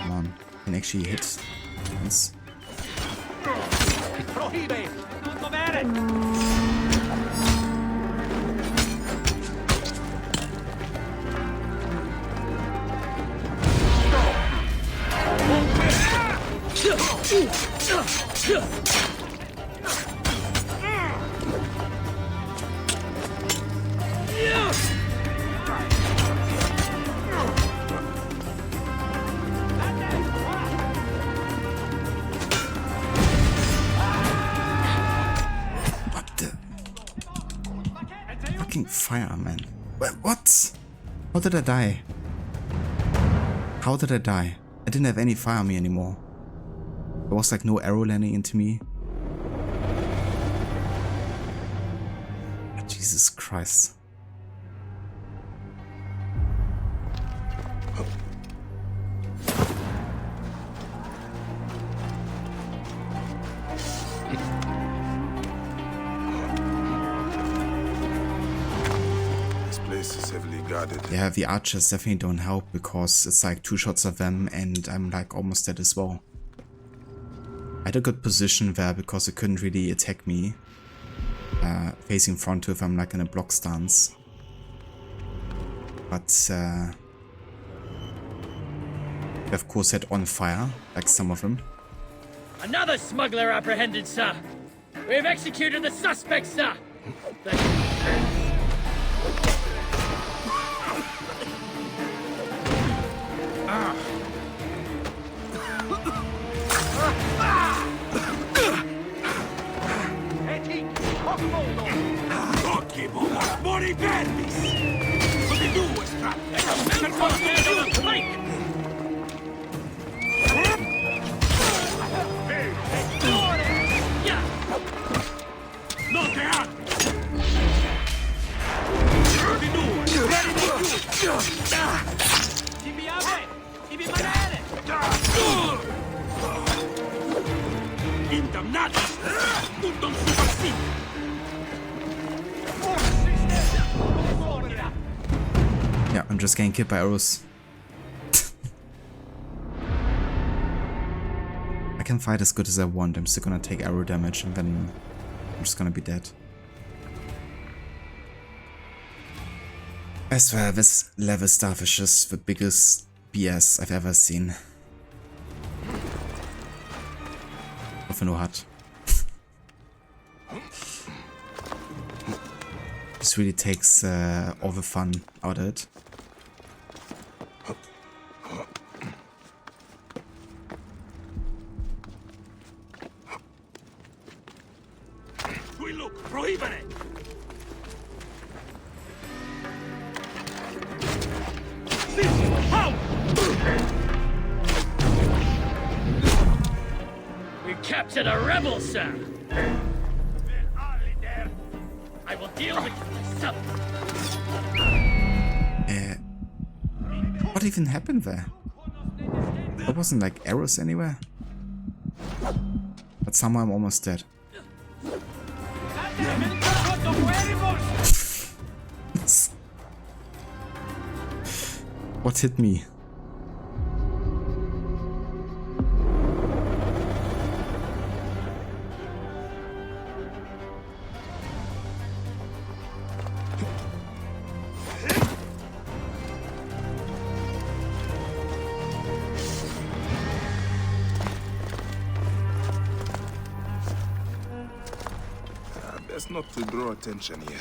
Come on, can actually hit once. Fire, man. What? How did I die? How did I die? I didn't have any fire on me anymore. There was like no arrow landing into me. Jesus Christ. Yeah, the archers definitely don't help because it's like 2 shots of them and I'm like almost dead as well. I had a good position there because it couldn't really attack me facing frontal if I'm like in a block stance. But they of course had on fire, like some of them. Another smuggler apprehended, sir. We have executed the suspect, sir. Yeah, I'm just getting killed by arrows. I can fight as good as I want, I'm still gonna take arrow damage and then I'm just gonna be dead. I swear, this level stuff is just the biggest BS I've ever seen. Of no HUD. This really takes all the fun out of it. We captured a rebel, sir. I will deal with you myself. What even happened there? There wasn't like arrows anywhere. But somehow I'm almost dead. What hit me? Best not to draw attention here.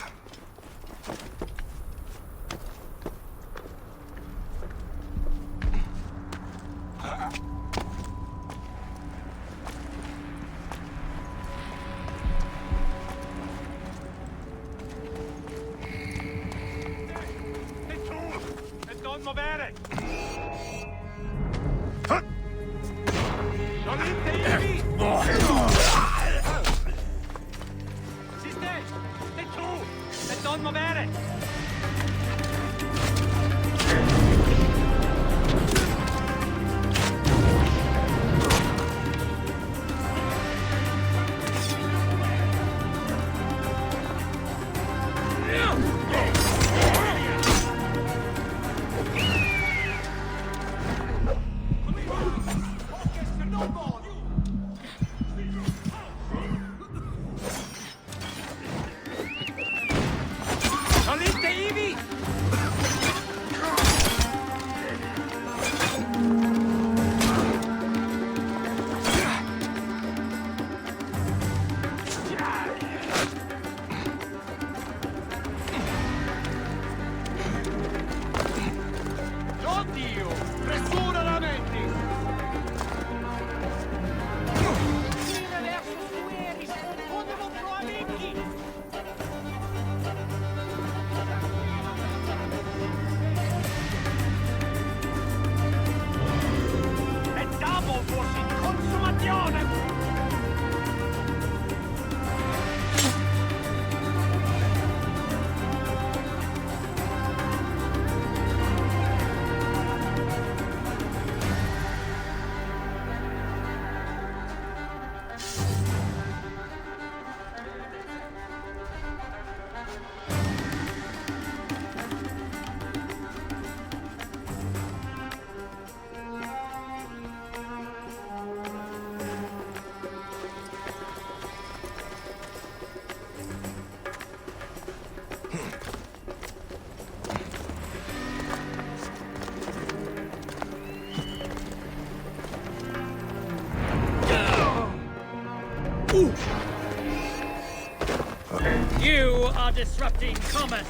You are disrupting commerce.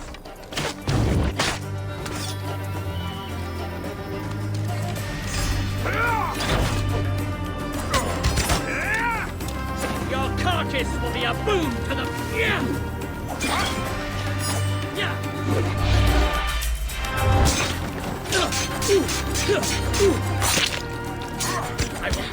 Your carcass will be a boon to the... I will...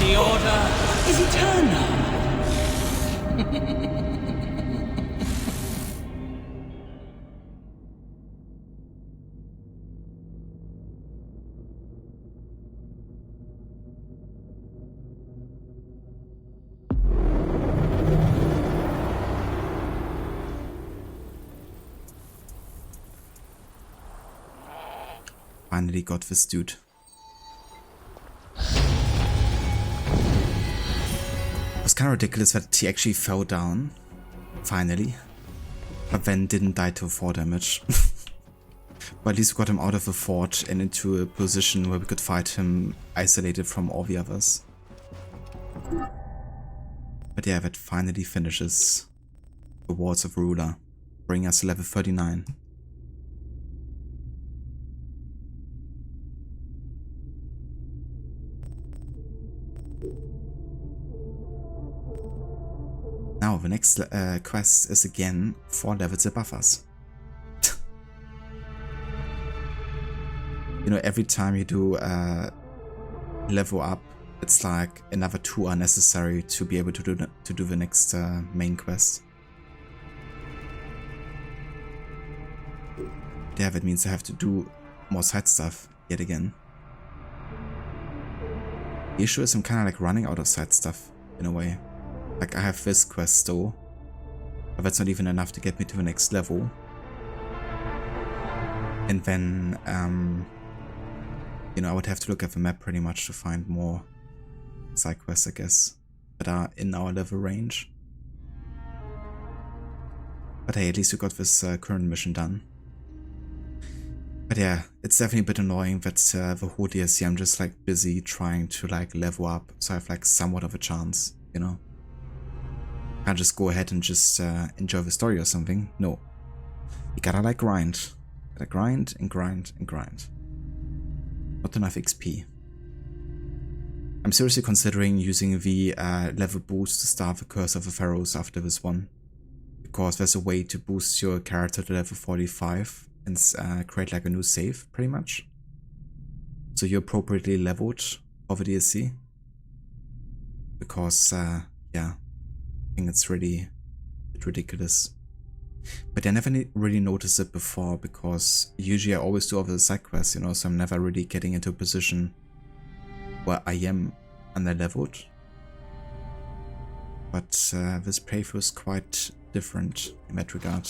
The order is eternal. Finally got this dude. It was kind of ridiculous that he actually fell down, finally, but then didn't die to 4 damage. But at least we got him out of the fort and into a position where we could fight him isolated from all the others. But yeah, that finally finishes the Wards of Ruler, bringing us to level 39. Now the next quest is again 4 levels above us. you know, every time you do level up, it's like another 2 are necessary to be able to do the next main quest. Yeah, that means I have to do more side stuff yet again. The issue is I'm kind of like running out of side stuff in a way. Like I have this quest though, but that's not even enough to get me to the next level. And then, you know, I would have to look at the map pretty much to find more side quests, I guess, that are in our level range. But hey, at least we got this current mission done. But yeah, it's definitely a bit annoying that the whole DLC I'm just like busy trying to like level up so I have like somewhat of a chance, you know? Can't just go ahead and just enjoy the story or something. No. You gotta like grind. Gotta grind and grind and grind. Not enough XP. I'm seriously considering using the level boost to start the Curse of the Pharaohs after this one. Because there's a way to boost your character to level 45 and create like a new save, pretty much. So you're appropriately leveled for the DLC. Because, yeah, I think it's really ridiculous. But I never really noticed it before, because usually I always do all the side quests, you know, so I'm never really getting into a position where I am under-leveled. But this playthrough is quite different in that regard.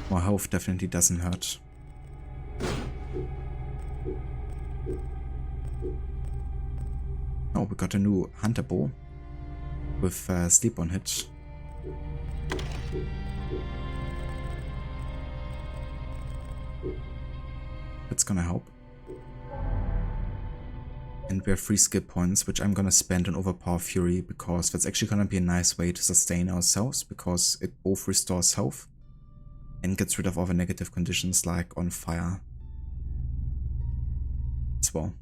More health definitely doesn't hurt. Oh, we got a new hunter bow with sleep on it. That's gonna help. And we have 3 skill points, which I'm gonna spend on Overpower Fury, because that's actually gonna be a nice way to sustain ourselves, because it both restores health and gets rid of all the negative conditions like on fire as well.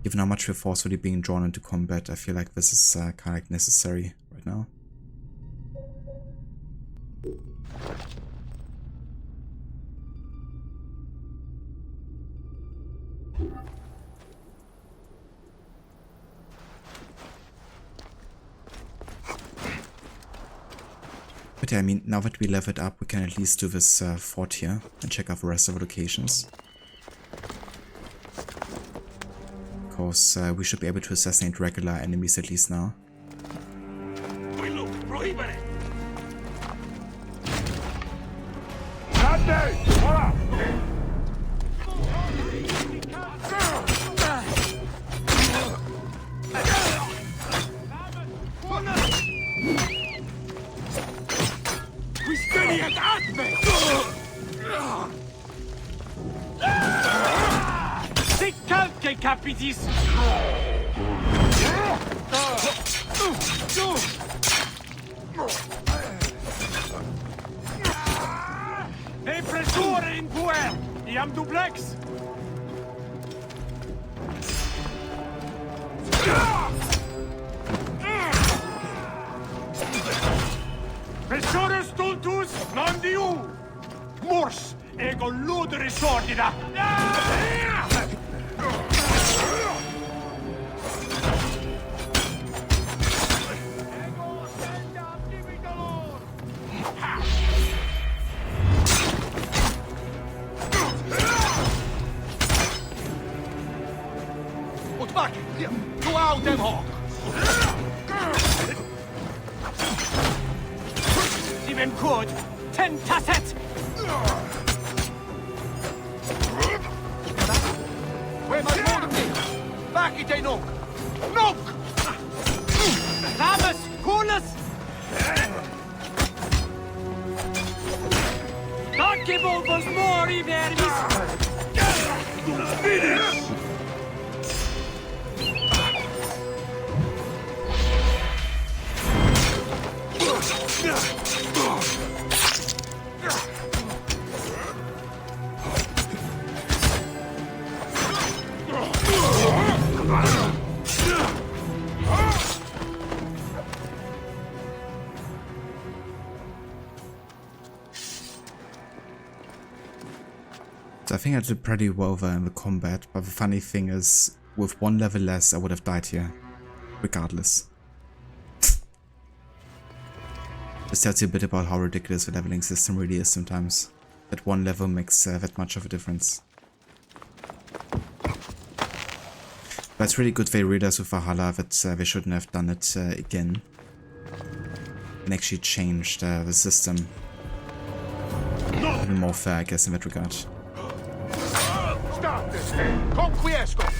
Given how much we're forcefully being drawn into combat, I feel like this is kind of like necessary right now. But yeah, I mean, now that we leveled up, we can at least do this fort here and check out the rest of the locations. Because we should be able to assassinate regular enemies at least now. So I think I did pretty well there in the combat, but the funny thing is, with 1 level less I would have died here, regardless. This tells you a bit about how ridiculous the leveling system really is sometimes. That 1 level makes that much of a difference. But it's really good they realized with Valhalla that they shouldn't have done it again. And actually changed the system. Even more fair, I guess, in that regard. Stop this thing! Conquiesco!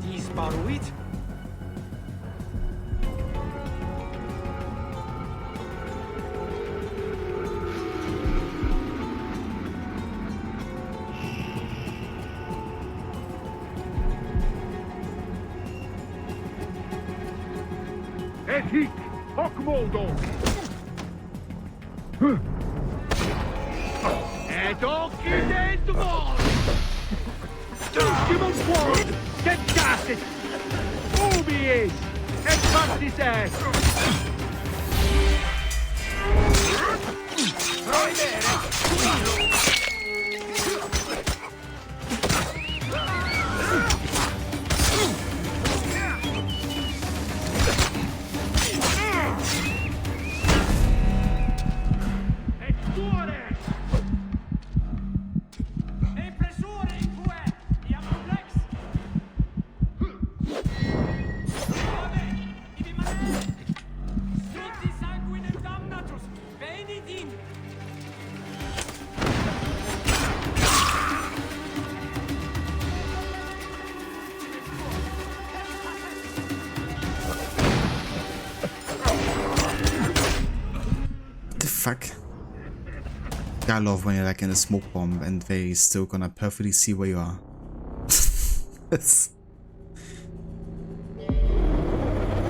Disparuit? Etik, Hockmoldo! Et occhi dentro! Ultimum sword! Get gasted! Ubiis! Et practices! Fuck. I love when you're like in a smoke bomb and they still gonna perfectly see where you are.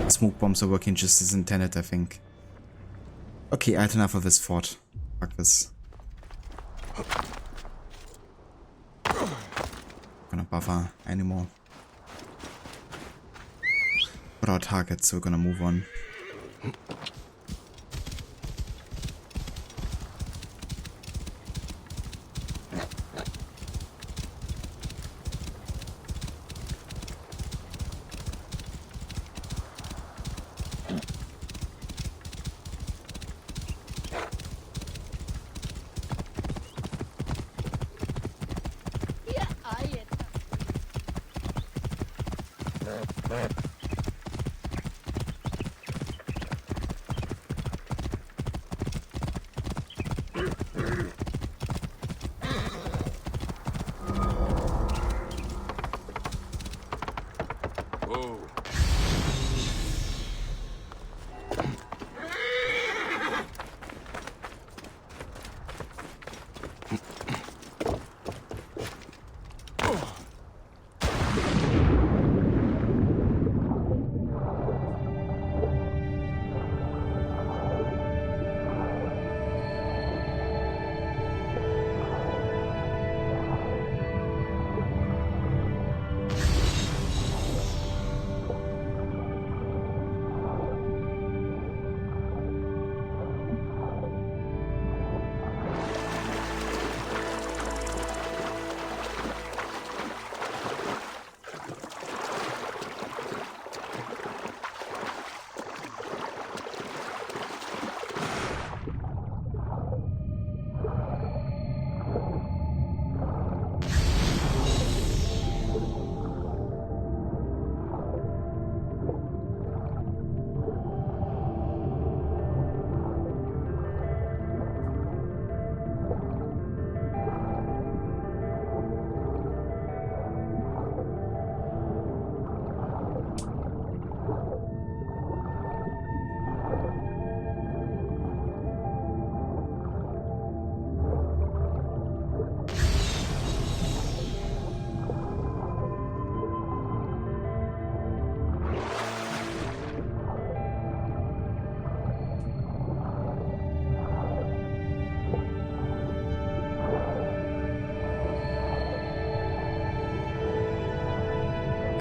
Smoke bombs are working just as intended, I think. Okay, I had enough of this fort. Fuck this. Gonna buffer anymore. But our target, so we're gonna move on.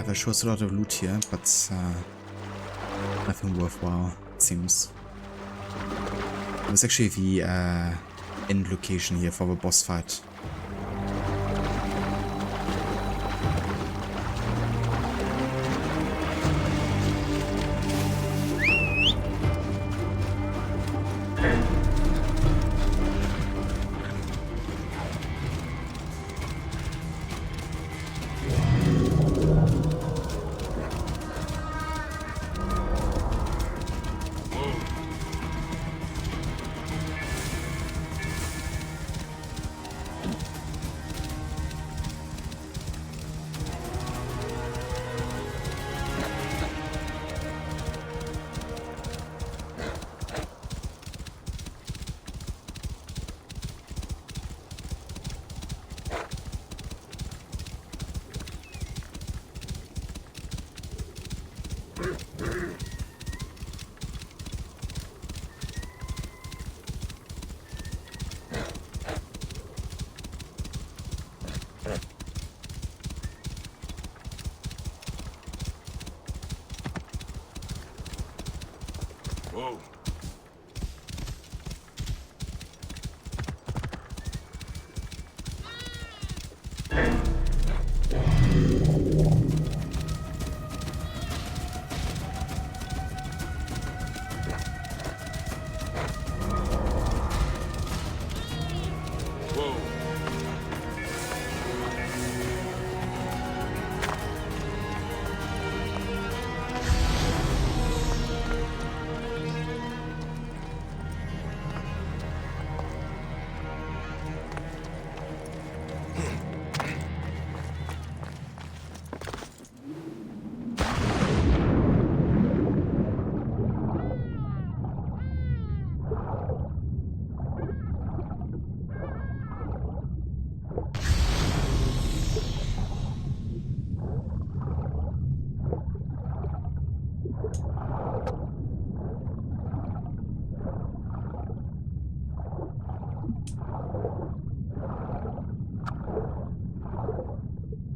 Yeah, there shows a lot of loot here, but nothing worthwhile, it seems. It was actually the end location here for the boss fight. Whoa.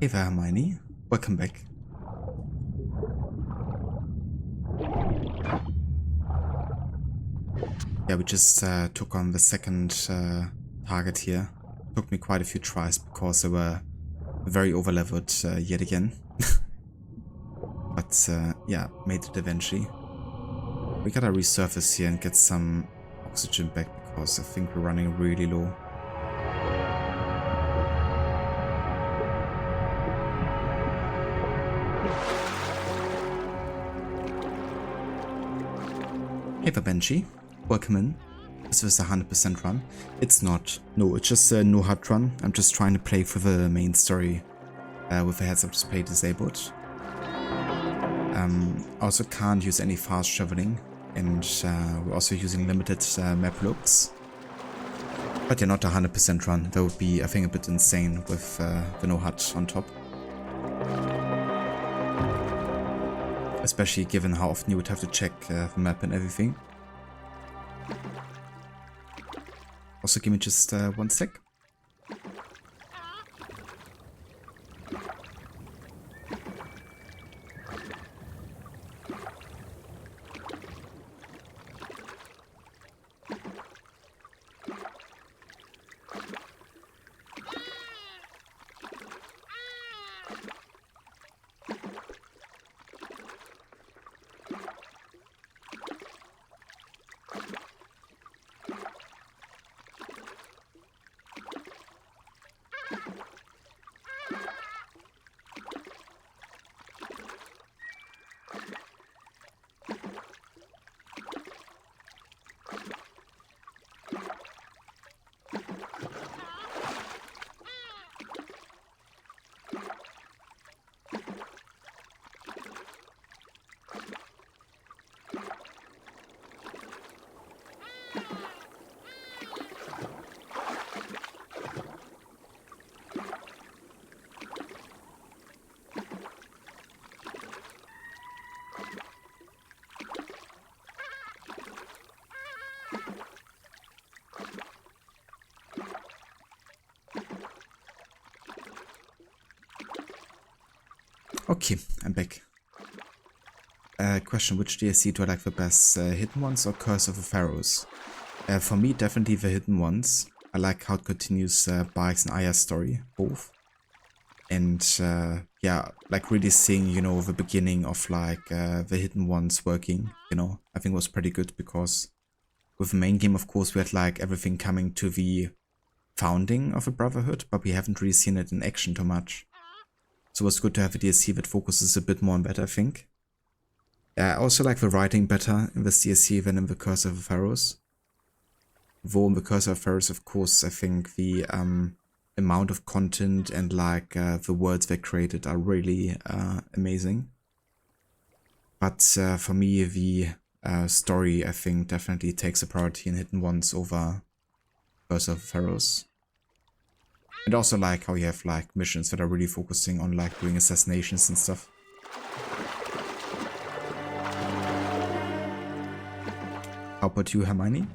Hey there, Hermione. Welcome back. Yeah, we just took on the second target here. Took me quite a few tries because they were very overleveled yet again. But yeah, made it eventually. We gotta resurface here and get some oxygen back because I think we're running really low. Hey there, Benji. Welcome in. Is this a 100% run? It's not. No, it's just a no HUD run. I'm just trying to play for the main story with the heads-up display disabled. Also can't use any fast traveling, and we're also using limited map looks. But yeah, not a 100% run. That would be, I think, a bit insane with the no HUD on top. Especially given how often you would have to check the map and everything. Also, give me just 1 sec. Okay, I'm back. Question, which DLC do I like the best? Hidden Ones or Curse of the Pharaohs? For me, definitely the Hidden Ones. I like how it continues Barks and Aya's story, both. And yeah, like really seeing, you know, the beginning of like the Hidden Ones working, you know, I think was pretty good because with the main game, of course, we had like everything coming to the founding of a Brotherhood, but we haven't really seen it in action too much. So it's good to have a DLC that focuses a bit more on that, I think. I also like the writing better in this DLC than in the Curse of the Pharaohs. Though in the Curse of the Pharaohs, of course, I think the amount of content and like the words they created are really amazing. But for me, the story, I think, definitely takes a priority in Hidden Ones over Curse of the Pharaohs. And also like how you have like missions that are really focusing on like doing assassinations and stuff. How about you, Hermione?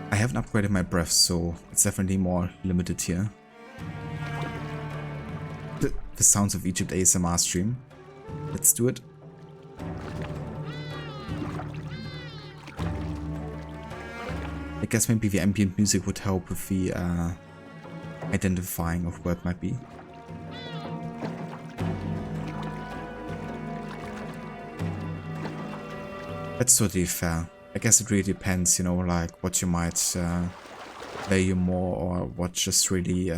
I haven't upgraded my breath, so it's definitely more limited here. The Sounds of Egypt ASMR stream. Let's do it. I guess maybe the ambient music would help with the identifying of where it might be. That's totally fair. I guess it really depends, you know, like what you might value more or what just really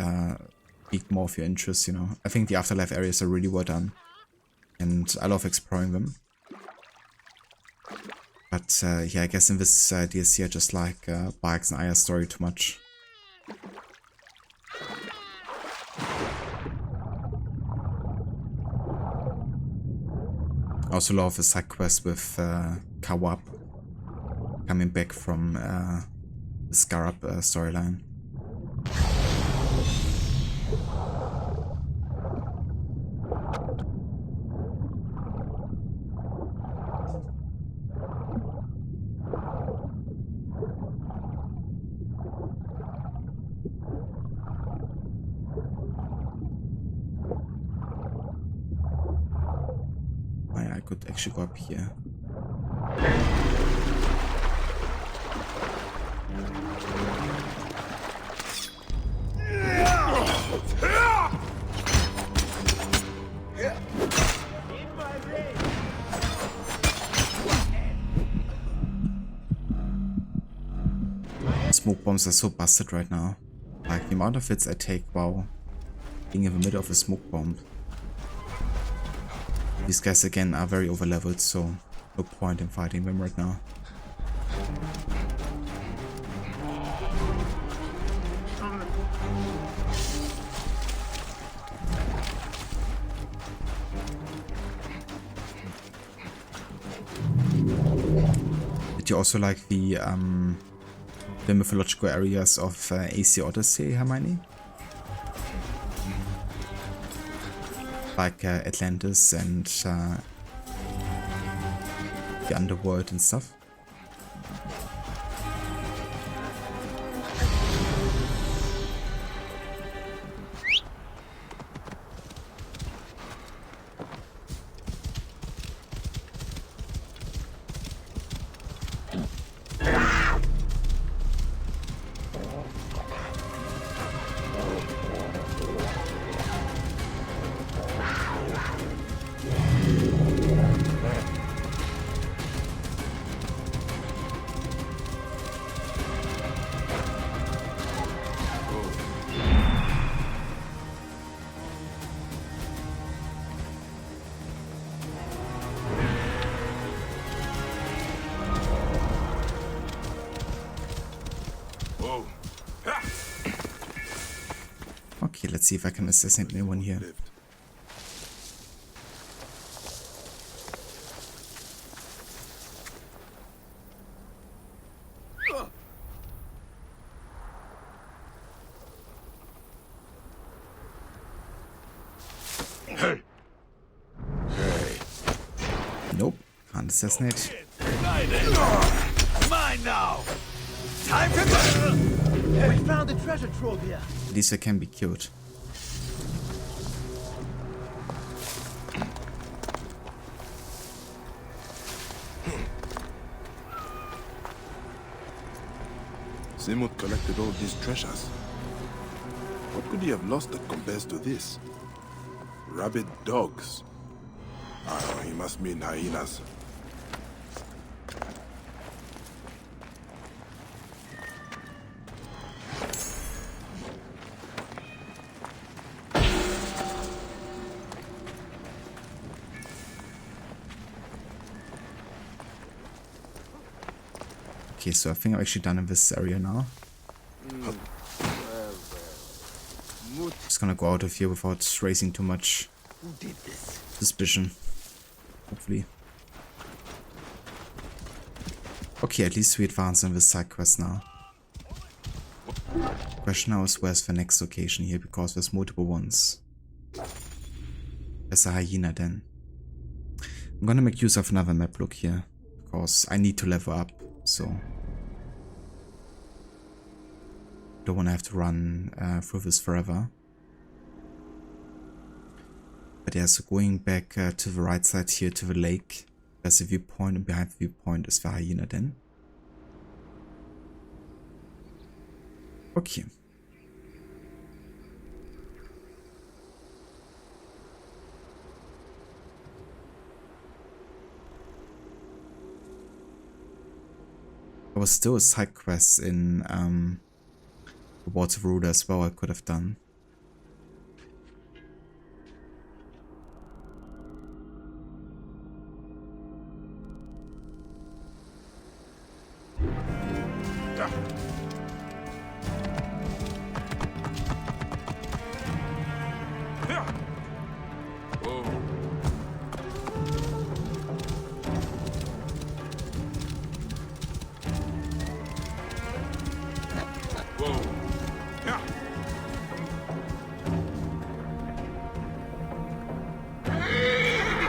piqued more of your interest, you know. I think the Afterlife areas are really well done and I love exploring them. But yeah, I guess in this DLC I just like Barks and Aya's story too much. I also love the side quest with Kawab coming back from the Scarab storyline. I could actually go up here. Smoke bombs are so busted right now. Like the amount of hits I take while being in the middle of a smoke bomb. These guys again are very overleveled, so no point in fighting them right now. Did you also like the mythological areas of AC Odyssey, Hermione? Like Atlantis and the underworld and stuff. Okay, let's see if I can assassinate anyone here. Hey. Nope, can't assassinate. Mine now. Time to go. We found a treasure trove here. At least I can be killed. Si-Mut collected all these treasures. What could he have lost that compares to this? Rabid dogs. Ah, he must mean hyenas. Okay, so I think I'm actually done in this area now. Just gonna go out of here without raising too much suspicion. Hopefully. Okay, at least we advance on this side quest now. Question now is where's the next location here, because there's multiple ones. There's a hyena then. I'm gonna make use of another map look here, because I need to level up, so don't want to have to run through this forever. But yeah, so going back to the right side here to the lake, there's a viewpoint, and behind the viewpoint is the hyena then. Okay. There was still a side quest in the Wards of Ruda as well I could have done.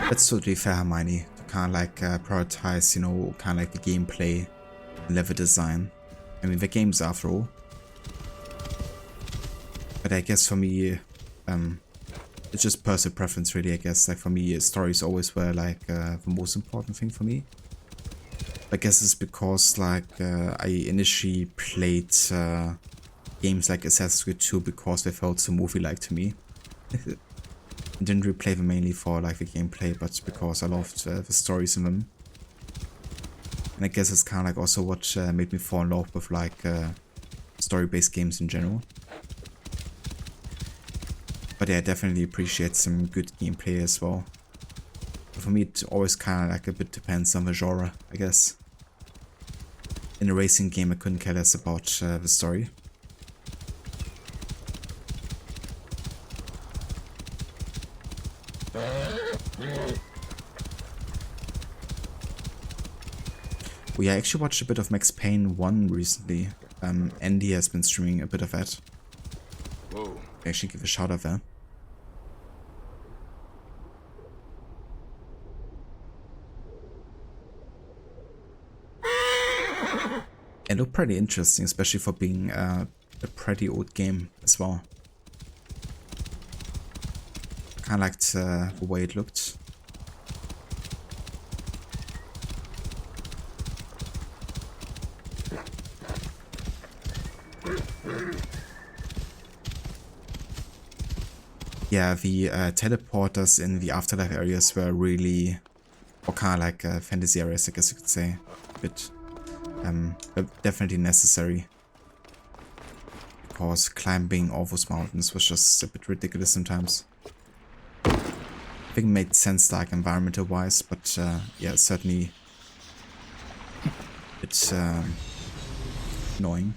That's totally fair, Hermione, to kind of like prioritize, you know, kind of like the gameplay, level design. I mean, the game's after all. But I guess for me, it's just personal preference really, I guess. Like for me, stories always were like the most important thing for me. I guess it's because like I initially played games like Assassin's Creed 2 because they felt so movie-like to me. I didn't really play them mainly for like the gameplay, but because I loved the stories in them. And I guess it's kind of like also what made me fall in love with like story-based games in general. But yeah, I definitely appreciate some good gameplay as well. For me, it always kind of like a bit depends on the genre, I guess. In a racing game, I couldn't care less about the story. We actually watched a bit of Max Payne 1 recently. Andy has been streaming a bit of that. Whoa. Actually give a shout out there. It looked pretty interesting, especially for being a pretty old game as well. I kinda liked the way it looked. Yeah, the teleporters in the afterlife areas were really, or kind of like fantasy areas, I guess you could say, but definitely necessary, because climbing all those mountains was just a bit ridiculous sometimes. I think it made sense like environmental wise, but yeah, certainly it's annoying.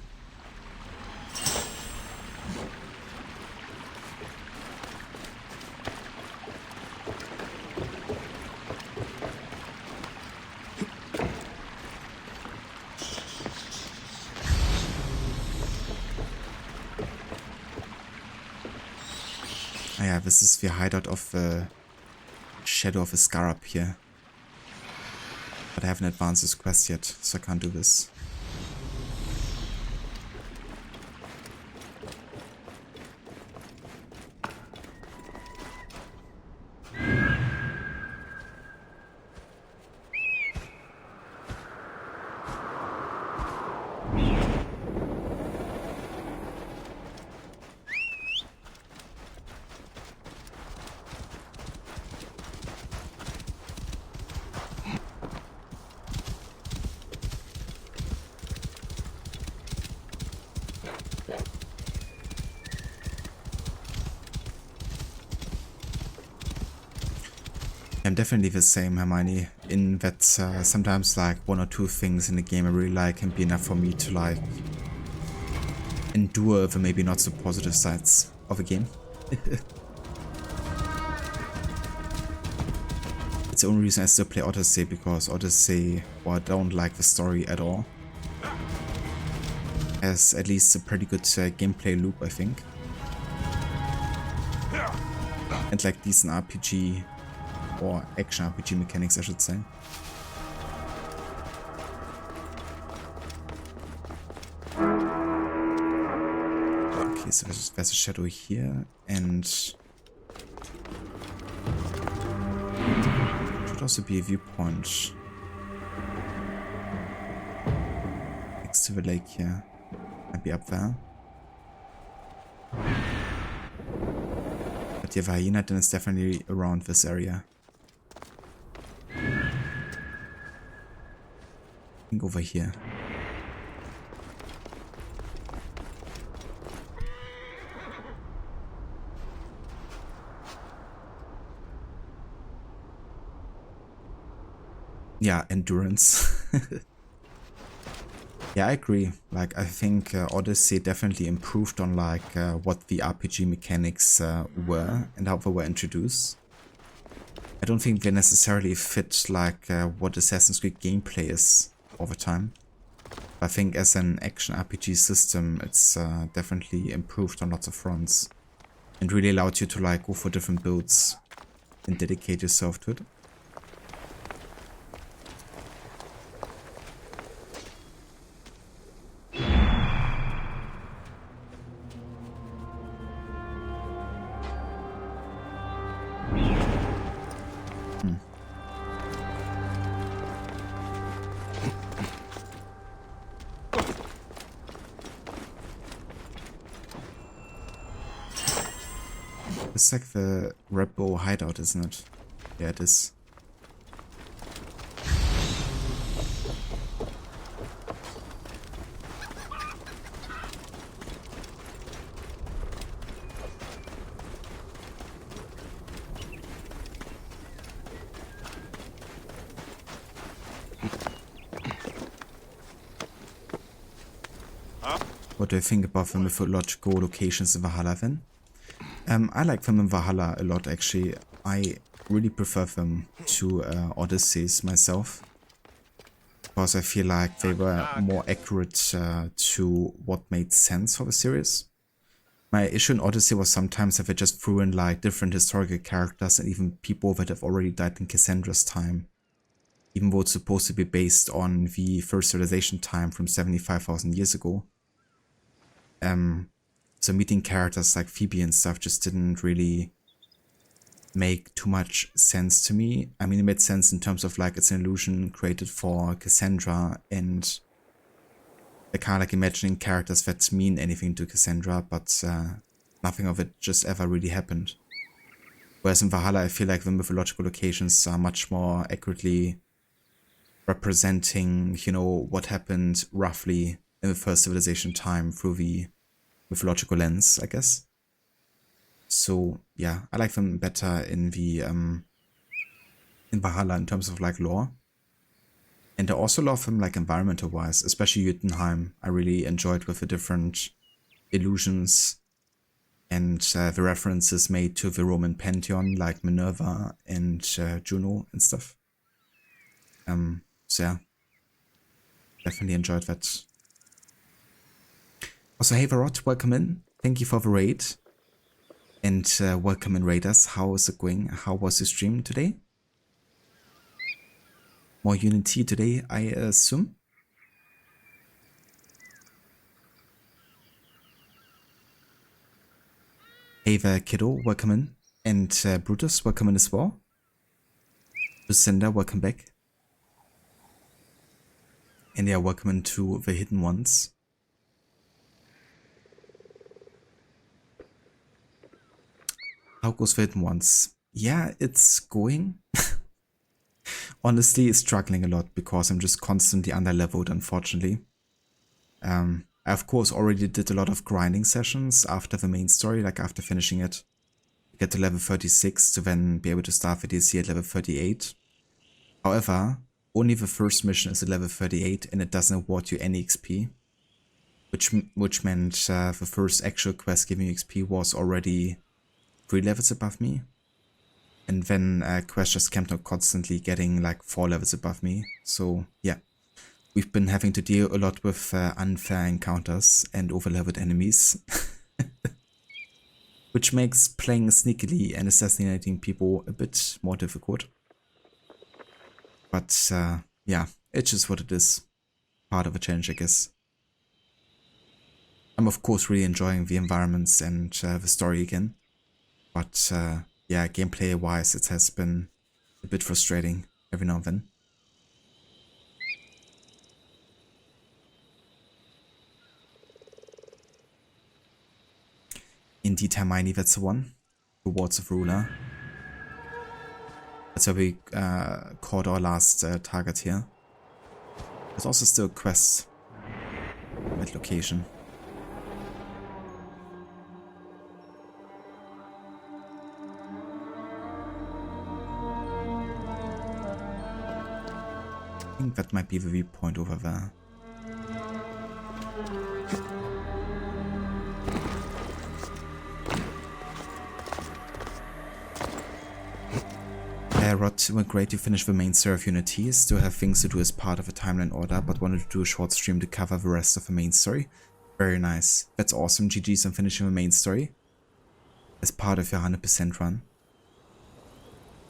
Yeah, this is the hideout of the Shadow of a Scarab here. But I haven't advanced this quest yet, so I can't do this. I'm definitely the same, Hermione, in that sometimes like 1 or 2 things in the game I really like can be enough for me to like endure the maybe not so positive sides of a game. It's the only reason I still play Odyssey, because Odyssey, well, I don't like the story at all. Has at least a pretty good gameplay loop, I think. And like decent RPG or action RPG mechanics, I should say. Okay, so there's a shadow here, and should also be a viewpoint next to the lake here. Might be up there. But yeah, the hyena then is definitely around this area. I think over here. Yeah, endurance. Yeah, I agree. Like, I think Odyssey definitely improved on like what the RPG mechanics were and how they were introduced. I don't think they necessarily fit like what Assassin's Creed gameplay is over time. I think as an action RPG system, it's definitely improved on lots of fronts and really allowed you to like go for different builds and dedicate yourself to it. It's like the Rebel hideout, isn't it? Yeah, it is. What do you think about the mythological locations in Valhalla then? I like them in Valhalla a lot, actually. I really prefer them to Odysseys myself, because I feel like they were more accurate to what made sense for the series. My issue in Odyssey was sometimes that they just threw in like different historical characters and even people that have already died in Cassandra's time, even though it's supposed to be based on the first civilization time from 75,000 years ago. So meeting characters like Phoebe and stuff just didn't really make too much sense to me. I mean, it made sense in terms of like it's an illusion created for Cassandra and I kind of like imagining characters that mean anything to Cassandra, but nothing of it just ever really happened. Whereas in Valhalla, I feel like the mythological locations are much more accurately representing, you know, what happened roughly in the first civilization time through the mythological lens, I guess. So yeah, I like them better in the in Valhalla in terms of like lore. And I also love them like environmental wise, especially Jotunheim. I really enjoyed with the different illusions and the references made to the Roman pantheon like Minerva and Juno and stuff. So yeah, definitely enjoyed that. Also, hey Varot, welcome in. Thank you for the raid. And welcome in raiders. How is it going? How was the stream today? More Unity today, I assume? Hey there, kiddo, welcome in. And Brutus, welcome in as well. Lucinda, welcome back. And yeah, welcome into the Hidden Ones. How goes the Hidden Ones? Yeah, it's going. Honestly, struggling a lot because I'm just constantly underleveled, unfortunately. I of course already did a lot of grinding sessions after the main story, like after finishing it. get to level 36 to then be able to start the DLC at level 38. However, only the first mission is at level 38 and it doesn't award you any XP. Which meant the first actual quest giving you XP was already 3 levels above me. And then quests just kept on constantly getting like 4 levels above me. So yeah, we've been having to deal a lot with unfair encounters and overleveled enemies. Which makes playing sneakily and assassinating people a bit more difficult. But yeah, it's just what it is. Part of a challenge, I guess. I'm of course really enjoying the environments and the story again. But yeah, gameplay wise it has been a bit frustrating every now and then. Indeed, Hermione, that's the one. Rewards of Ruler. That's where we caught our last target here. There's also still a quest at location. I think that might be the viewpoint over there. Rod, it went great to finish the main serve unity. Still have things to do as part of a timeline order, but wanted to do a short stream to cover the rest of the main story. Very nice. That's awesome. GG's on finishing the main story as part of your 100% run.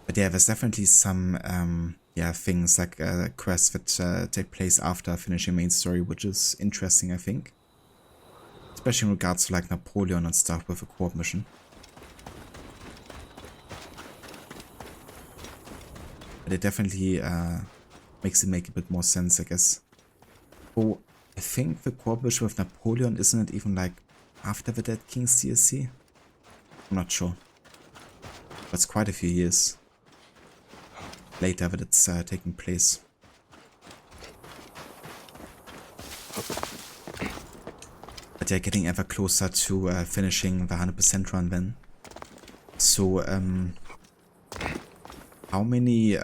But yeah, there's definitely some yeah, things like quests that take place after finishing main story, which is interesting, I think. Especially in regards to like Napoleon and stuff with a co-op mission. But it definitely makes it make a bit more sense, I guess. Oh, I think the co-op mission with Napoleon, isn't it even like after the Dead King's DLC? I'm not sure. But it's quite a few years later that it's taking place. But yeah, getting ever closer to finishing the 100% run then. So, how many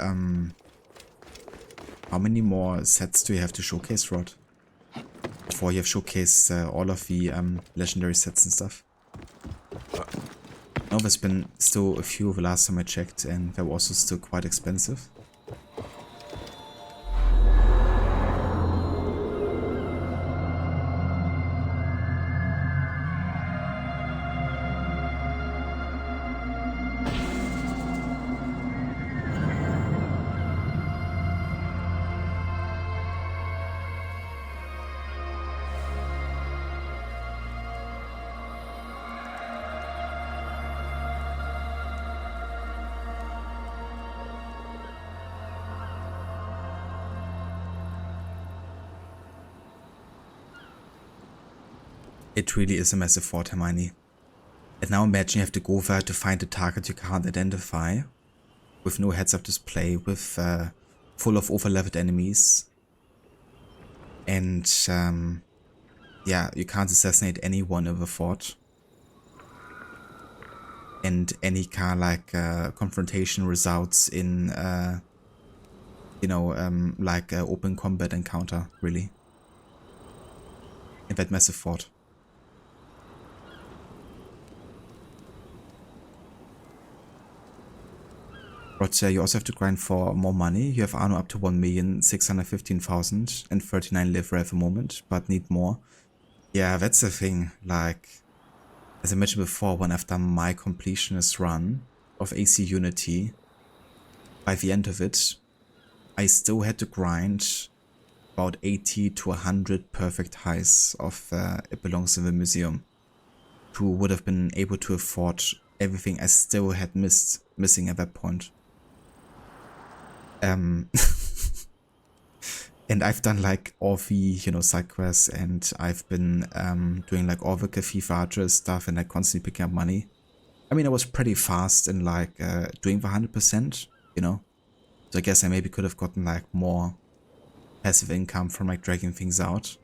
more sets do you have to showcase, Rod? Before you have showcased all of the legendary sets and stuff. No, there's been still a few the last time I checked, and they were also still quite expensive. It really is a massive fort, Hermione. And now imagine you have to go there to find a target you can't identify, with no heads-up display, with full of overleveled enemies. And yeah, you can't assassinate anyone in the fort. And any kind of like confrontation results in you know, like open combat encounter, really. In that massive fort. But you also have to grind for more money. You have Arsinoe up to 1,615,039 livre at the moment, but need more. Yeah, that's the thing. Like, as I mentioned before, when I've done my completionist run of AC Unity, by the end of it, I still had to grind about 80 to 100 perfect highs of It Belongs in the Museum to would have been able to afford everything I still had missing at that point. And I've done like all the, you know, side quests, and I've been doing like all the Cafe Archer stuff, and like constantly picking up money. I mean, I was pretty fast in like doing the 100%, you know. So I guess I maybe could have gotten like more passive income from like dragging things out.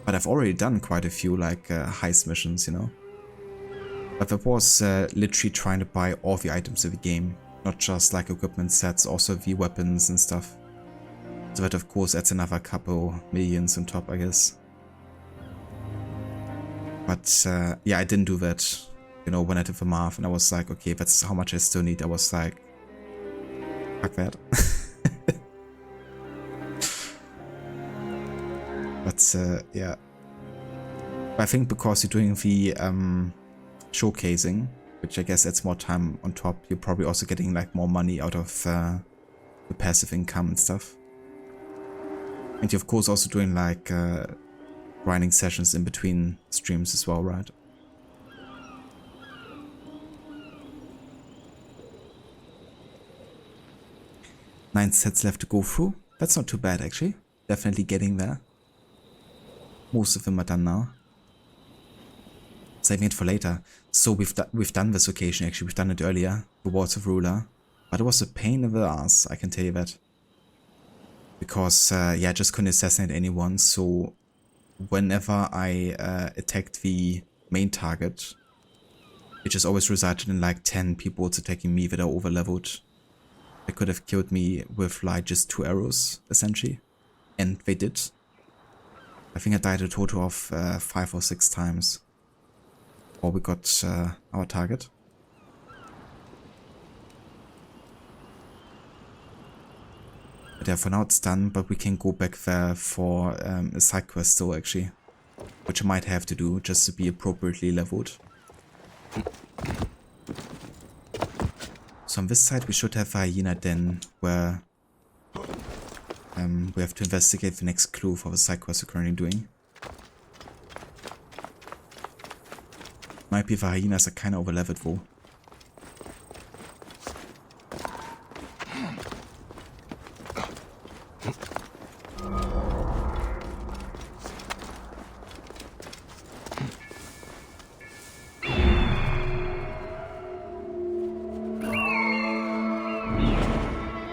But I've already done quite a few like heist missions, you know. But I was literally trying to buy all the items of the game, not just like equipment sets, also the weapons and stuff. So that of course adds another couple millions on top, I guess. But yeah, I didn't do that, you know, when I did the math and I was like, okay, that's how much I still need. I was like, fuck that. But yeah. I think because you're doing the showcasing, which I guess adds more time on top, you're probably also getting like more money out of the passive income and stuff. And you're of course also doing like grinding sessions in between streams as well, right? Nine sets left to go through. That's not too bad actually. Definitely getting there. Most of them are done now. Saving it for later. So we've done this occasion actually. We've done it earlier. The Wards of Ruler. But it was a pain in the ass, I can tell you that. Because yeah, I just couldn't assassinate anyone. So whenever I attacked the main target, it just always resulted in like 10 people attacking me that are overleveled. They could have killed me with like just 2 arrows, essentially. And they did. I think I died a total of 5 or 6 times. Or we got our target. But yeah, for now it's done, but we can go back there for a side quest still actually. Which I might have to do just to be appropriately leveled. So on this side we should have a hyena den where we have to investigate the next clue for the side quest we're currently doing. Might be the hyenas are kinda overleveled though.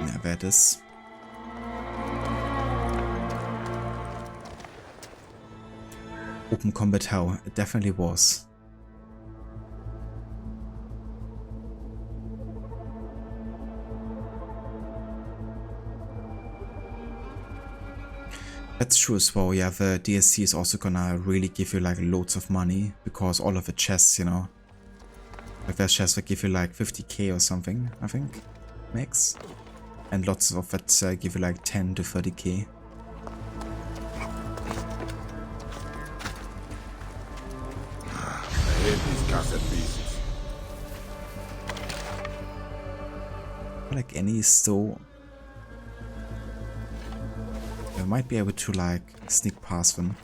Yeah, there it is. Open combat hell, it definitely was. That's true as well, yeah, the DLC is also gonna really give you like loads of money, because all of the chests, you know, like there's chests that give you like 50k or something, I think, max, and lots of that give you like 10 to 30k. I hate these cassette pieces. Like any still. I might be able to like sneak past them.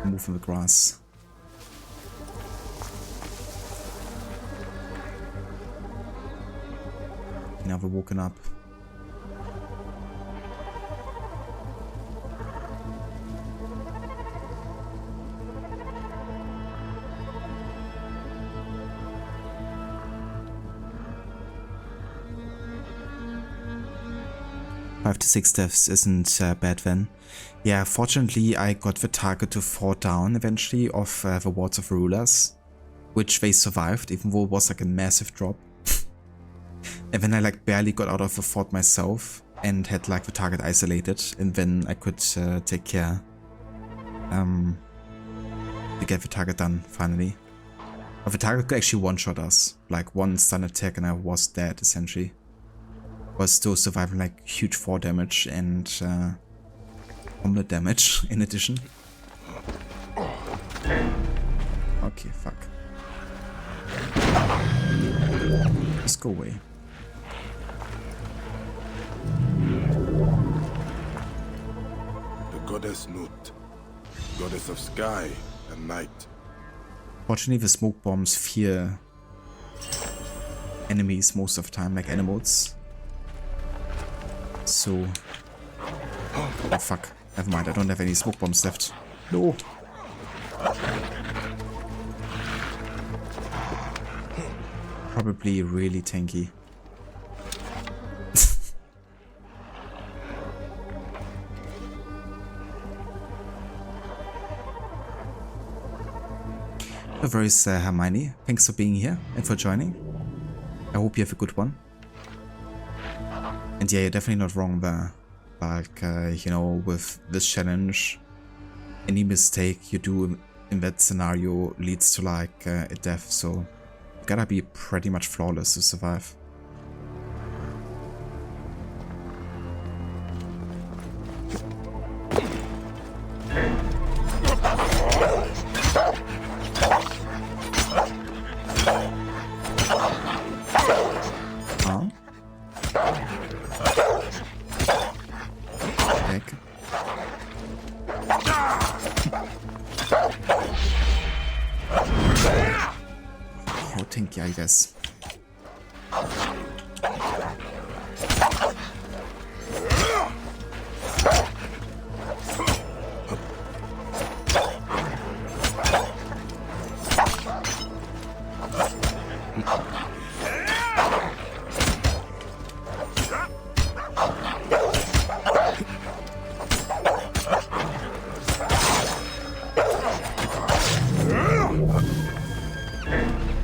Move in the grass. Never woken up. Five to 6 deaths isn't bad then. Yeah, fortunately I got the target to 4 down eventually of the Wards of Rulers, which they survived, even though it was like a massive drop. And then I like barely got out of the fort myself and had like the target isolated, and then I could take care to get the target done finally. But the target could actually one-shot us, like one stun attack and I was dead essentially. Was still surviving like huge 4 damage and omelet damage in addition. Okay, fuck. Just go away. The goddess Nut, goddess of sky and night. Fortunately the smoke bombs fear enemies most of the time, like animals. So... oh fuck, never mind, I don't have any smoke bombs left. No! Probably really tanky. No worries, Hermione. Thanks for being here and for joining. I hope you have a good one. And yeah, you're definitely not wrong there. Like, you know, with this challenge, any mistake you do in that scenario leads to like a death, so you gotta be pretty much flawless to survive. I guess.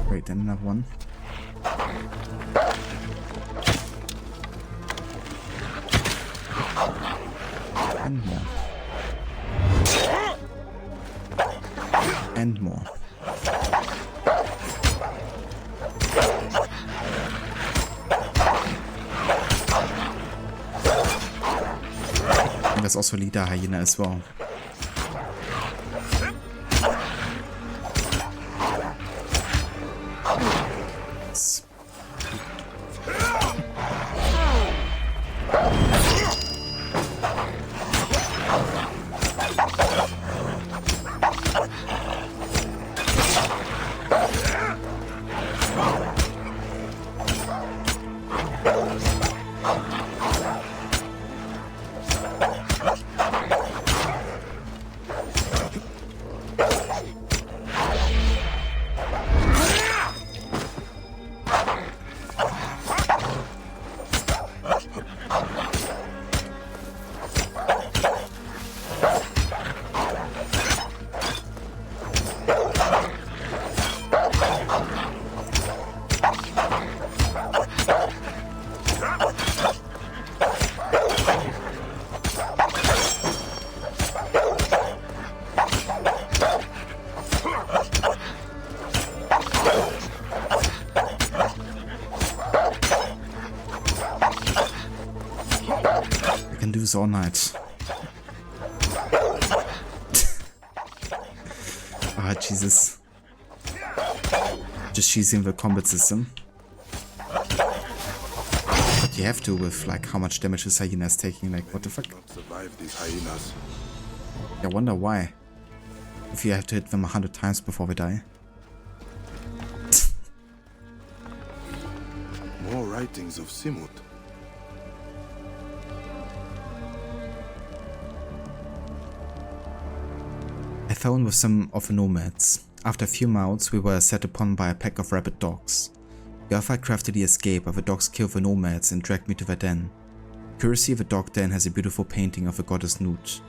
Wait, then another one. And more. And more. And there's also Leader Hyena as well. All night. Ah, Jesus. Just cheesing the combat system. But you have to with like how much damage this hyena is taking, like what the fuck? Survive these hyenas. I wonder why. If you have to hit them 100 times before they die. More writings of Si-Mut. I fell in with some of the nomads. After a few mouths, we were set upon by a pack of rabid dogs. Gertha crafted the escape, but the dogs killed the nomads and dragged me to their den. Curiously, the dog den has a beautiful painting of the goddess Nut.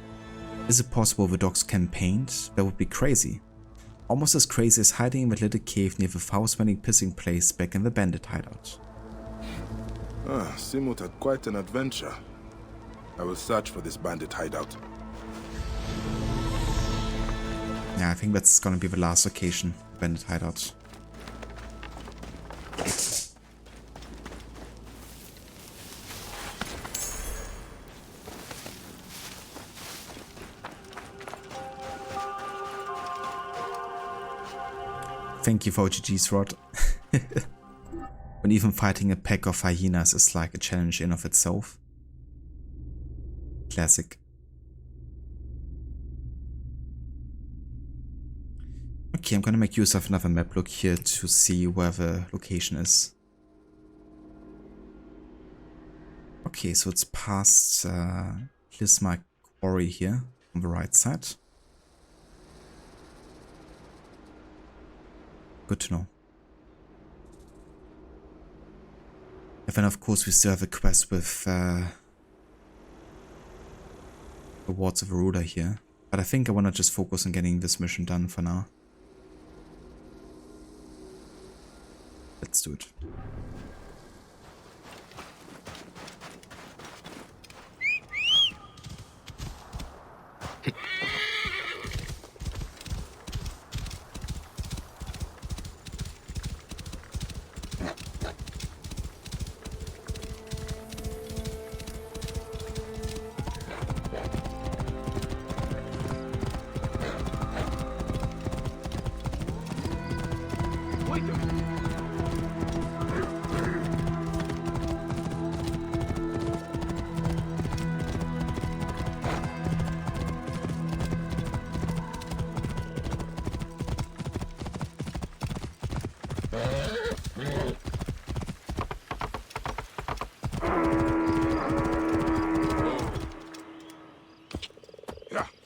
Is it possible the dogs can paint? That would be crazy. Almost as crazy as hiding in that little cave near the foul-smelling pissing place back in the bandit hideout. Ah, Si-Mut had quite an adventure. I will search for this bandit hideout. Yeah, I think that's gonna be the last location, bandit hideout. Thank you for GG's Rod. When even fighting a pack of hyenas is like a challenge in of itself. Classic. Okay, I'm gonna make use of another map look here to see where the location is. Okay, so it's past Klysma quarry here on the right side. Good to know. And then of course we still have a quest with the Wards of Aruda here. But I think I wanna just focus on getting this mission done for now. Let's do it.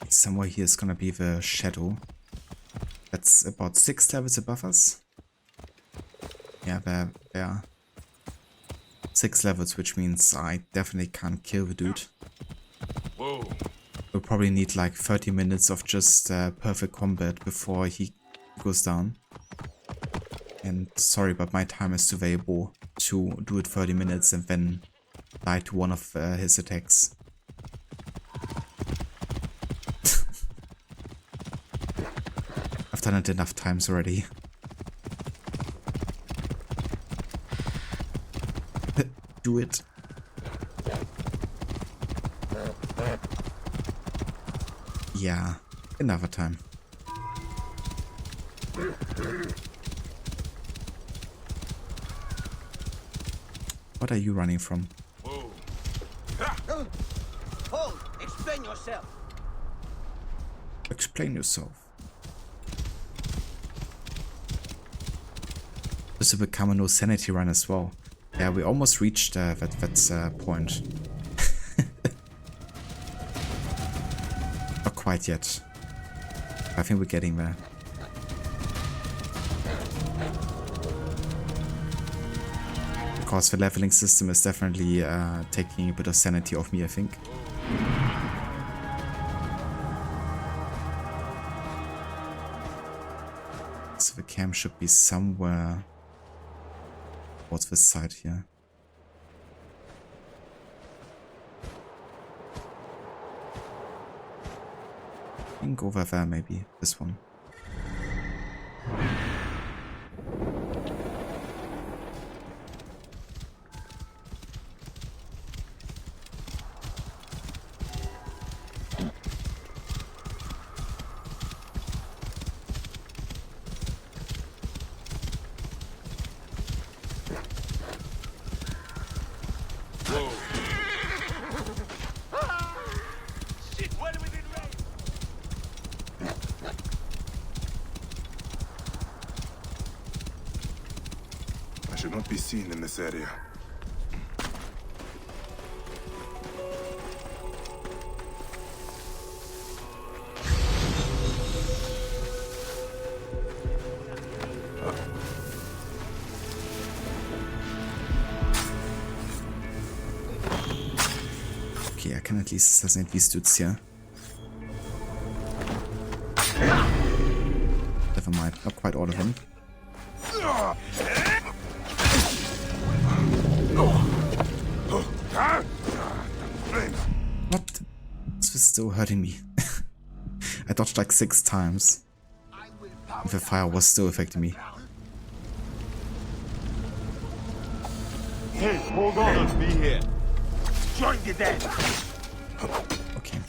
Somewhere here is gonna be the shadow. That's about 6 levels above us. Yeah, there are 6 levels, which means I definitely can't kill the dude. Whoa. We'll probably need like 30 minutes of just perfect combat before he goes down. And sorry, but my time is too valuable to do it 30 minutes and then die to one of his attacks. I've done it enough times already. Do it. Yeah, another time. What are you running from? Hold! Explain yourself! Explain yourself. This will become a no sanity run as well. Yeah, we almost reached that point. Not quite yet. I think we're getting there. Because the leveling system is definitely taking a bit of sanity off me, I think. So the camp should be somewhere towards this side here. I think over there, maybe. This one. Not be seen in this area. Okay, I can at least assassinate these dudes here. Never mind, not quite all of them. What? This is still hurting me. I dodged like 6 times. The fire was still affecting me. Hey, hold on, let's be here. Join the dead. Okay.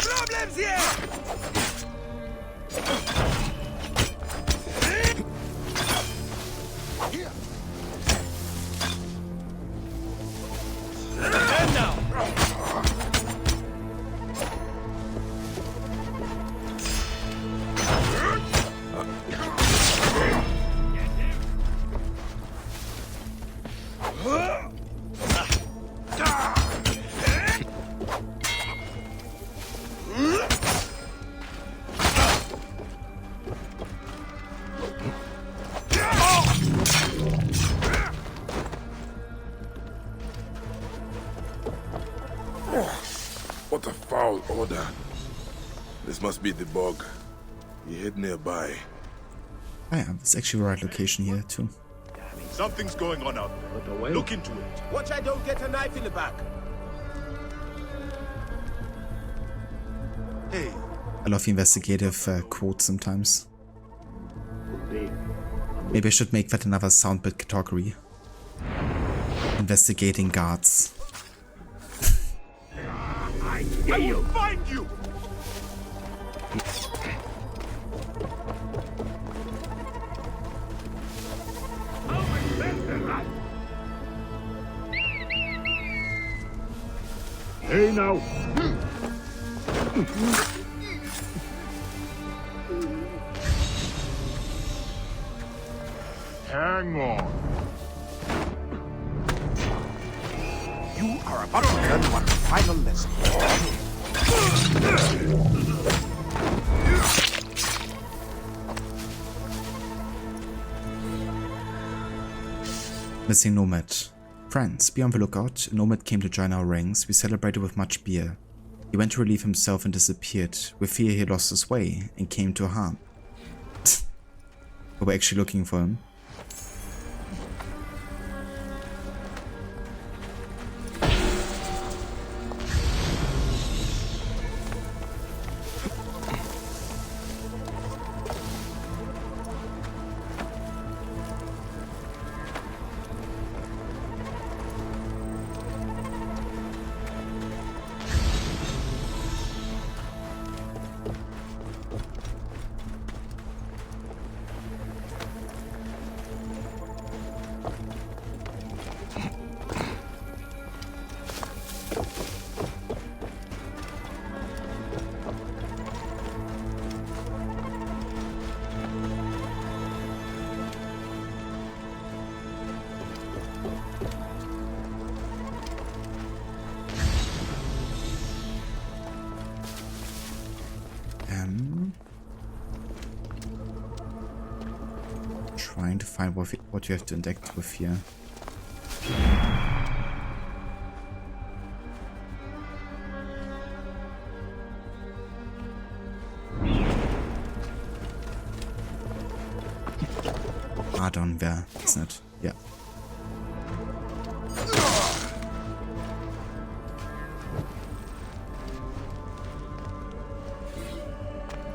Problems here! And now! This must be the bog. He hid nearby. Oh yeah, it's actually the right location here too. Something's going on out there. Look into it. Watch I don't get a knife in the back. Hey. I love investigative quotes sometimes. Maybe I should make that another soundbit category. Investigating guards. I will find you. Hey now. Hang on. You are about to learn one final lesson. Missing Nomad. Friends, be on the lookout. Nomad came to join our ranks. We celebrated with much beer. He went to relieve himself and disappeared. We fear he lost his way and came to harm. We're actually looking for him. Trying to find what you have to interact with here. Pardon, wer ist nicht? Ja.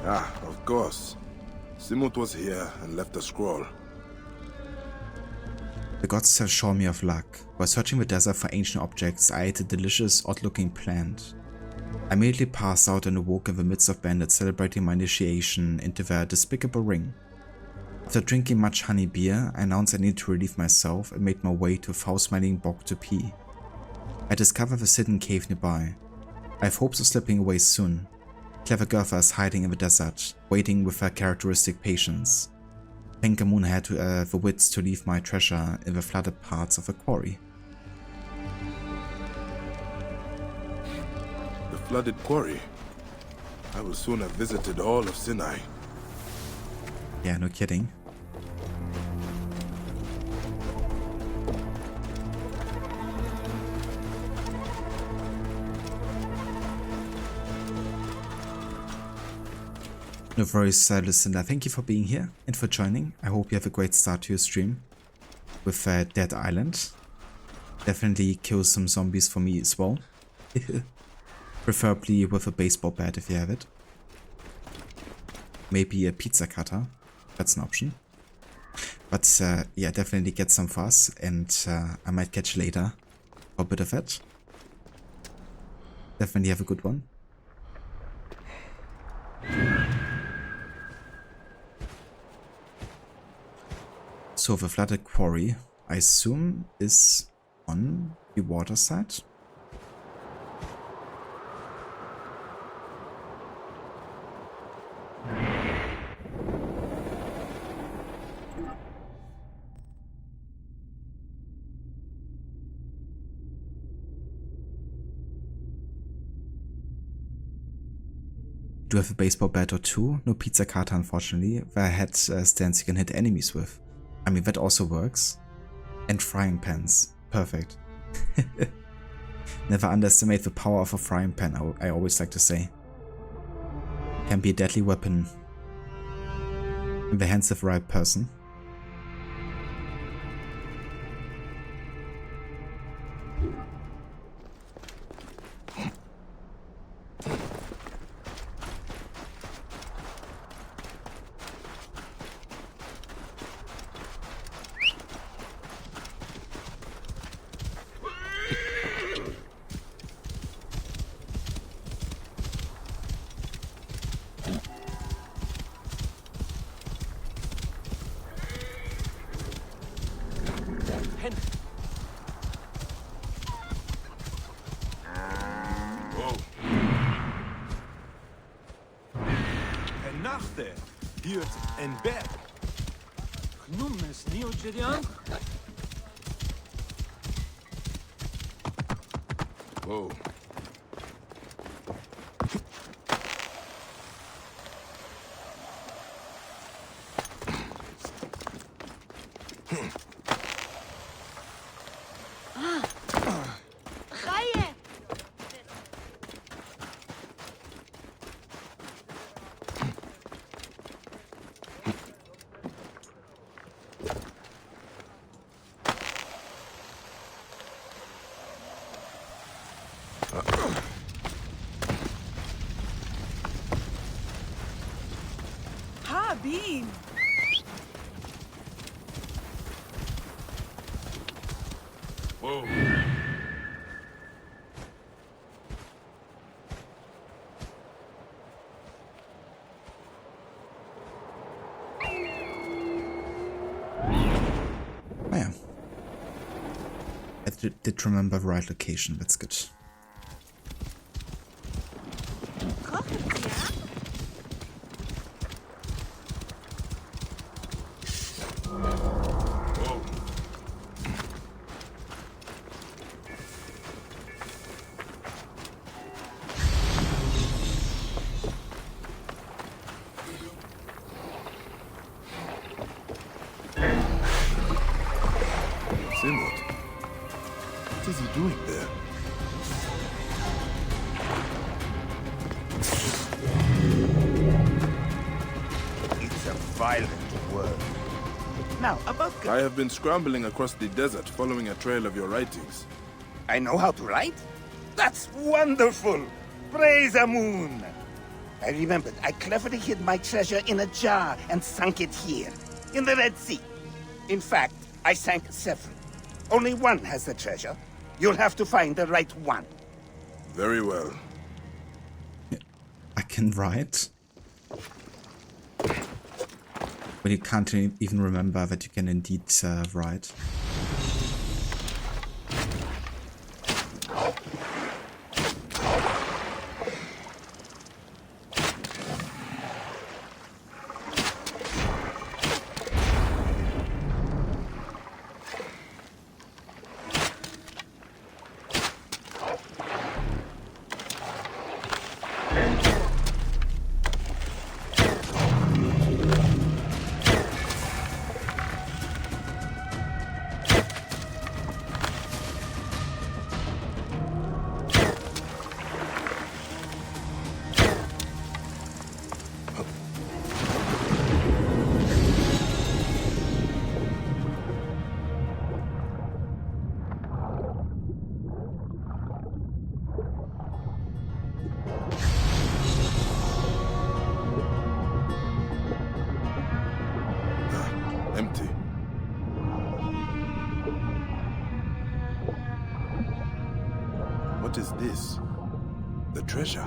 Ah, of course. Si-Mut was here and left a scroll. The gods have shown me of luck. While searching the desert for ancient objects, I ate a delicious, odd-looking plant. I immediately passed out and awoke in the midst of bandits celebrating my initiation into their despicable ring. After drinking much honey beer, I announced I needed to relieve myself and made my way to a foul-smelling bog to pee. I discovered the hidden cave nearby. I have hopes of slipping away soon. Clever Gertha is hiding in the desert, waiting with her characteristic patience. Thank Gamoon had the wits to leave my treasure in the flooded parts of the quarry. The flooded quarry? I will soon have visited all of Sinai. Yeah, no kidding. No worries, listener. Thank you for being here and for joining. I hope you have a great start to your stream with Dead Island. Definitely kill some zombies for me as well. Preferably with a baseball bat if you have it. Maybe a pizza cutter. That's an option. But yeah, definitely get some for us, and I might catch you later for a bit of it. Definitely have a good one. So the flooded quarry, I assume, is on the water side. Do have a baseball bat or two, no pizza cutter unfortunately, where I had stands you can hit enemies with. I mean, that also works. And frying pans. Perfect. Never underestimate the power of a frying pan, I always like to say. Can be a deadly weapon in the hands of the right person. En bed. Nome is Neogerian. Whoa. Beam. Whoa. Oh yeah. I did remember the right location, that's good. Si-Mut. What is he doing there? It's a violent world. Now, about... I have been scrambling across the desert following a trail of your writings. I know how to write? That's wonderful! Praise Amun! I remembered I cleverly hid my treasure in a jar and sunk it here, in the Red Sea. In fact, I sank several. Only one has the treasure. You'll have to find the right one. Very well. I can write. But you can't even remember that you can indeed write. Empty. What is this? The treasure.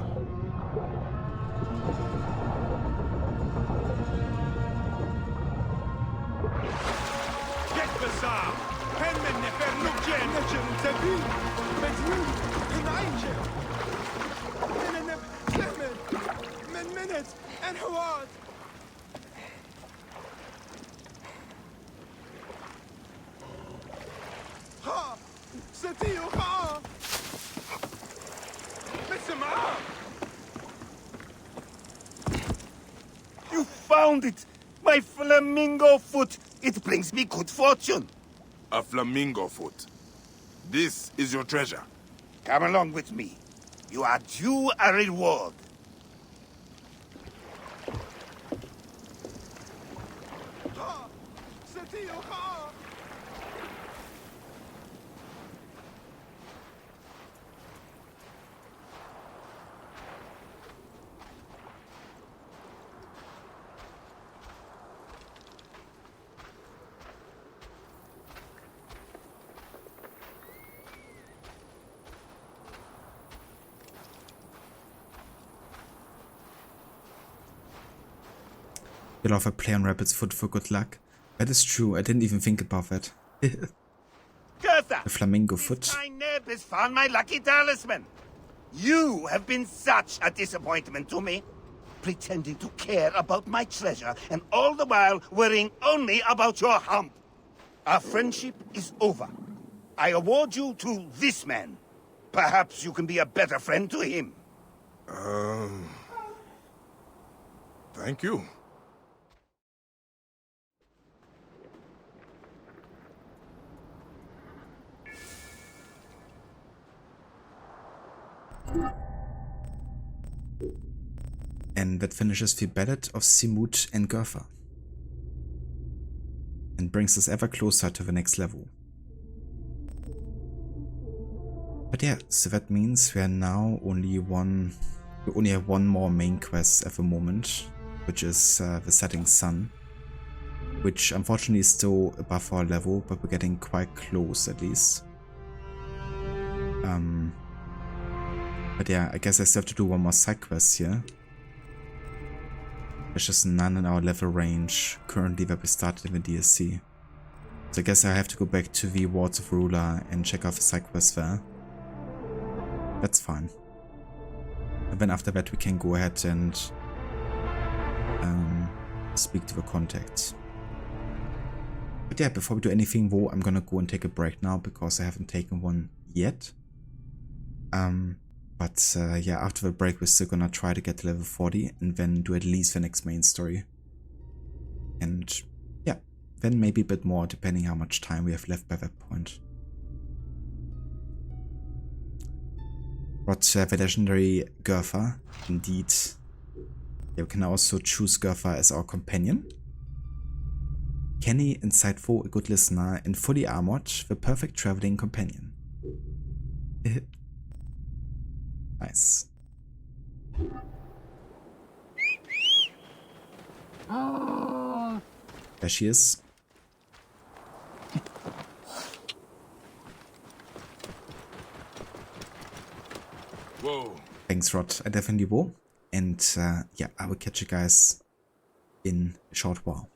And HUD. Ha! Satio ha! You found it! My flamingo foot! It brings me good fortune! A flamingo foot. This is your treasure. Come along with me. You are due a reward. You'll offer play on Rabbit's foot for good luck. That is true, I didn't even think about that. Gertha! The flamingo foot. My neb has found my lucky talisman. You have been such a disappointment to me. Pretending to care about my treasure, and all the while worrying only about your hump. Our friendship is over. I award you to this man. Perhaps you can be a better friend to him. Thank you. And that finishes the Ballad of Si-Mut and Gertha. And brings us ever closer to the next level. But yeah, so that means we are now we only have one more main quest at the moment, which is the Setting Sun. Which unfortunately is still above our level, but we're getting quite close at least. But yeah, I guess I still have to do one more side quest here. There's just none in our level range currently that we started in the DLC. So I guess I have to go back to the Wards of Ruler and check out the side quest there. That's fine. And then after that we can go ahead and speak to the contacts. But yeah, before we do anything though, I'm gonna go and take a break now because I haven't taken one yet. But yeah, after the break we're still gonna try to get to level 40 and then do at least the next main story. And yeah, then maybe a bit more depending how much time we have left by that point. But the legendary Gertha, indeed. Yeah, we can also choose Gertha as our companion. Canny, insightful, a good listener, and fully armored, the perfect traveling companion. Nice. There she is. Whoa. Thanks, Rod. I definitely will. And yeah, I will catch you guys in a short while.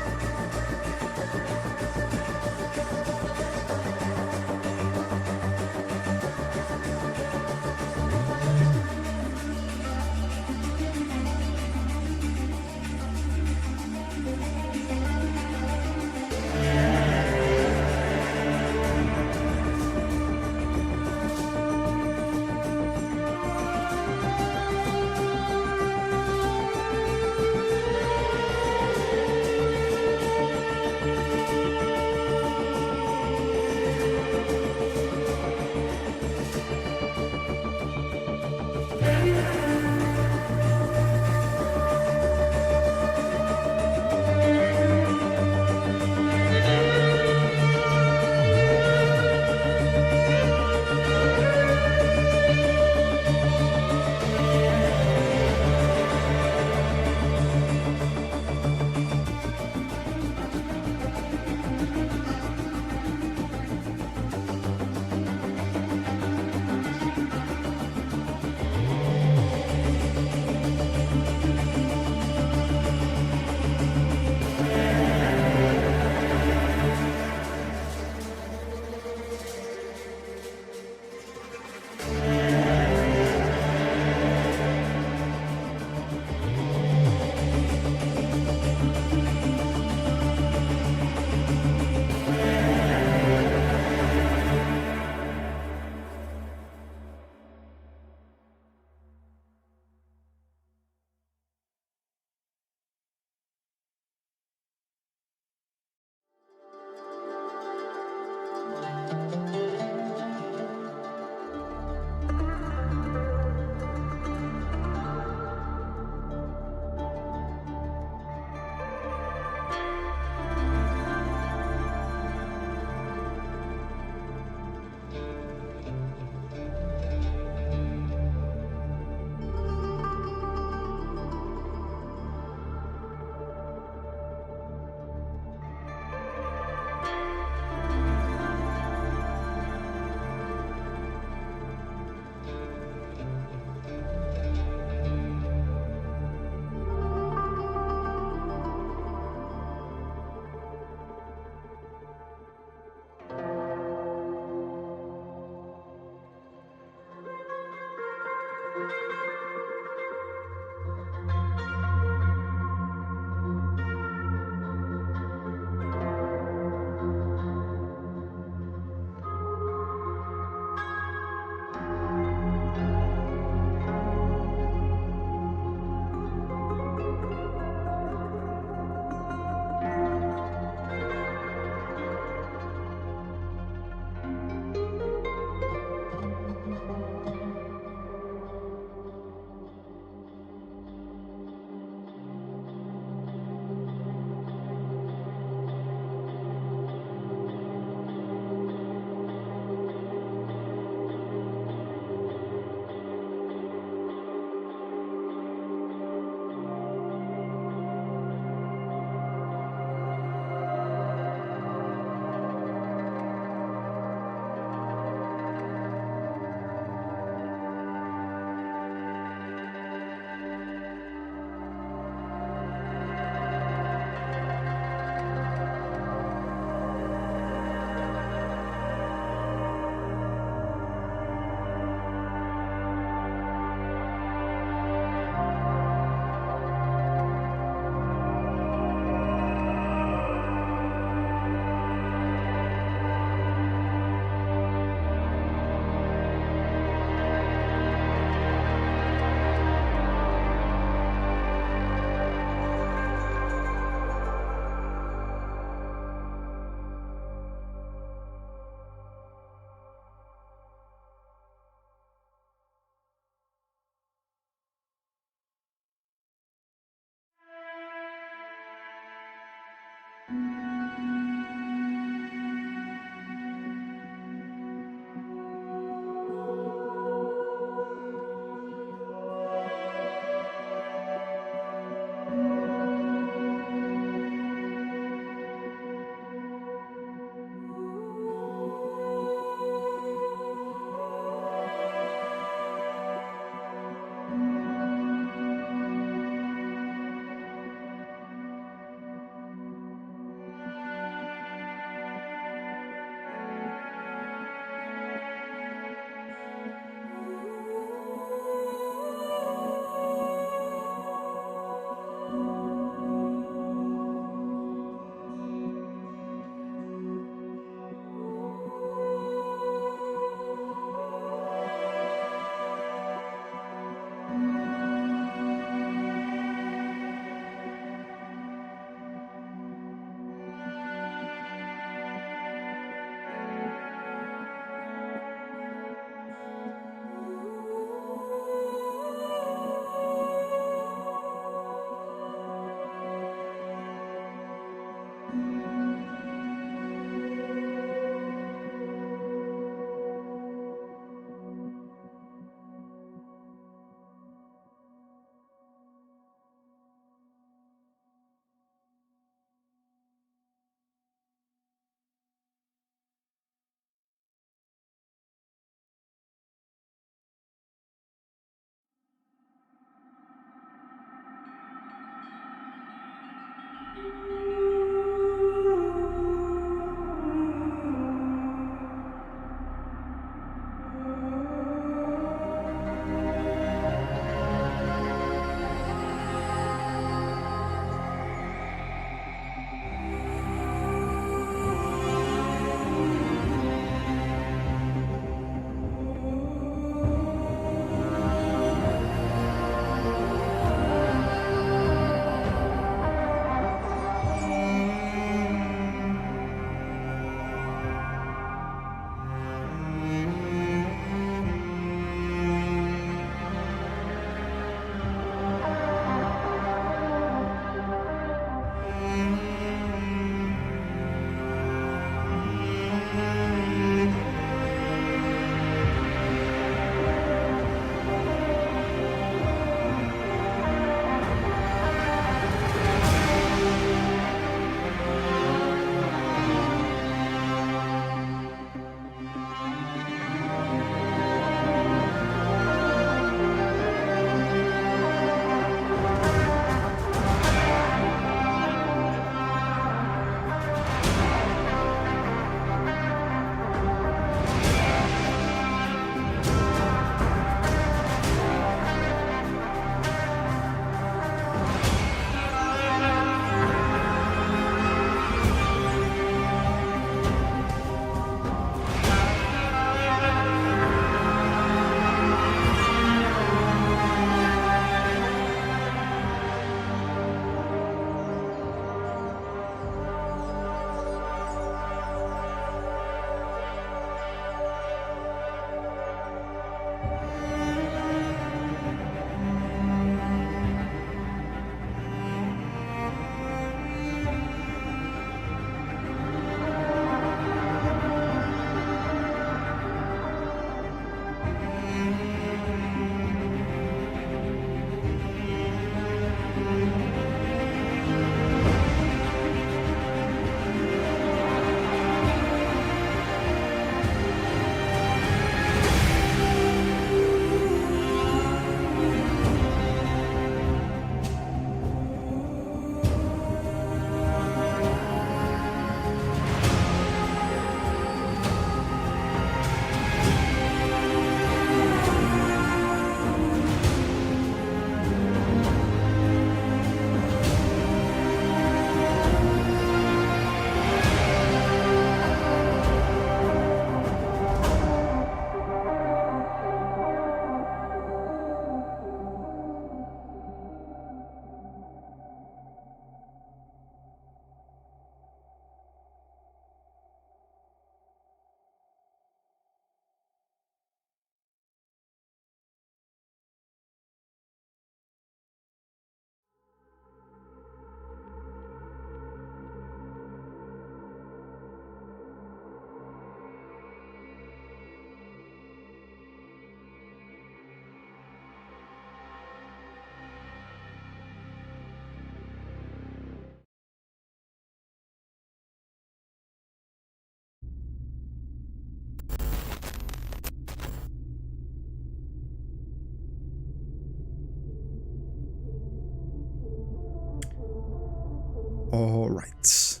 Alright,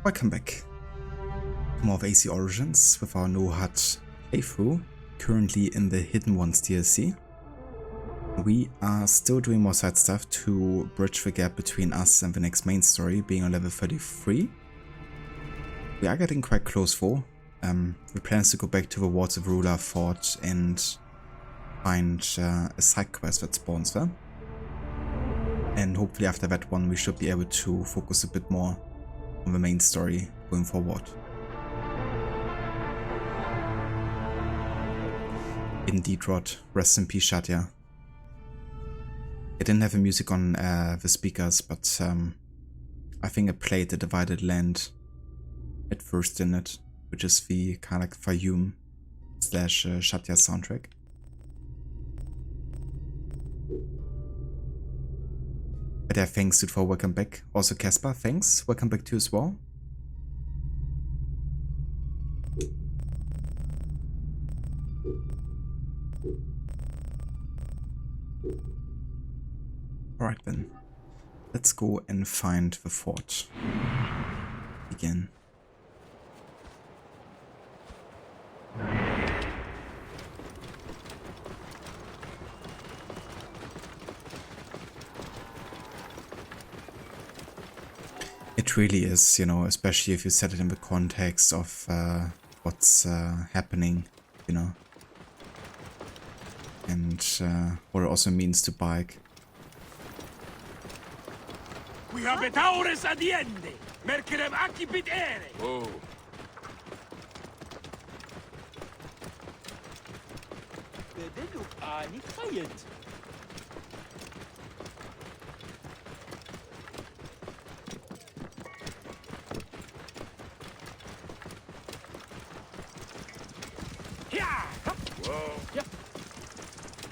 welcome back to more of AC Origins with our no HUD playthrough, currently in the Hidden Ones DLC. We are still doing more side stuff to bridge the gap between us and the next main story, being on level 33. We are getting quite close though. The plan is to go back to the Wards of Ruler Fort and find a side quest that spawns there. And hopefully after that one we should be able to focus a bit more on the main story going forward. Indeed, Rod. Rest in peace, Shaqilat. I didn't have the music on the speakers, but I think I played the Divided Land at first in it, which is the kind of like Fayoum / Shaqilat soundtrack. But yeah, thanks dude for welcome back. Also Casper, thanks. Welcome back to you as well. Alright then. Let's go and find the fort again. It really is, you know, especially if you set it in the context of what's happening, you know, and what it also means to bike. We have betaures adiende, mercerem accipit ere. Whoa.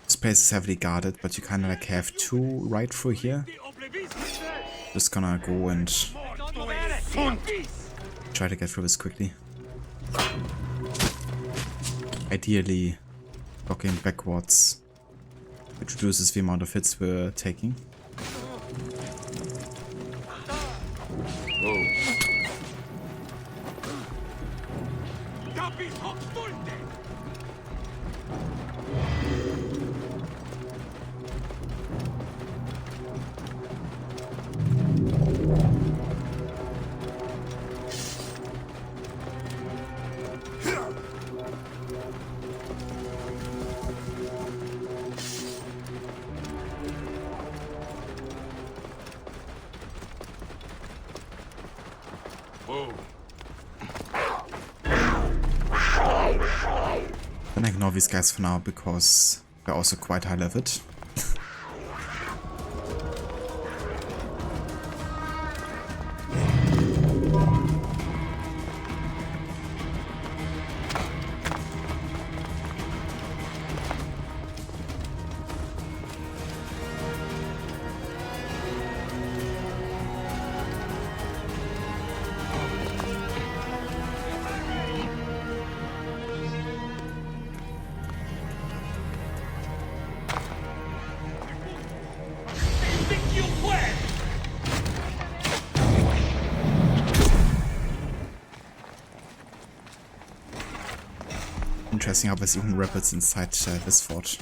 This place is heavily guarded, but you kind of like have two right through here. Just gonna go and try to get through this quickly. Ideally, blocking backwards, which reduces the amount of hits we're taking. Whoa. Then ignore these guys for now because they're also quite high leveled. Interesting how there's even rapids inside this fort.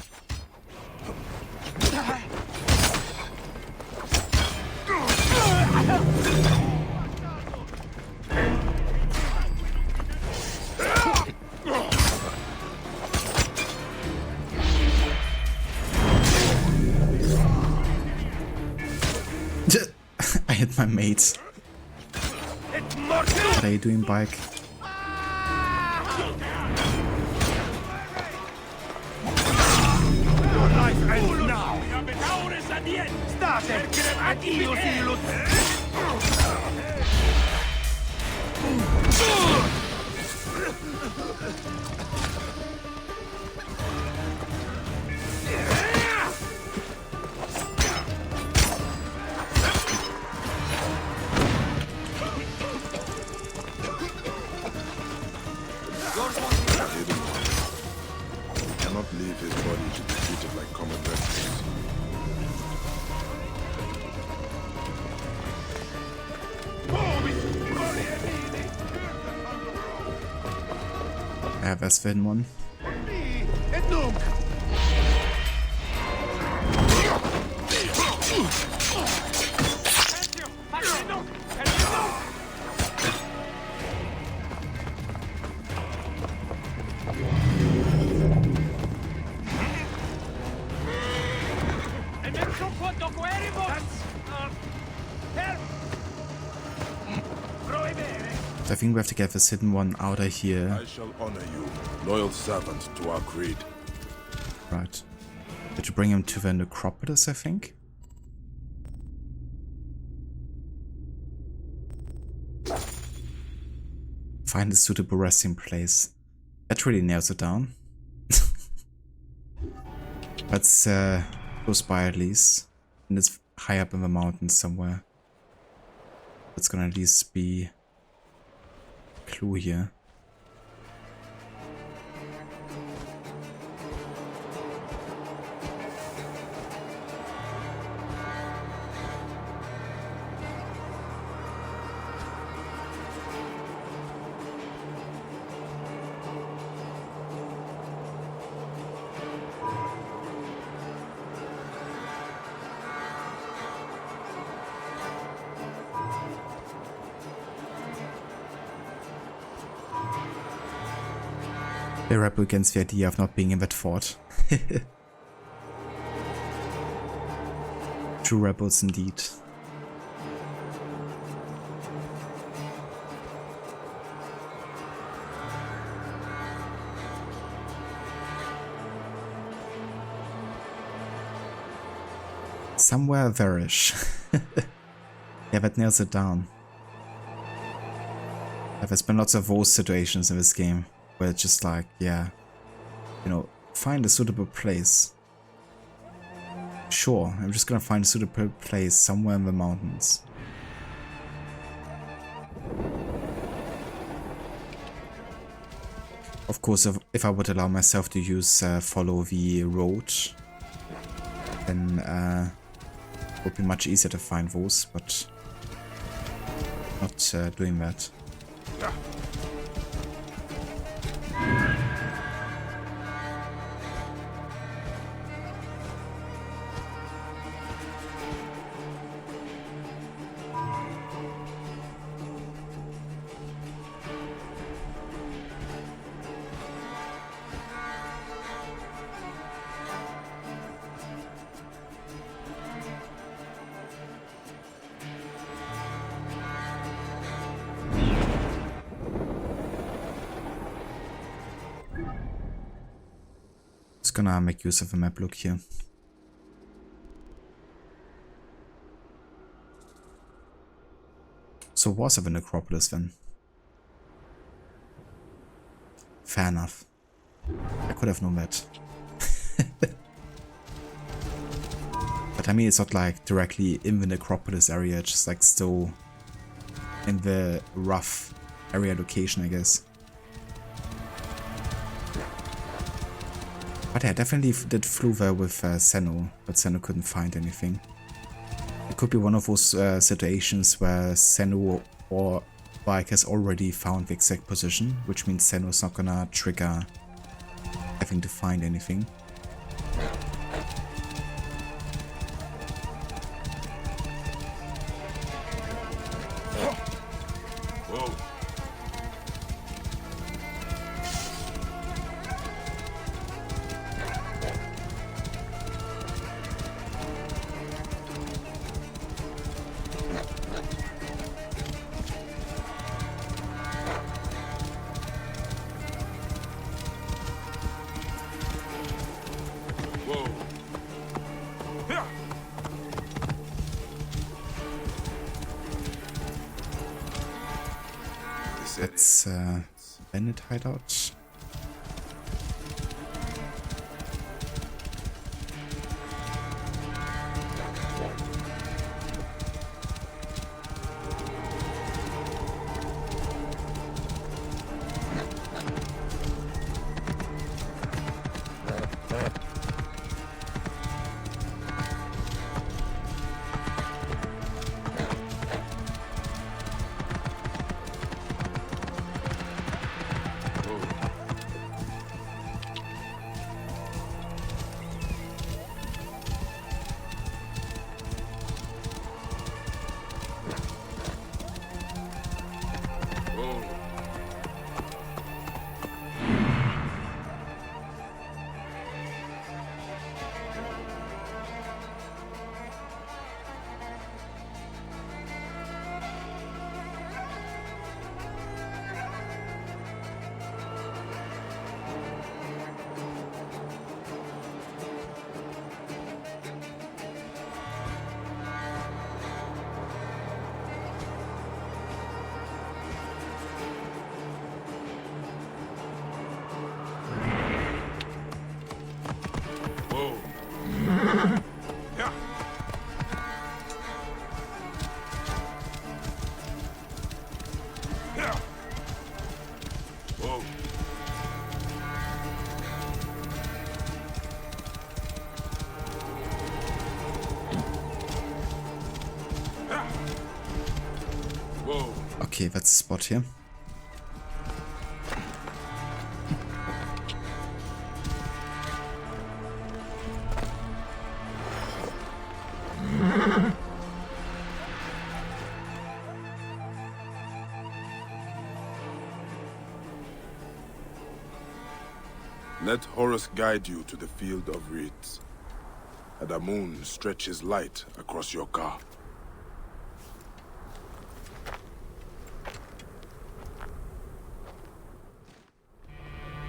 I hit my mate. What are you doing, bike? Cannot leave his body to be treated like common refuse. have as the hidden one. I think we have to get this hidden one out of here. I shall honor you, loyal servant to our creed. Right. Did you bring him to the necropolis, I think? Find a suitable resting place. That really nails it down. That's close by at least. And it's high up in the mountains somewhere. That's gonna at least be a clue here. They rebel against the idea of not being in that fort. True rebels indeed. Somewhere there-ish. Yeah, that nails it down. There's been lots of those situations in this game. Where it's just like, yeah, you know, find a suitable place. Sure, I'm just gonna find a suitable place somewhere in the mountains. Of course, if I would allow myself to use follow the road, then it would be much easier to find those, but not doing that. Just gonna make use of a map look here. So was of a necropolis then? Fair enough. I could have known that. But I mean, it's not like directly in the necropolis area, it's just like still in the rough area location, I guess. But yeah, definitely did flew there with Senno, but Senno couldn't find anything. It could be one of those situations where Senno or Bike has already found the exact position, which means Senno's not gonna trigger having to find anything. It's Bandit hideout. Okay, that's the spot here. Let Horus guide you to the field of reeds. And the moon stretches light across your car.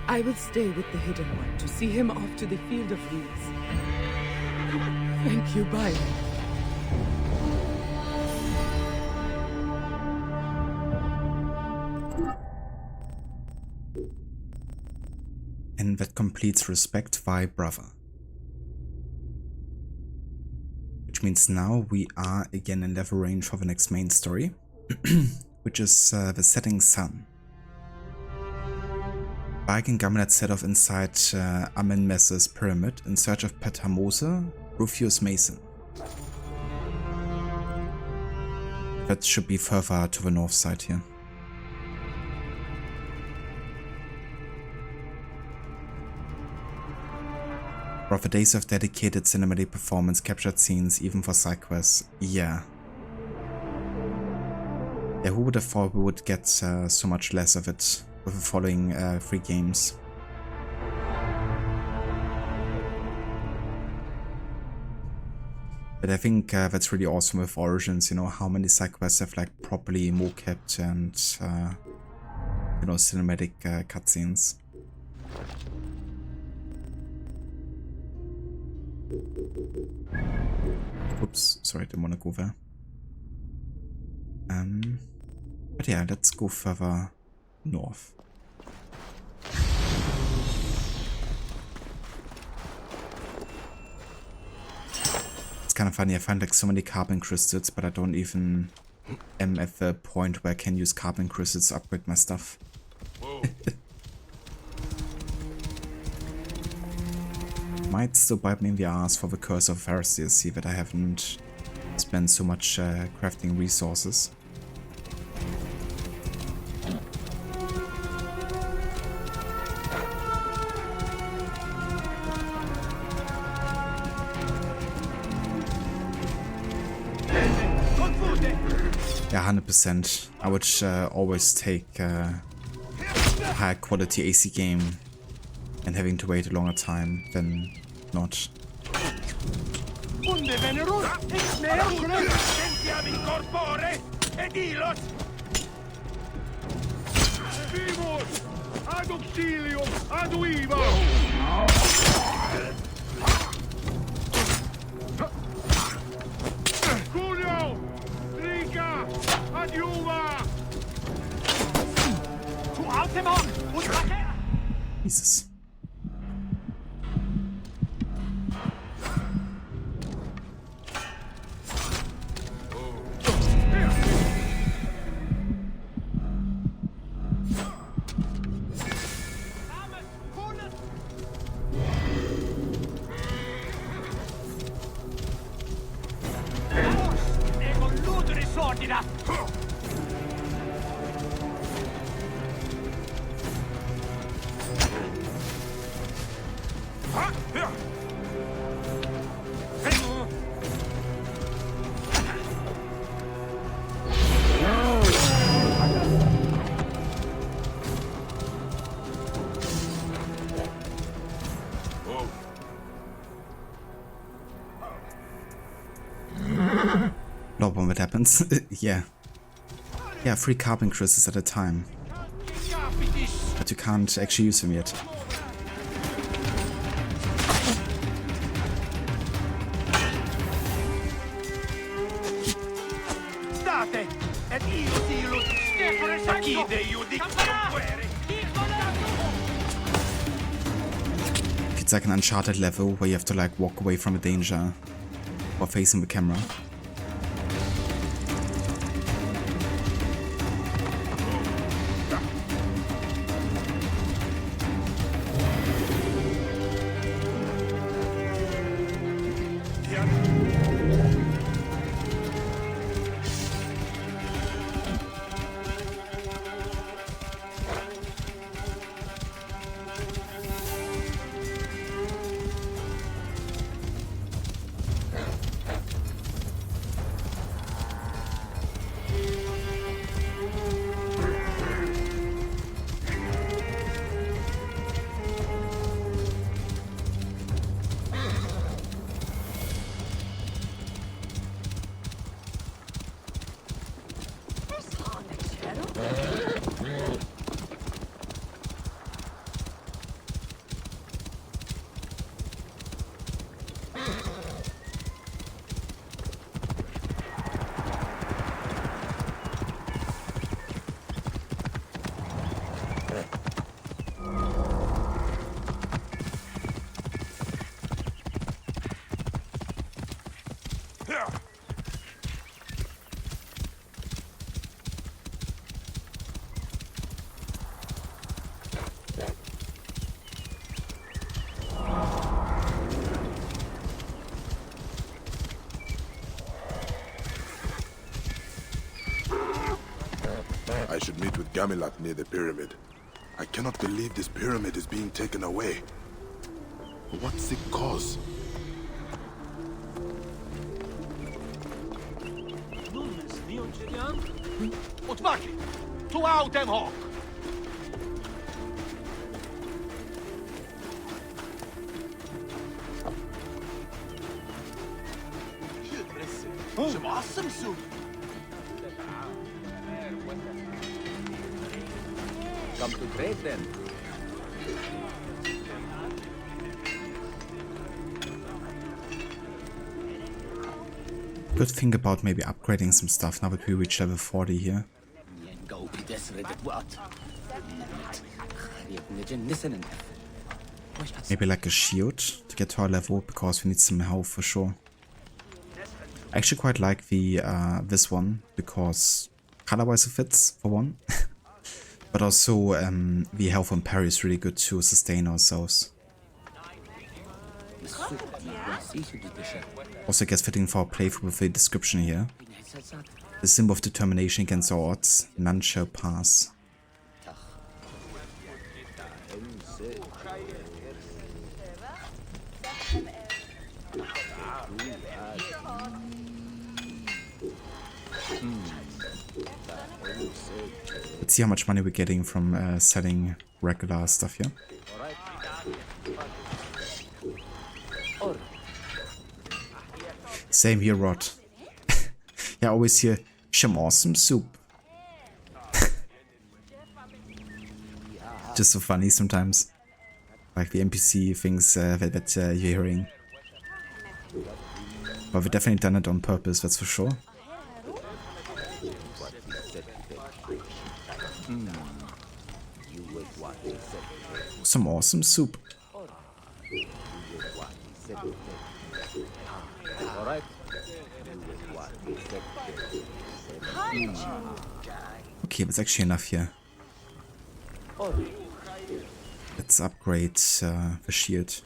I will stay with the Hidden One to see him off to the Field of Reeds. Thank you, bye. And that completes Respect Thy Brother. Which means now we are again in level range for the next main story, which is the Setting Sun. Bike and Gamlat set off inside Amen-Messer's pyramid in search of Petamose, Rufus Mason. That should be further to the north side here. For the days of dedicated cinematic performance, captured scenes, even for side quests, yeah. Yeah, who would have thought we would get so much less of it with the following 3 games? But I think that's really awesome with Origins, you know, how many side quests have like properly mo-kept and, you know, cinematic cutscenes. Oops, sorry, didn't want to go there. But yeah, let's go further north. It's kind of funny, I find like so many carbon crystals, but I don't even am at the point where I can use carbon crystals to upgrade my stuff. Might still bite me in the ass for the Curse of Pharisees, see that I haven't spent so much crafting resources. Yeah, 100%. I would always take a higher quality AC game and having to wait a longer time than not. Jesus. Love when that happens. Yeah. Yeah, 3 carbon crystals at a time. But you can't actually use them yet. It's like an Uncharted level where you have to like walk away from a danger while facing the camera. Gamilat near the pyramid. I cannot believe this pyramid is being taken away. What sick cause? Utmaki! Tu autem hoc! Some awesome soup! Come to trade then. Could think about maybe upgrading some stuff now that we reach level 40 here. Maybe like a shield to get to our level, because we need some health for sure. I actually quite like the this one, because color-wise it fits, for one. But also the health on parry is really good to sustain ourselves. Also I guess fitting for our playthrough with the description here. The symbol of determination against all odds, none shall pass. Let's see how much money we're getting from selling regular stuff here. Same here, Rod. Yeah, I always hear some awesome soup. Just so funny sometimes. Like the NPC things that you're hearing. But we've definitely done it on purpose, that's for sure. Some awesome soup. Okay, that's actually enough here. Let's upgrade the shield.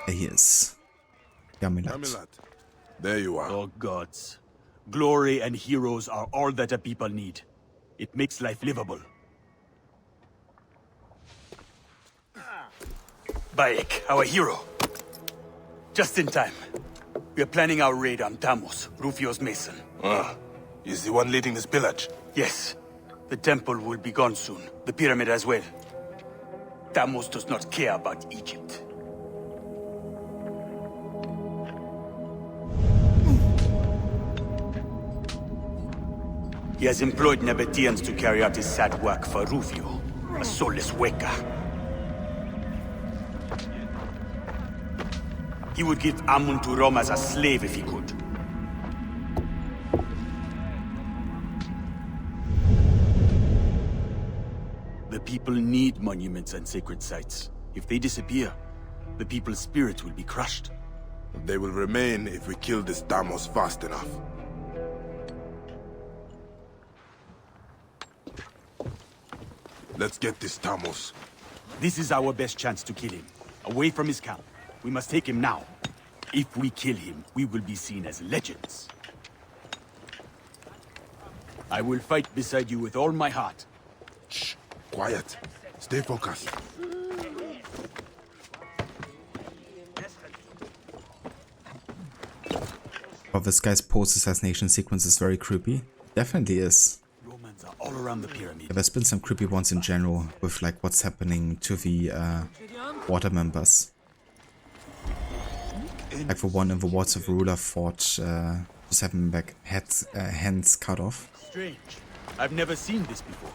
There he is. Gamilat. There you are. Oh gods. Glory and heroes are all that a people need. It makes life livable. Bayek, our hero. Just in time. We are planning our raid on Tamos, Rufio's mason. He's the one leading this pillage? Yes. The temple will be gone soon. The pyramid as well. Tamos does not care about Egypt. He has employed Nabataeans to carry out his sad work for Rufio, a soulless Weka. He would give Amun to Rome as a slave if he could. The people need monuments and sacred sites. If they disappear, the people's spirit will be crushed. They will remain if we kill this Tamos fast enough. Let's get this Tamos. This is our best chance to kill him. Away from his camp. We must take him now. If we kill him, we will be seen as legends. I will fight beside you with all my heart. Shh. Quiet. Stay focused. Oh, this guy's post-assassination sequence is very creepy. Definitely is. Romans are all around the pyramid. Yeah, there's been some creepy ones in general, with like what's happening to the water members. Like for one in the Wards of Ruler fought just having back hands cut off. Strange. I've never seen this before.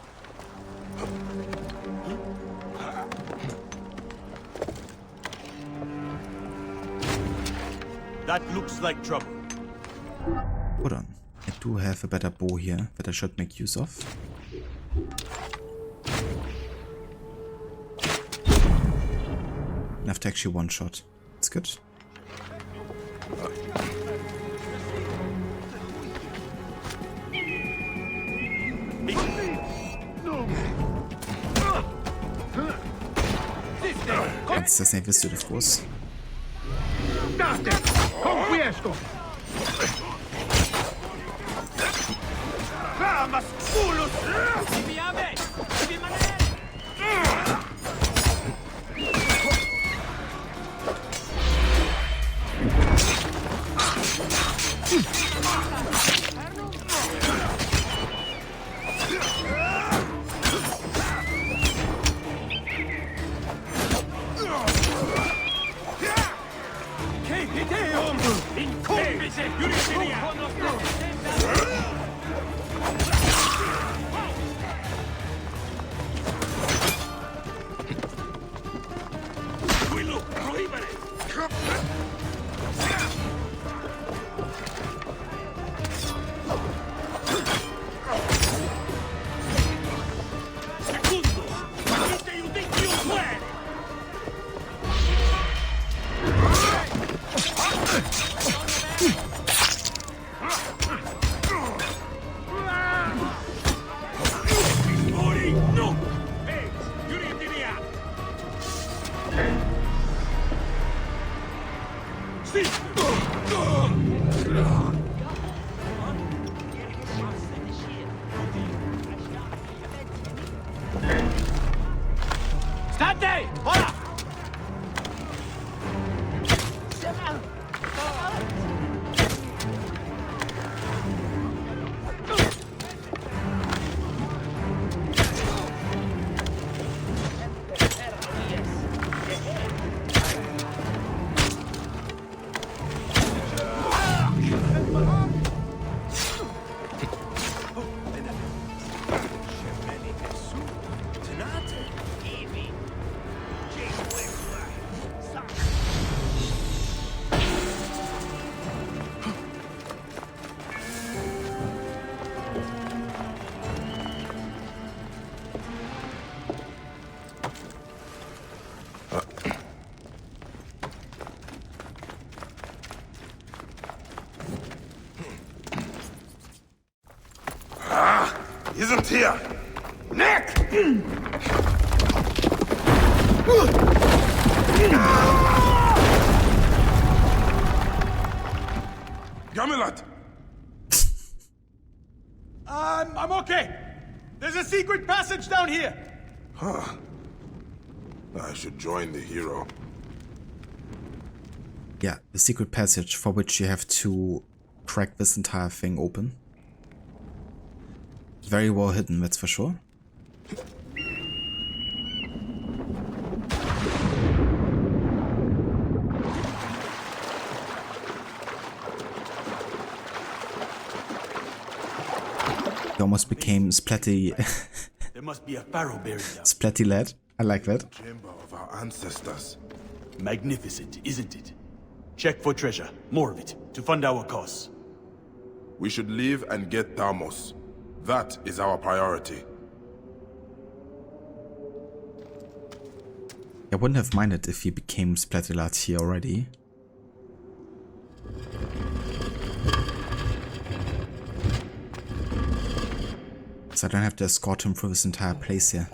That looks like trouble. Hold on. I do have a better bow here that I should make use of. Enough to actually one shot. It's good. That's nicht wisst, of course. Isn't here. Neck! Shaqilat! I'm okay. There's a secret passage down here. Huh. I should join the hero. Yeah, the secret passage for which you have to crack this entire thing open. Very well hidden, that's for sure. It almost became Splatty. There must be a pharaoh buried down. Splatty lad. I like that. Chamber of our ancestors. Magnificent, isn't it? Check for treasure, more of it, to fund our cause. We should leave and get Deimos. That is our priority. I wouldn't have minded if he became Splatty here already. So I don't have to escort him through this entire place here.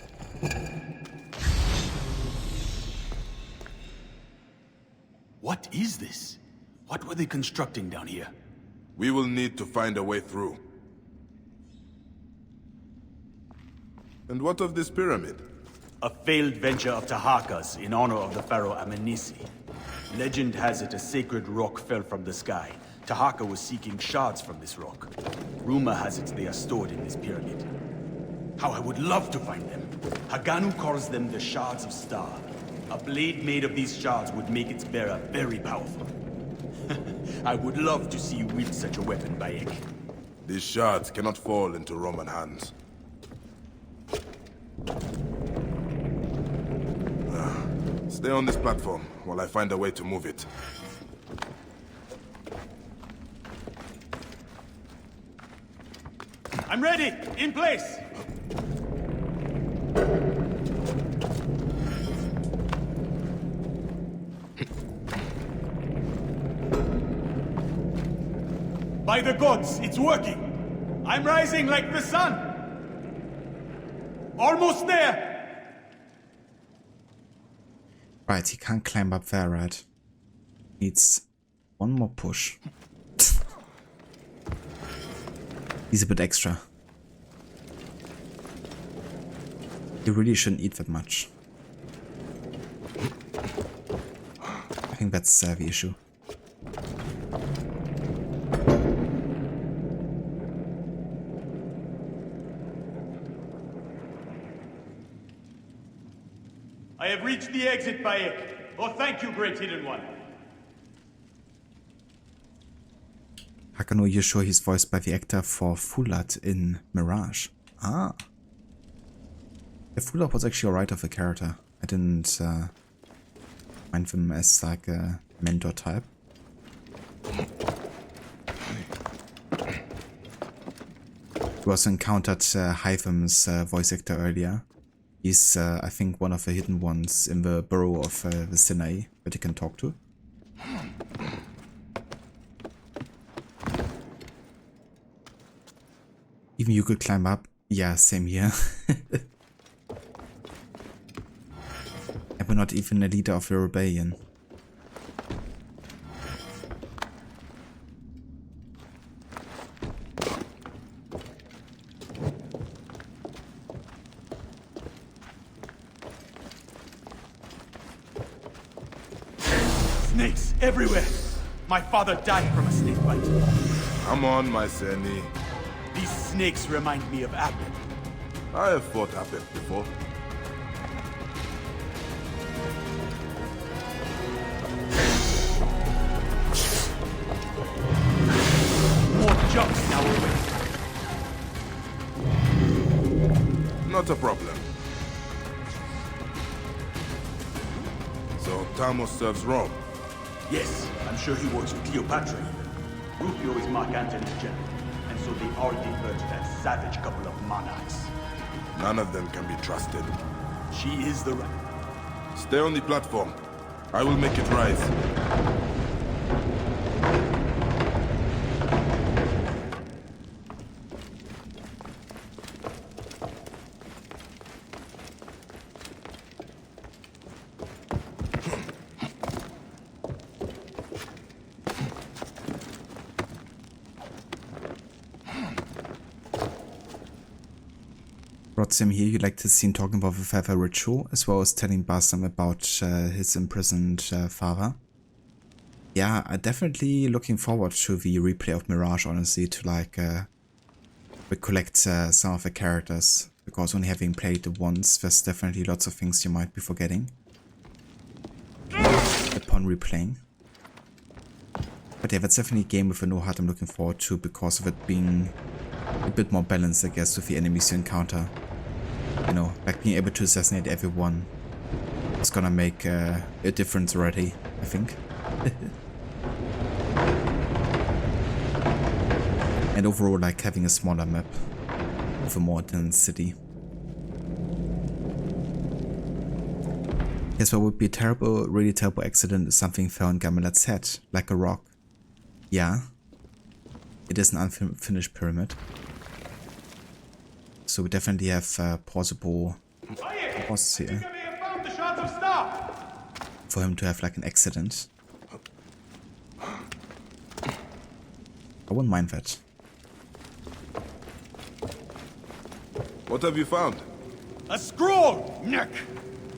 What is this? What were they constructing down here? We will need to find a way through. And what of this pyramid? A failed venture of Taharka's in honor of the pharaoh Amenisi. Legend has it a sacred rock fell from the sky. Taharka was seeking shards from this rock. Rumor has it they are stored in this pyramid. How I would love to find them. Haganu calls them the Shards of Star. A blade made of these shards would make its bearer very powerful. I would love to see you wield such a weapon, Bayek. These shards cannot fall into Roman hands. Stay on this platform while I find a way to move it. I'm ready! In place! By the gods, it's working! I'm rising like the sun! Almost there! Right, he can't climb up there, right? Needs one more push. He's a bit extra. You really shouldn't eat that much. I think that's the issue. I have reached the exit, Bayek. Oh, thank you, Great Hidden One. Hakano Yosho is voiced by the actor for Fulat in Mirage. Ah. The Fulat was actually alright of a character. I didn't find them as like a mentor type. We also encountered Hytham's voice actor earlier. He's, I think, one of the hidden ones in the burrow of the Sinai that you can talk to. Even you could climb up. Yeah, same here. And we're not even a leader of the rebellion. Snakes everywhere! My father died from a snake bite. Come on, my Seni. These snakes remind me of Abed. I have fought Abed before. More jumps now away. Not a problem. So Tamos serves Rome? Yes, I'm sure he works with Cleopatra even. Rufio is Mark Antony's general, and so they all defer to that savage couple of monarchs. None of them can be trusted. She is the right. Stay on the platform. I will make it rise. Rotzim here, you like to see him talking about the Feather ritual, as well as telling Bassam about his imprisoned father. Yeah, I'm definitely looking forward to the replay of Mirage, honestly, to like recollect some of the characters, because only having played it once, there's definitely lots of things you might be forgetting upon replaying. But yeah, that's definitely a game with a no HUD I'm looking forward to, because of it being a bit more balanced, I guess, with the enemies you encounter. You know, like being able to assassinate everyone is gonna make a difference already, I think. And overall, like having a smaller map with a more dense city. Yes, what would be a terrible, really terrible accident if something fell on Gamilat's head, like a rock. Yeah, it is an unfinished pyramid. So we definitely have plausible causes here for him to have like an accident. I wouldn't mind that. What have you found? A scroll! Neck!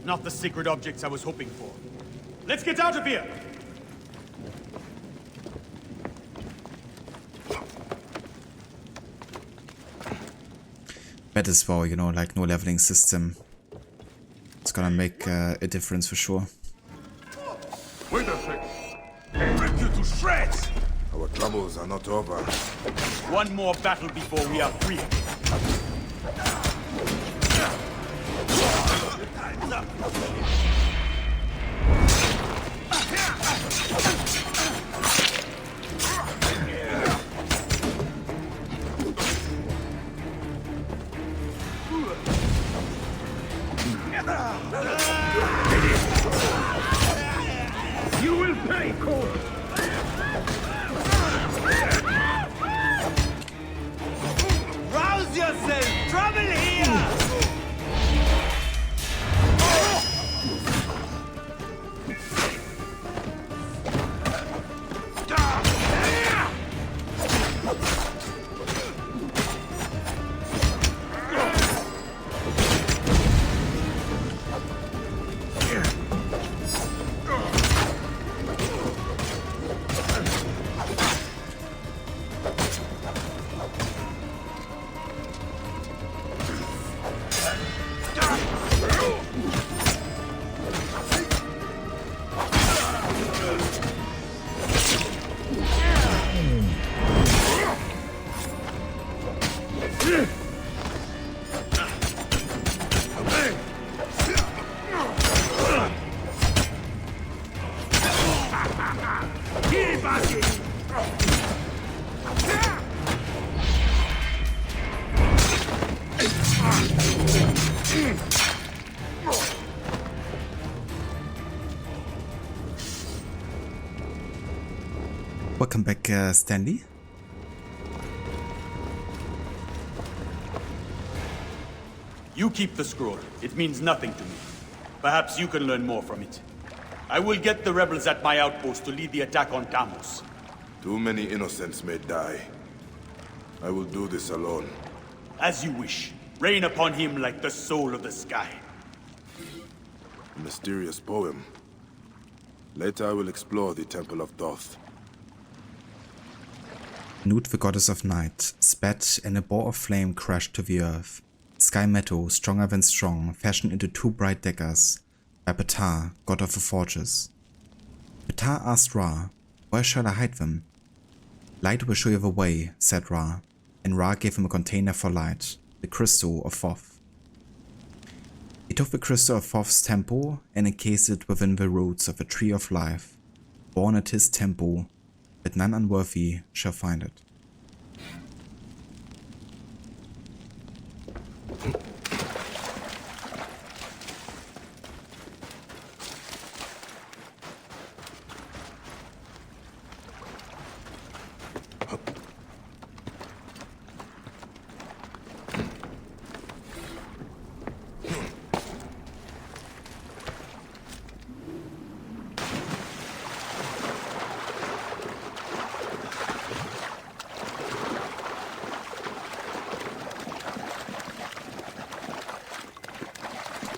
Not the sacred objects I was hoping for. Let's get out of here! Bet as well, you know, like no leveling system. It's gonna make a difference for sure. Wait a sec. Rip you to shreds! Our troubles are not over. One more battle before we are free. Time's up. You will pay, Cole! Rouse yourself! Trouble here! Welcome back, Stanley. You keep the scroll. It means nothing to me. Perhaps you can learn more from it. I will get the rebels at my outpost to lead the attack on Tammuz. Too many innocents may die. I will do this alone. As you wish. Rain upon him like the soul of the sky. A mysterious poem. Later I will explore the Temple of Thoth. Nut, the goddess of night, spat, and a ball of flame crashed to the earth. Sky metal, stronger than strong, fashioned into two bright daggers by Ptah, god of the forges. Ptah asked Ra, "Where shall I hide them?" "Light will show you the way," said Ra, and Ra gave him a container for light, the crystal of Thoth. He took the crystal of Thoth's temple and encased it within the roots of a tree of life, born at his temple, that none unworthy shall find it.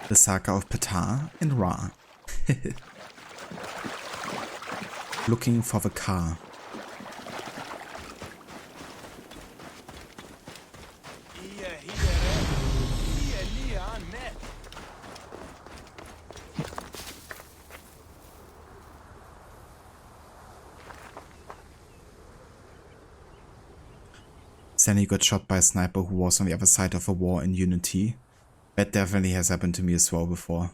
The saga of Ptah and Ra. Looking for the car. Sandy got shot by a sniper who was on the other side of a war in Unity. That definitely has happened to me as well before.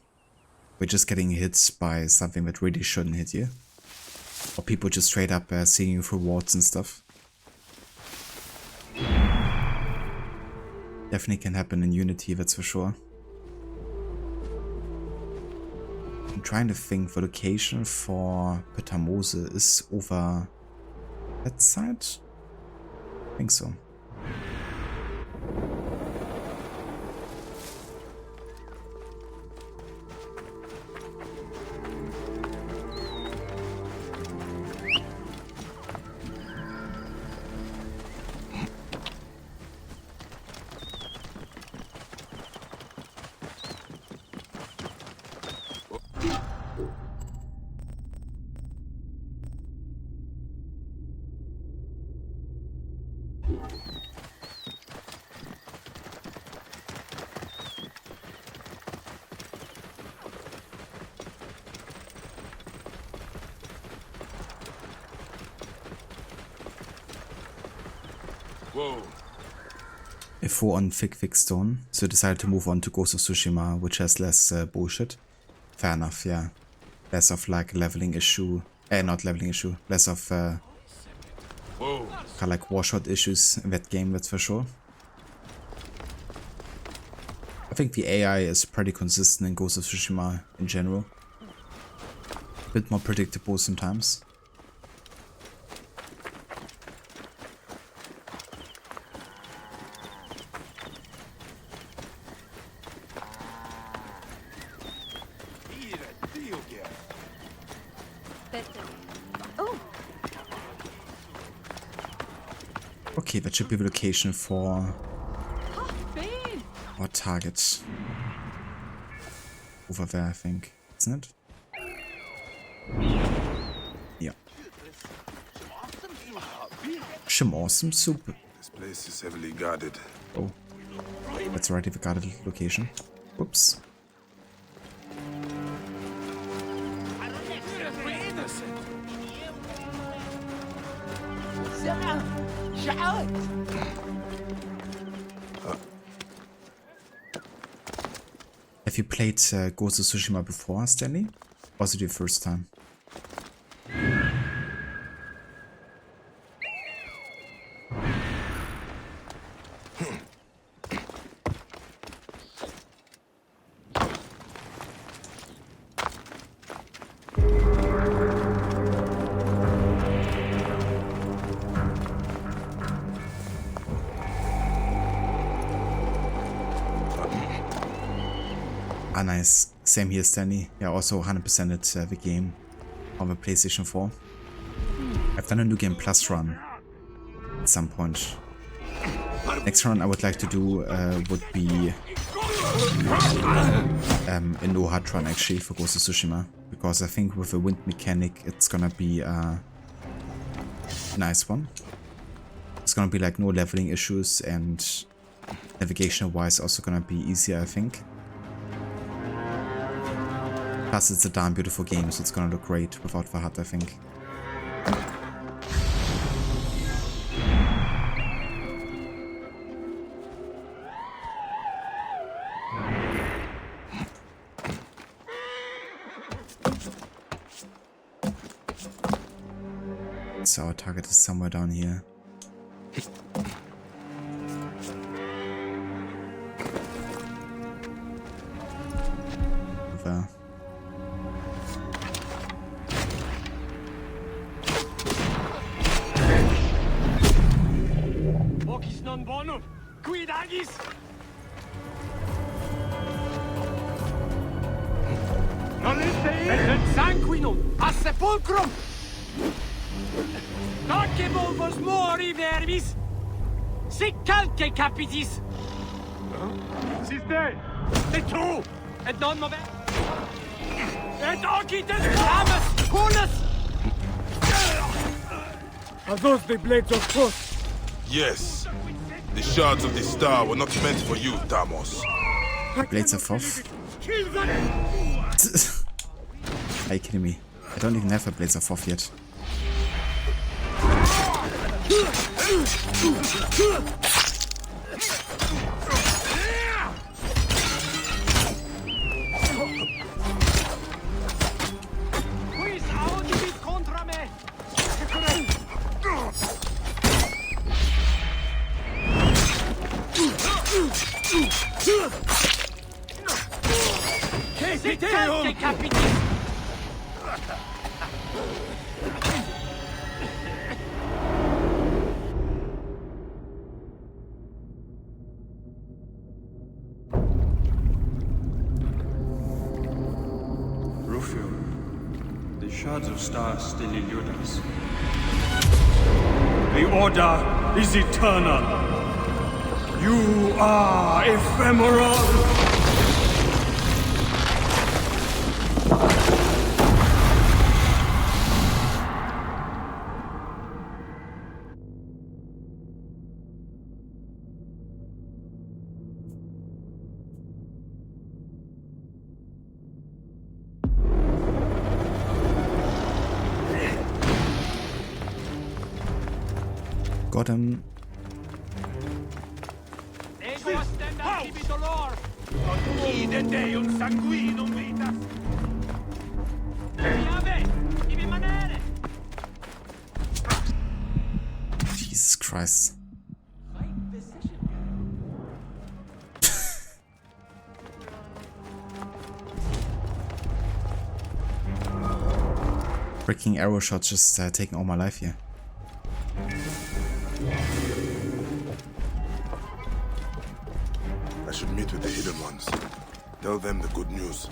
We're just getting hit by something that really shouldn't hit you. Or people just straight up seeing you through wards and stuff. Definitely can happen in Unity, that's for sure. I'm trying to think, the location for Tammuz is over that side? I think so. Whoa. A 4 on thick stone, so decided to move on to Ghost of Tsushima, which has less bullshit. Fair enough, yeah. Less of like leveling issue, not leveling issue, less of kind of like one-shot issues in that game, that's for sure. I think the AI is pretty consistent in Ghost of Tsushima in general. A bit more predictable sometimes. Okay, that should be the location for our target. Over there, I think. Isn't it? Yeah. Some awesome soup. This place is heavily guarded. Oh. That's already the guarded location. Whoops. Have you played Ghost of Tsushima before, Stanley? Or was it your first time? Ah, nice. Same here, Stanley. Yeah, also 100%ed the game on the PlayStation 4. I've done a New Game Plus run at some point. Next run I would like to do would be a no HUD run actually for Ghost of Tsushima, because I think with the wind mechanic it's gonna be a nice one. It's gonna be like no leveling issues, and navigation wise also gonna be easier, I think. Plus it's a damn beautiful game, so it's gonna look great without the HUD, I think. So our target is somewhere down here. Over. non bonum, quid agis? Non et sanguinum a sepulcrum. Nonque volvos mori verbis, sic calce capitis. Siste, et tu, et non move, et occites amas, hunus. Are those the blades of Thoth? Yes. The shards of the star were not meant for you, Thamos. Blades of Thoth? Are you kidding me? I don't even have a Blades of Thoth yet. The shards of stars still elude us. The order is eternal. You are ephemeral. Got him. Jesus Christ. Freaking arrow shots just taking all my life here. I should meet with the hidden ones. Tell them the good news.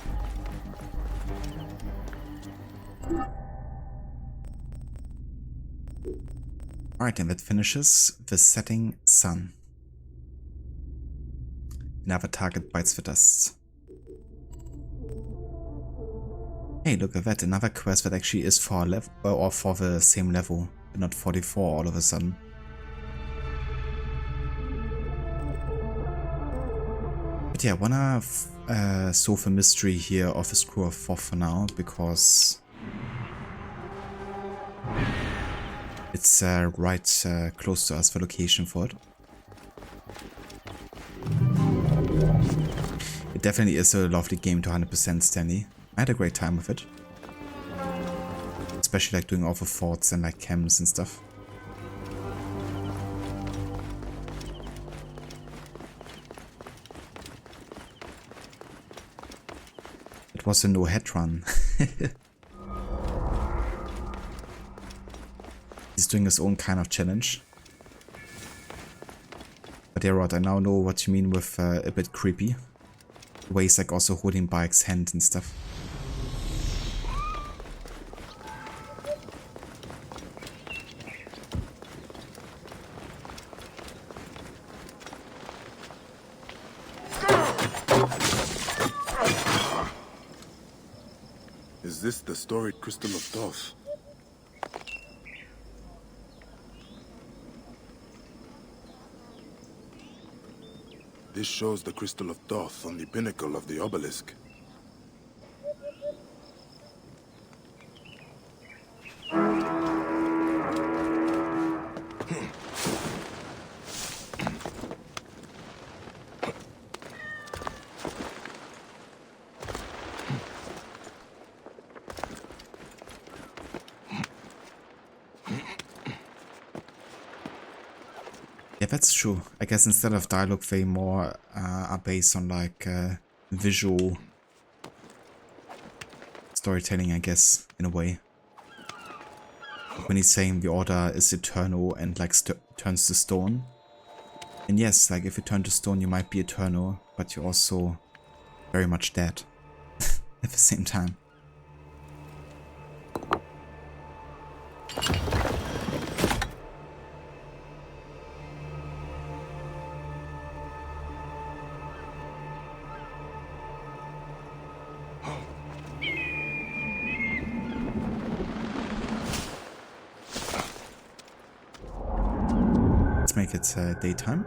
Alright, and that finishes the setting sun. Another target bites the dust. Hey, look at that, another quest that actually is for level or for the same level, but not 44 all of a sudden. But yeah, I wanna solve the mystery here of the Screw of Thoth for now, because it's right close to us, the location for it. It definitely is a lovely game to 100% Stanley. I had a great time with it. Especially like doing all the forts and like camps and stuff. It was a no head run. He's doing his own kind of challenge. But yeah, Rod, I now know what you mean with a bit creepy. The way he's like also holding Bike's hand and stuff. Is this the storied Crystal of Thoth? This shows the Crystal of Thoth on the pinnacle of the obelisk. Yeah, that's true. I guess instead of dialogue, they more are based on like visual storytelling, I guess, in a way. When he's saying the order is eternal and like turns to stone. And yes, like if you turn to stone, you might be eternal, but you're also very much dead at the same time. Make it daytime.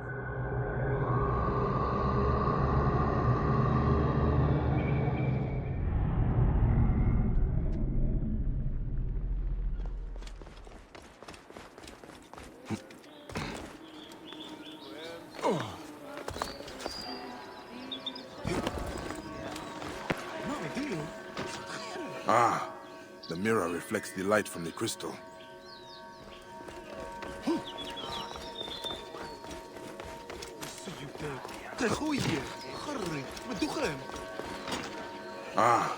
Ah, the mirror reflects the light from the crystal. Ah,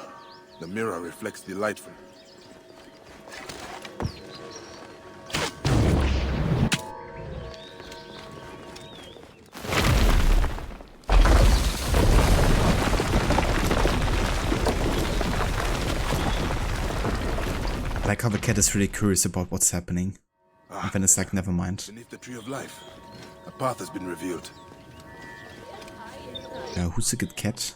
the mirror reflects the light from... I like how the cat is really curious about what's happening. And then it's like, never mind. Beneath the tree of life, a path has been revealed. Who's a good cat?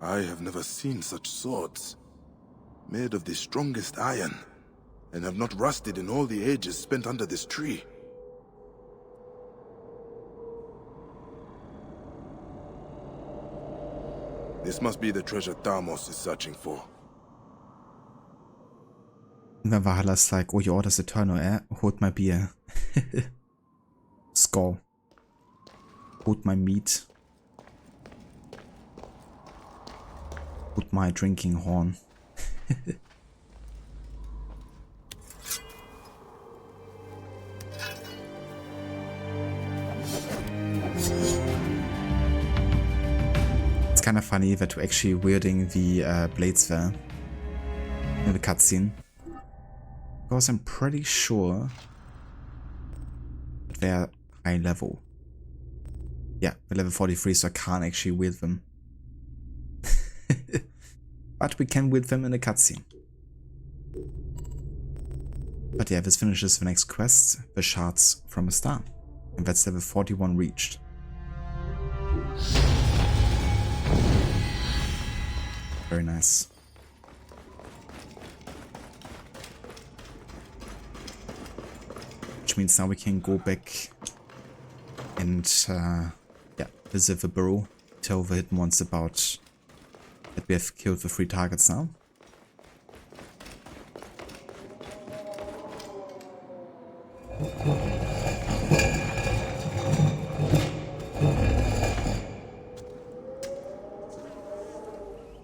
I have never seen such swords, made of the strongest iron, and have not rusted in all the ages spent under this tree. This must be the treasure Thamos is searching for. And then Valhalla's like, oh, your order's eternal, eh? Hold my beer. Score. Hold my meat. my drinking horn. It's kind of funny that we're actually wielding the blades there in the cutscene, because I'm pretty sure that they're high level. Yeah, they're level 43, so I can't actually wield them. But we can wield them in the cutscene. But yeah, this finishes the next quest, the Shards from a Star. And that's level 41 reached. Very nice. Which means now we can go back and yeah, visit the burrow, tell the hidden ones about that we have killed the 3 targets now.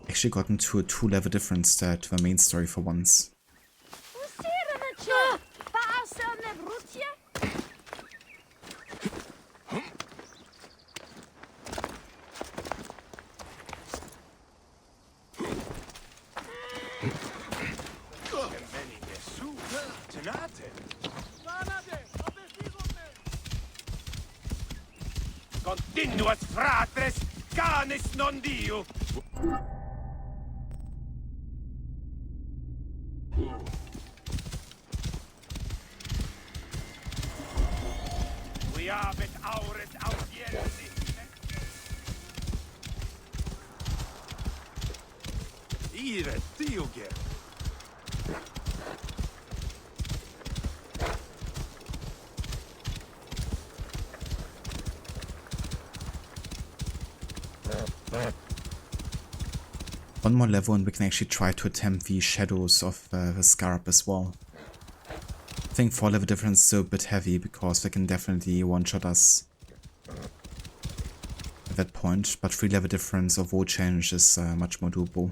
Actually gotten to a 2-level difference to the main story for once. Continuas fratres, canis non dio. We have it aures audiensi. Ire tioge. One more level and we can actually try to attempt the shadows of the Scarab as well. I think 4 level difference is still a bit heavy because they can definitely one-shot us at that point, but 3 level difference of war change is much more doable.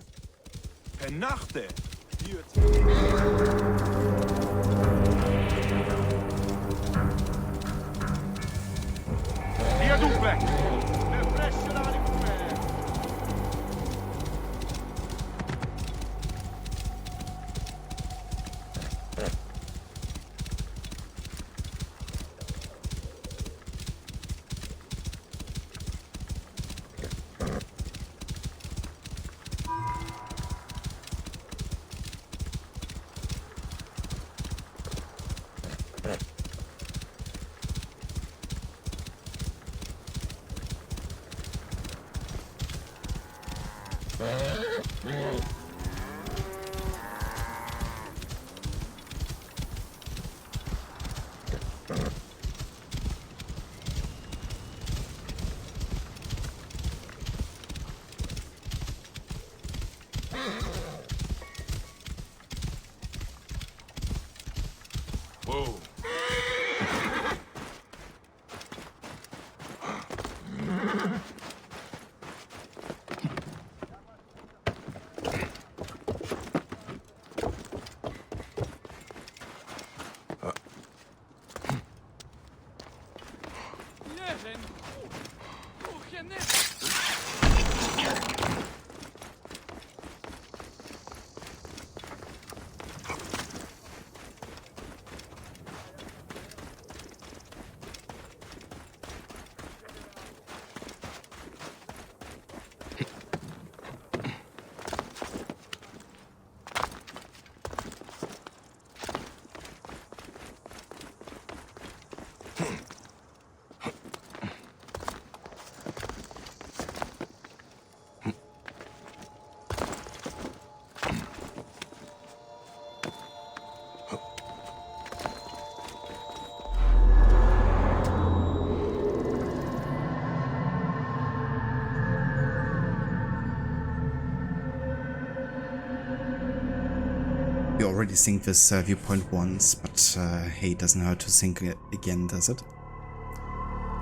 We already synced this viewpoint once, but hey, it doesn't hurt to sync it again, does it?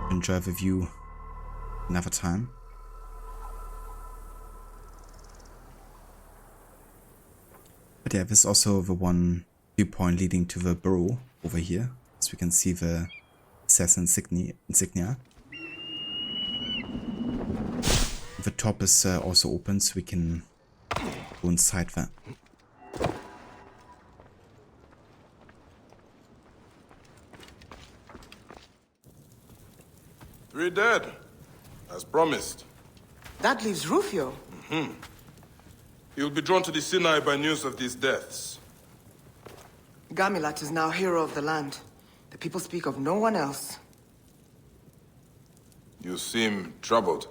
Enjoy the view another time. But yeah, this is also the one viewpoint leading to the burrow over here, as we can see the assassin insignia. The top is also open, so we can go inside there. 3 dead, as promised. That leaves Rufio. He'll be drawn to the Sinai by news of these deaths. Gamilat is now hero of the land. The people speak of no one else. You seem troubled.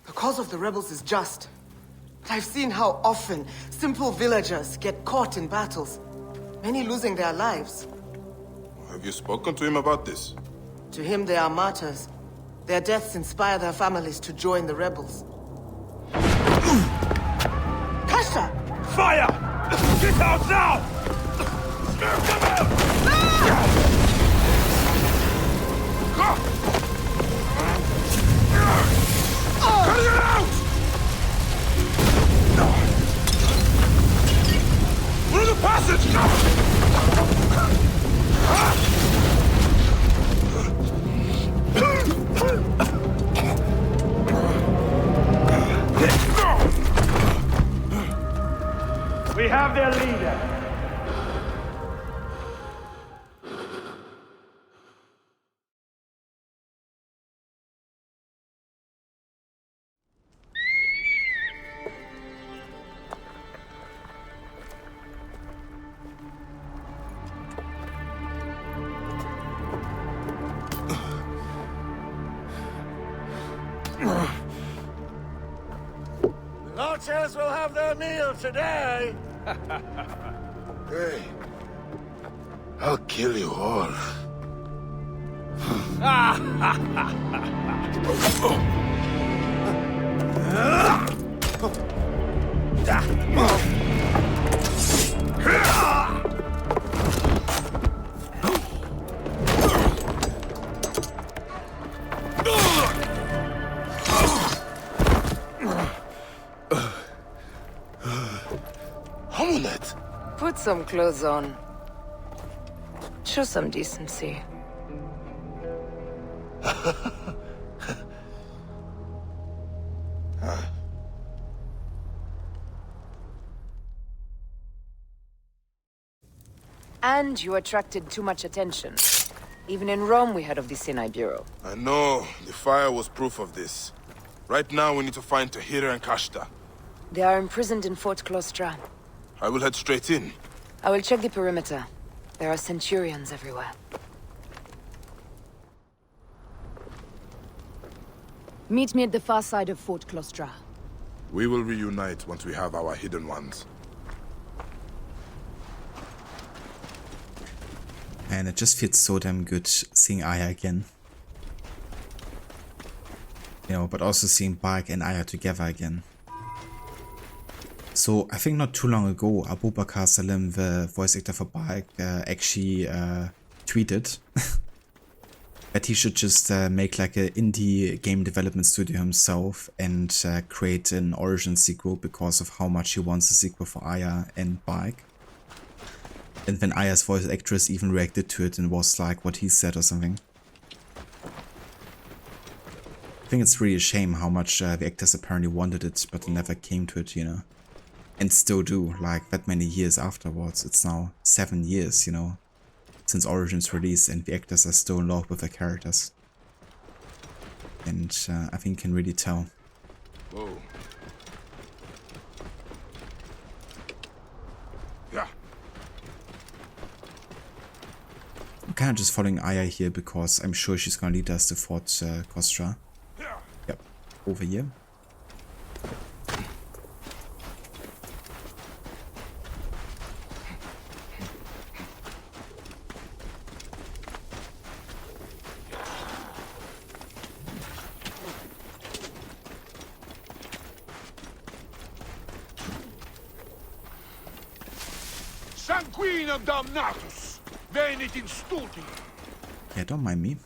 The cause of the rebels is just. But I've seen how often simple villagers get caught in battles, many losing their lives. Have you spoken to him about this? To him, they are martyrs. Their deaths inspire their families to join the rebels. Kasha! Fire! Get out now! Come out! Cut it out! Through the passage! We have their leader. The Lodgers will have their meal today. Hey, I'll kill you all. Put some clothes on. Show some decency. And you attracted too much attention. Even in Rome, we heard of the Sinai Bureau. I know. The fire was proof of this. Right now, we need to find Tahira and Kashta. They are imprisoned in Fort Klysma. I will head straight in. I will check the perimeter. There are centurions everywhere. Meet me at the far side of Fort Klysma. We will reunite once we have our hidden ones. And it just feels so damn good seeing Aya again. You know, but also seeing Bark and Aya together again. So, I think not too long ago, Abubakar Salim, the voice actor for Bark, actually tweeted that he should just make like an indie game development studio himself and create an origin sequel because of how much he wants a sequel for Aya and Bark. And then Aya's voice actress even reacted to it and was like what he said or something. I think it's really a shame how much the actors apparently wanted it, but they never came to it, you know. And still do, like that many years afterwards. It's now 7 years, you know, since Origin's release, and the actors are still in love with their characters. And I think you can really tell. Whoa. Yeah. I'm kind of just following Aya here because I'm sure she's gonna lead us to Fort Klysma. Yep, over here. Sanguina damnatus! Venit in studi! Yeah, don't mind me.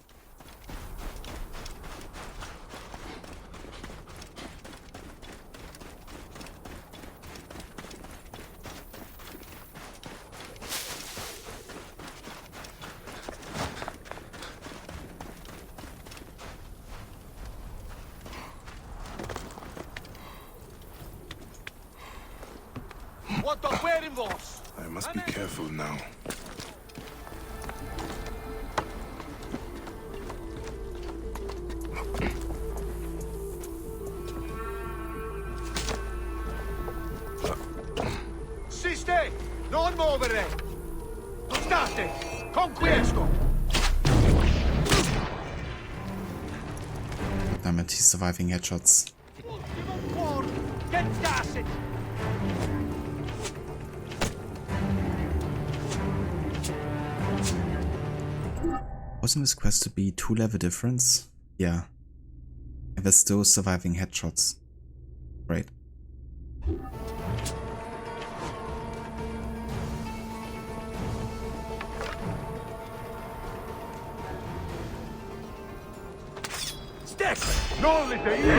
I must be careful now. Siste! Non muovere! State! Conquiesto! Damn it, he's surviving headshots. Get started! Wasn't this quest to be 2-level difference? Yeah. And we're still surviving headshots. Right. Stick! Non li devi!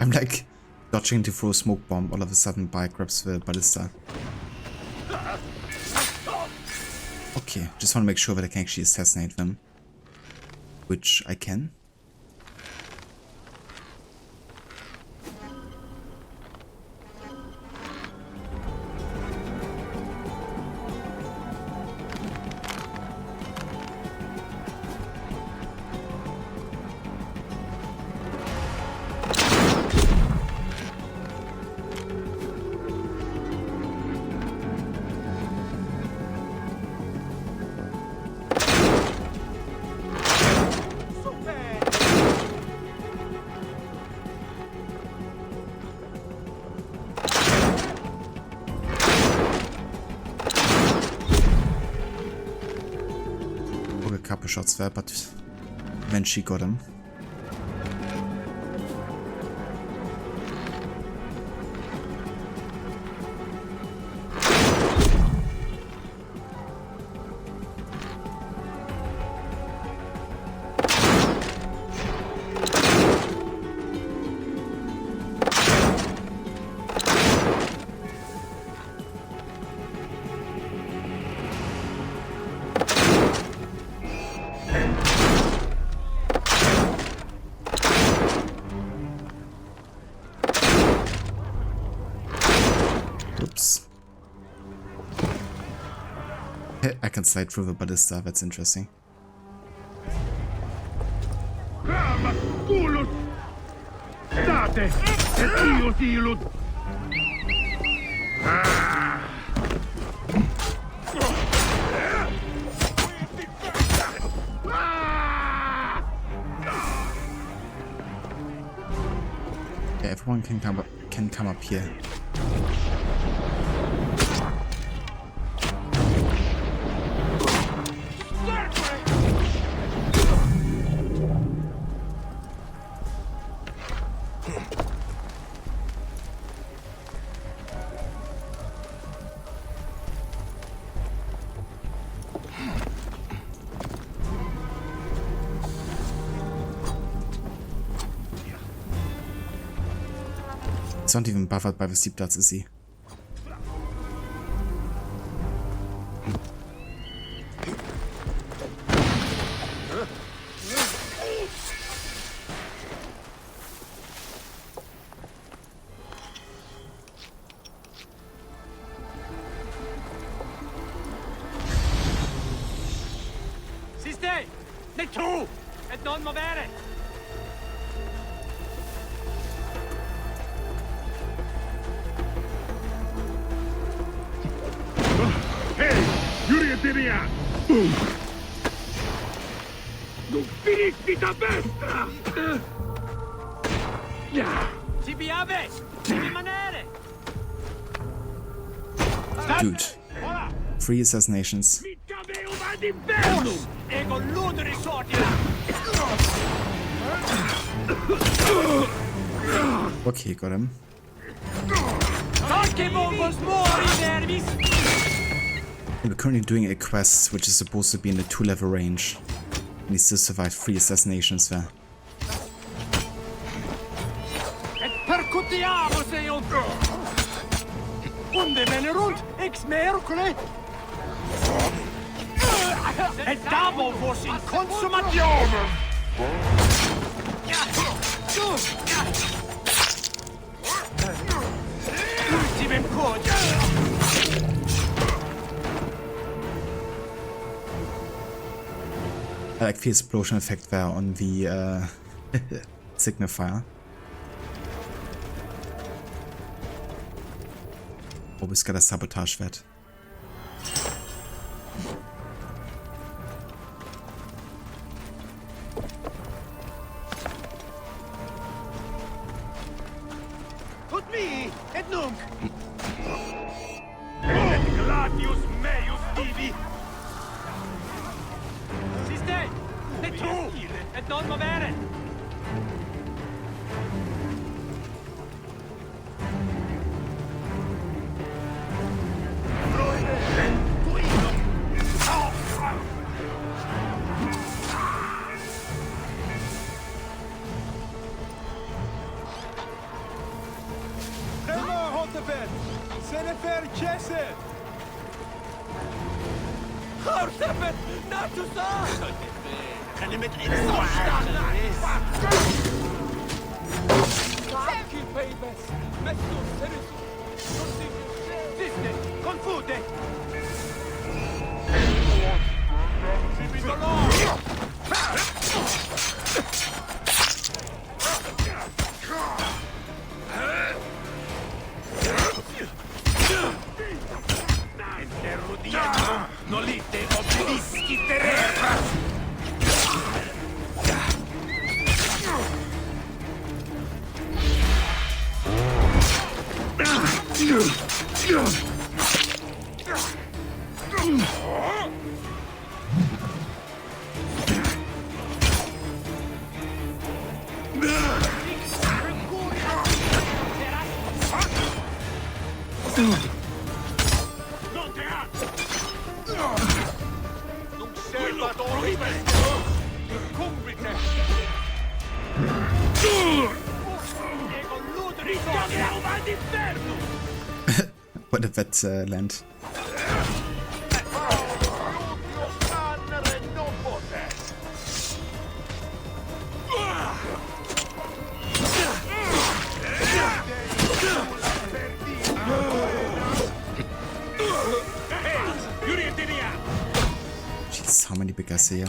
I'm like dodging to throw a smoke bomb, all of a sudden Bike grabs the ballista. Okay, just want to make sure that I can actually assassinate them. Which I can. A couple shots there, but eventually got him. Oops. I can slide through the ballista, that's interesting. Yeah, everyone can come up here. It's not even buffered by the steep dots, is he? Siste! Ne tu! Et non movere! Non finisci da bestia! Si piave! Si rimanere! Dude. 3 assassinations. Ego ludere sortila! Okay, got him. We're currently doing a quest which is supposed to be in the 2-level range. And he still survived 3 assassinations there. Seon! Onde menne runt, ex mercole! E double vos in consumationem! Ultimem code! I like the explosion effect there on the signifier. Oh, it's got a sabotage vet. Put me et nunc! Et gladius meius divi! Siste! Et tu! Et non movere! Where did that land? Jeez, how many big guys here?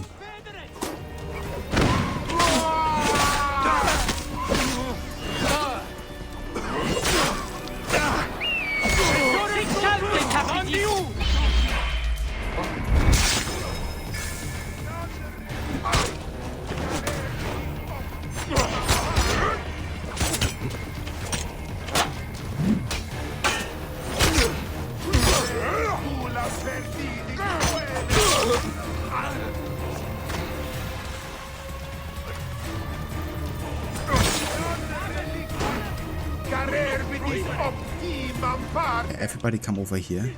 Everybody come over here.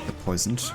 They're poisoned.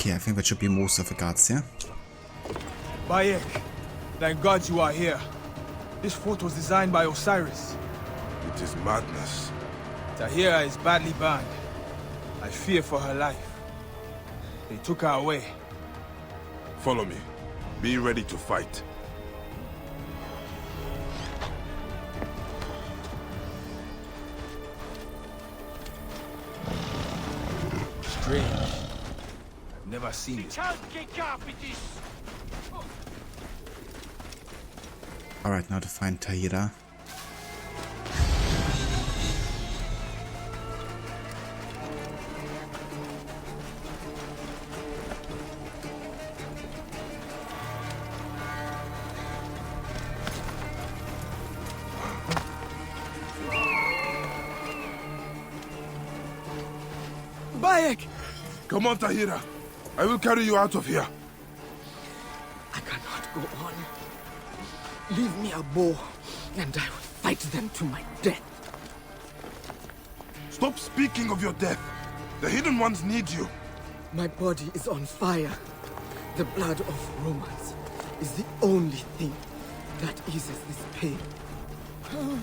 Okay, I think that should be most of the guards here. Bayek, Thank God you are here. This fort was designed by Osiris. It is madness. Tahira is badly burned. I fear for her life. They took her away. Follow me. Be ready to fight. Strange. I've never seen it. Alright, now to find Tahira. Come on, Tahira. I will carry you out of here. I cannot go on. Leave me a bow, and I will fight them to my death. Stop speaking of your death. The Hidden Ones need you. My body is on fire. The blood of Romans is the only thing that eases this pain. Oh,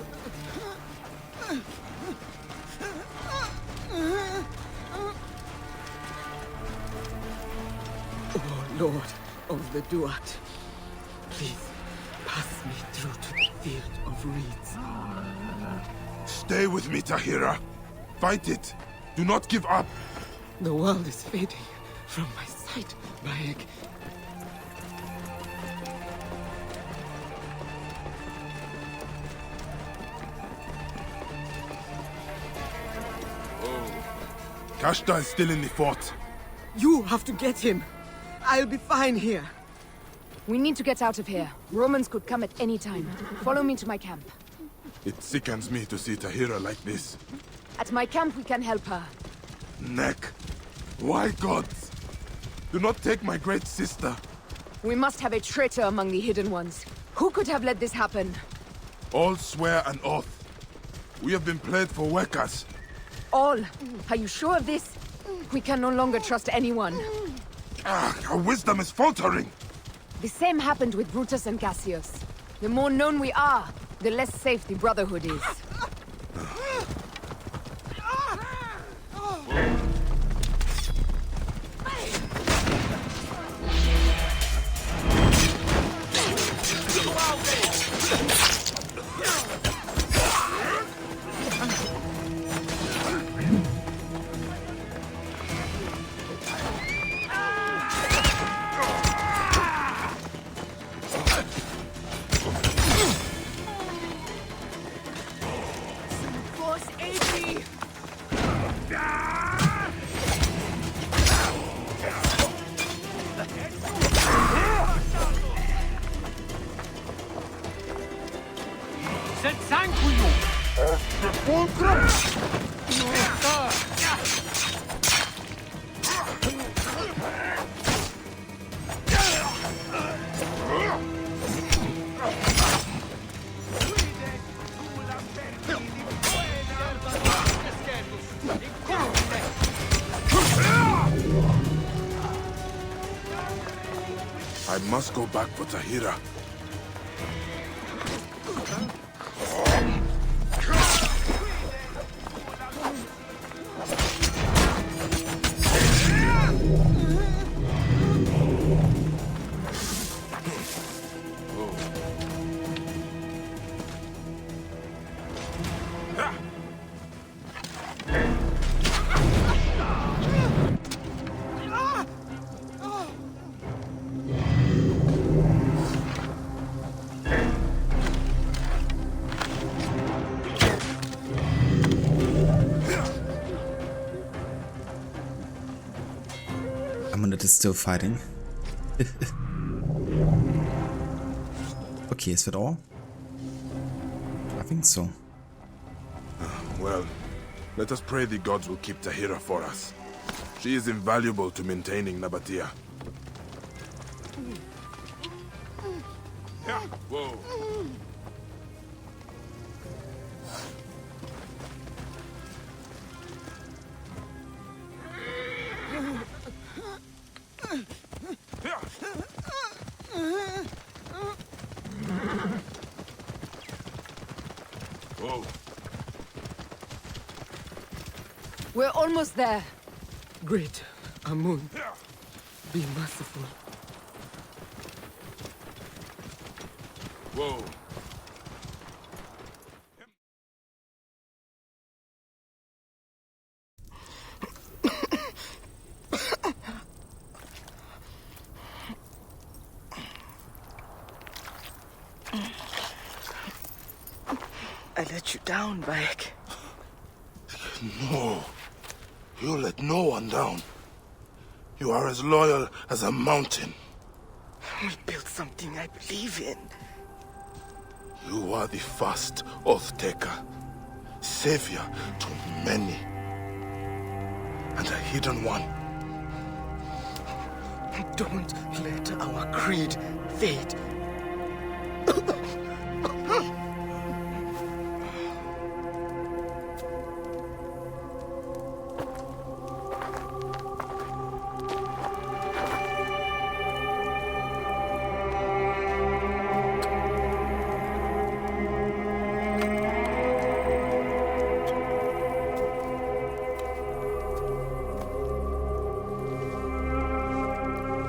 Lord of the Duat, please pass me through to the field of reeds. Stay with me, Tahira. Fight it. Do not give up. The world is fading from my sight, Bayek. Kashta is still in the fort. You have to get him. I'll be fine here. We need to get out of here. Romans could come at any time. Follow me to my camp. It sickens me to see Tahira like this. At my camp, we can help her. Neck. Why, gods? Do not take my great sister. We must have a traitor among the Hidden Ones. Who could have let this happen? All swear an oath. We have been played for workers. All? Are you sure of this? We can no longer trust anyone. Our wisdom is faltering. The same happened with Brutus and Cassius. The more known we are, the less safe the Brotherhood is. I must go back for Tahira. Amulet is still fighting. Okay, is that all? I think so. Well, let us pray the gods will keep Tahira for us. She is invaluable to maintaining Nabatea. Whoa. We're almost there. Great Amun, be merciful. Whoa. I let you down, Bayek. No. You let no one down. You are as loyal as a mountain. We built something I believe in. You are the first Oath Taker, savior to many, and a hidden one. Don't let our creed fade.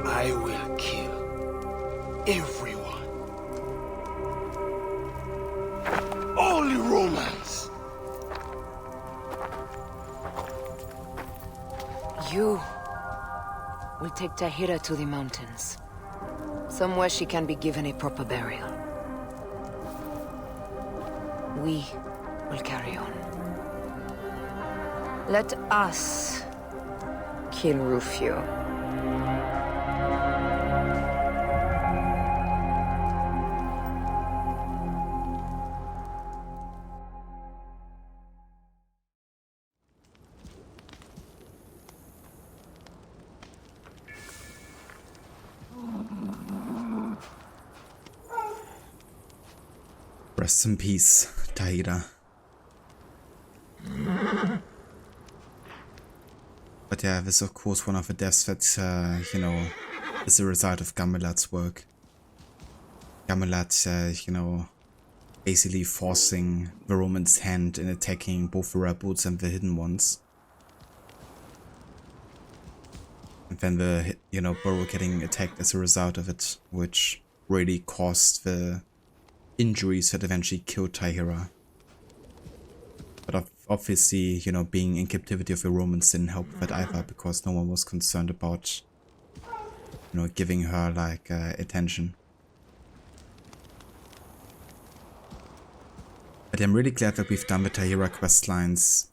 I will kill everyone. Only Romans. You will take Tahira to the mountains. Somewhere she can be given a proper burial. We will carry on. Let us kill Rufio. Rest in peace, Tahira. But yeah, this is of course one of the deaths that, you know, is a result of Gamelad's work. Gamelad, you know, basically forcing the Romans' hand in attacking both the rebels and the hidden ones. And then the, you know, Burrow getting attacked as a result of it, which really caused the injuries that eventually killed Tahira. But obviously, you know, being in captivity of the Romans didn't help that either, because no one was concerned about, you know, giving her, like, attention. But I'm really glad that we've done the Tahira quest lines.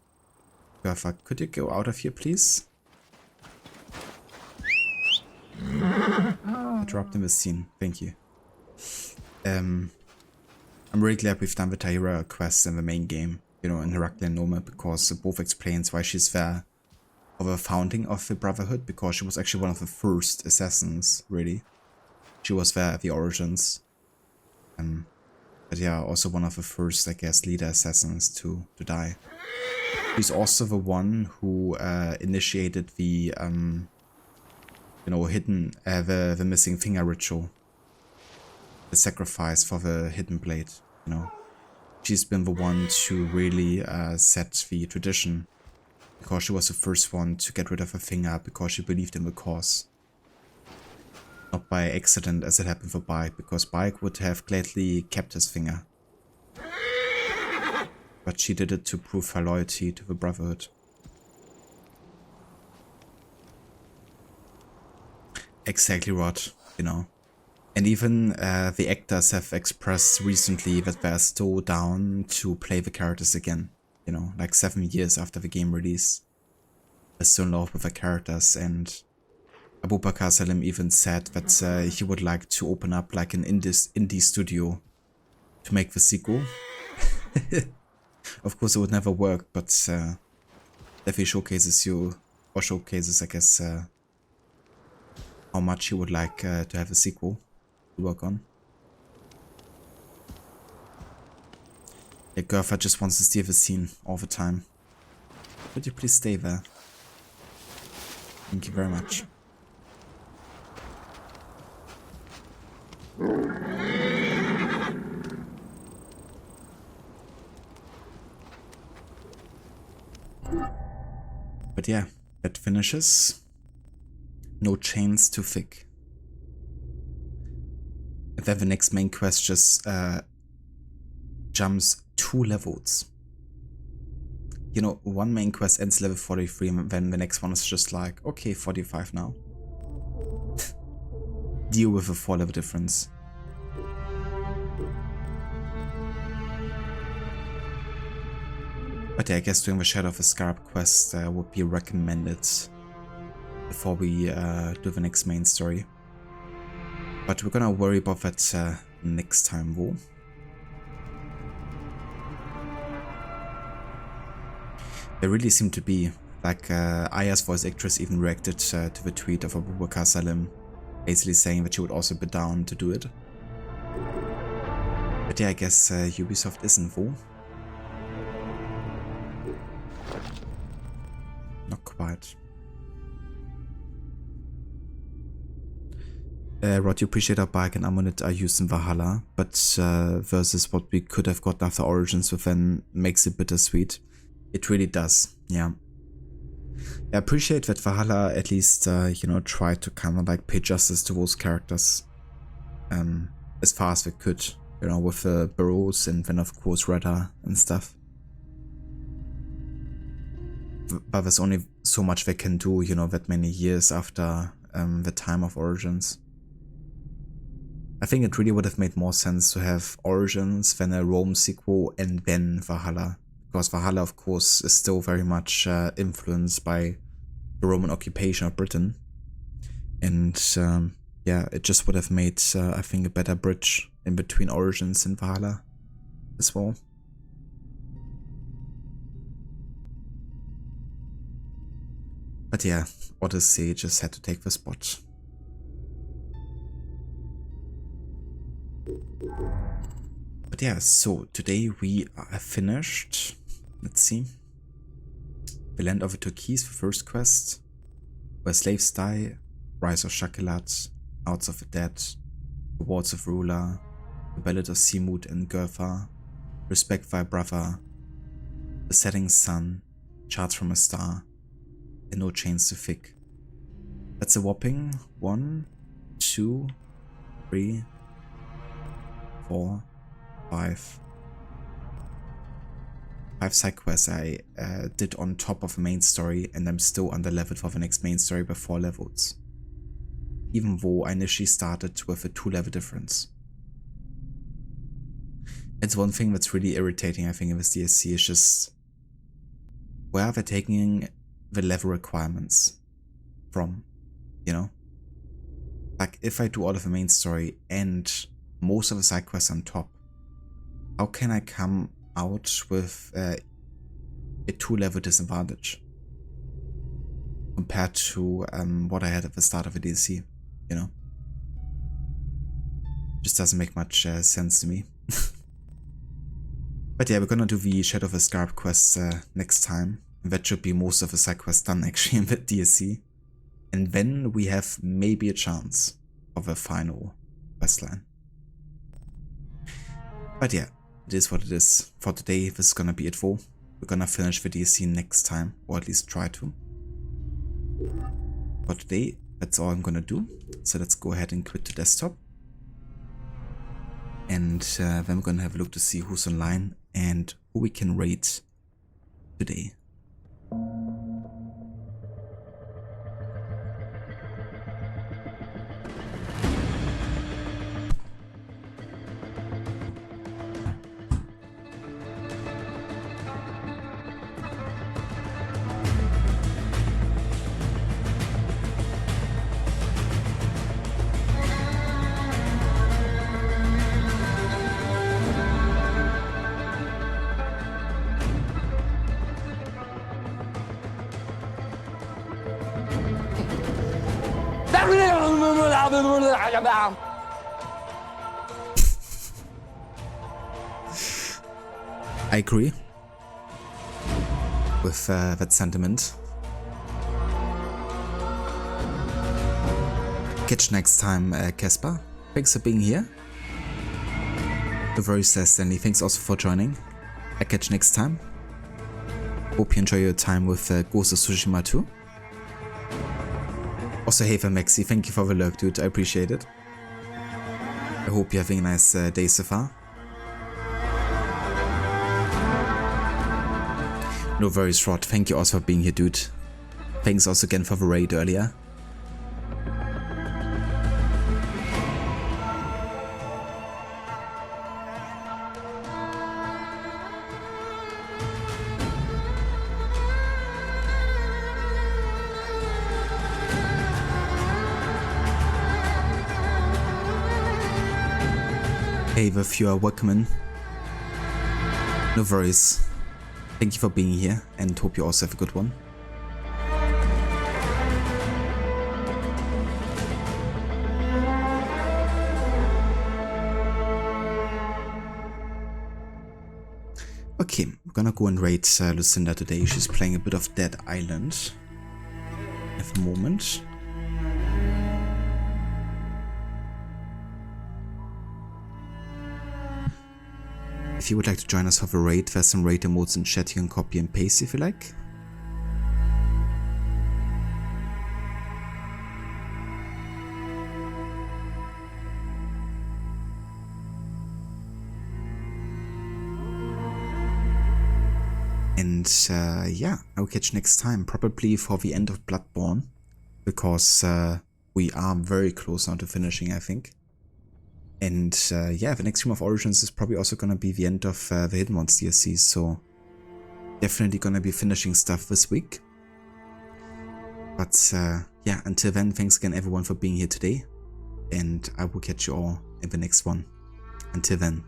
Gertha, could you go out of here, please? I dropped in the scene, thank you. I'm really glad we've done the Tahira quests in the main game, you know, in Heraklion and Nome, because it both explains why she's there for the founding of the Brotherhood, because she was actually one of the first assassins, really. She was there at the origins. But yeah, also one of the first, I guess, leader assassins to die. She's also the one who initiated the, you know, hidden, the missing finger ritual. The sacrifice for the hidden blade, you know. She's been the one to really set the tradition, because she was the first one to get rid of her finger because she believed in the cause. Not by accident as it happened for Bayek, because Bayek would have gladly kept his finger. But she did it to prove her loyalty to the Brotherhood. Exactly, Rod, you know. And even the actors have expressed recently that they're still down to play the characters again. You know, like 7 years after the game release. They're still in love with the characters, and Abu Bakr Salim even said that he would like to open up like an indie studio to make the sequel. Of course it would never work, but definitely showcases, I guess, how much he would like to have a sequel to work on. Yeah, Gertha just wants to steal the scene all the time. Would you please stay there? Thank you very much. But yeah, that finishes. No chains too thick. And then the next main quest just jumps 2 levels. You know, one main quest ends level 43 and then the next one is just like, okay, 45 now. Deal with a 4 level difference. But yeah, I guess doing the Shadow of the Scarab quest would be recommended before we do the next main story. But we're gonna worry about that next time though. There really seemed to be, like, Aya's voice actress even reacted to the tweet of Abubakar Salim, basically saying that she would also be down to do it. But yeah, I guess Ubisoft isn't though. Not quite. Rod, you appreciate our bike and Ammonite are used in Valhalla, but versus what we could have gotten after Origins, which then makes it bittersweet. It really does, yeah. I appreciate that Valhalla at least, you know, tried to kind of like pay justice to those characters as far as they could, you know, with the Burrows and then of course Gertha and stuff. But there's only so much they can do, you know, that many years after the time of Origins. I think it really would have made more sense to have Origins, then a Rome sequel, and then Valhalla. Because Valhalla, of course, is still very much influenced by the Roman occupation of Britain. And yeah, it just would have made, I think, a better bridge in between Origins and Valhalla as well. But yeah, Odyssey just had to take the spot. But yeah, so today we are finished. Let's see. The Land of the TURQUOISE, the first quest. Where Slaves Die, Rise of Shaqilat, Outs of the Dead, The Walls of Rula, The Ballad of Si-Mut and Gertha, Respect Thy Brother, The Setting Sun, Shards from a Star, and No Chains Too Thick. That's a whopping 1, 2, 3, 4, 5 side quests I did on top of the main story, and I'm still under-leveled for the next main story by 4 levels. Even though I initially started with a 2-level difference. It's one thing that's really irritating, I think, in this DLC, is just where are they taking the level requirements from, you know? Like, if I do all of the main story and most of the side quests on top, how can I come out with a 2-level disadvantage compared to what I had at the start of the DLC, you know? Just doesn't make much sense to me. But yeah, we're gonna do the Shadow of the Scarab quest next time. And that should be most of the side quests done actually in the DLC. And then we have maybe a chance of a final questline. But yeah, it is what it is. For today, this is gonna be it for. We're gonna finish the DLC next time, or at least try to. For today, that's all I'm gonna do. So let's go ahead and quit the desktop. And then we're gonna have a look to see who's online and who we can raid today. I agree with that sentiment. Catch you next time, Casper. Thanks for being here. The very Stanley, thanks also for joining. I catch you next time. Hope you enjoy your time with Ghost of Tsushima too. Also, hey Maxi, thank you for the lurk, dude. I appreciate it. I hope you're having a nice day so far. No worries, Rod. Thank you also for being here, dude. Thanks also again for the raid earlier. Hey, if you are welcome. No worries. Thank you for being here and hope you also have a good one. Okay, we're gonna go and raid Lucinda today. She's playing a bit of Dead Island at the moment. If you would like to join us for the raid, there's some raid emotes in chat you can copy and paste if you like. And yeah, I'll catch you next time, probably for the end of Bloodborne, because we are very close now to finishing, I think. And yeah, the next stream of Origins is probably also gonna be the end of the Hidden Ones DLC, so definitely gonna be finishing stuff this week. But yeah, until then, thanks again everyone for being here today, and I will catch you all in the next one. Until then.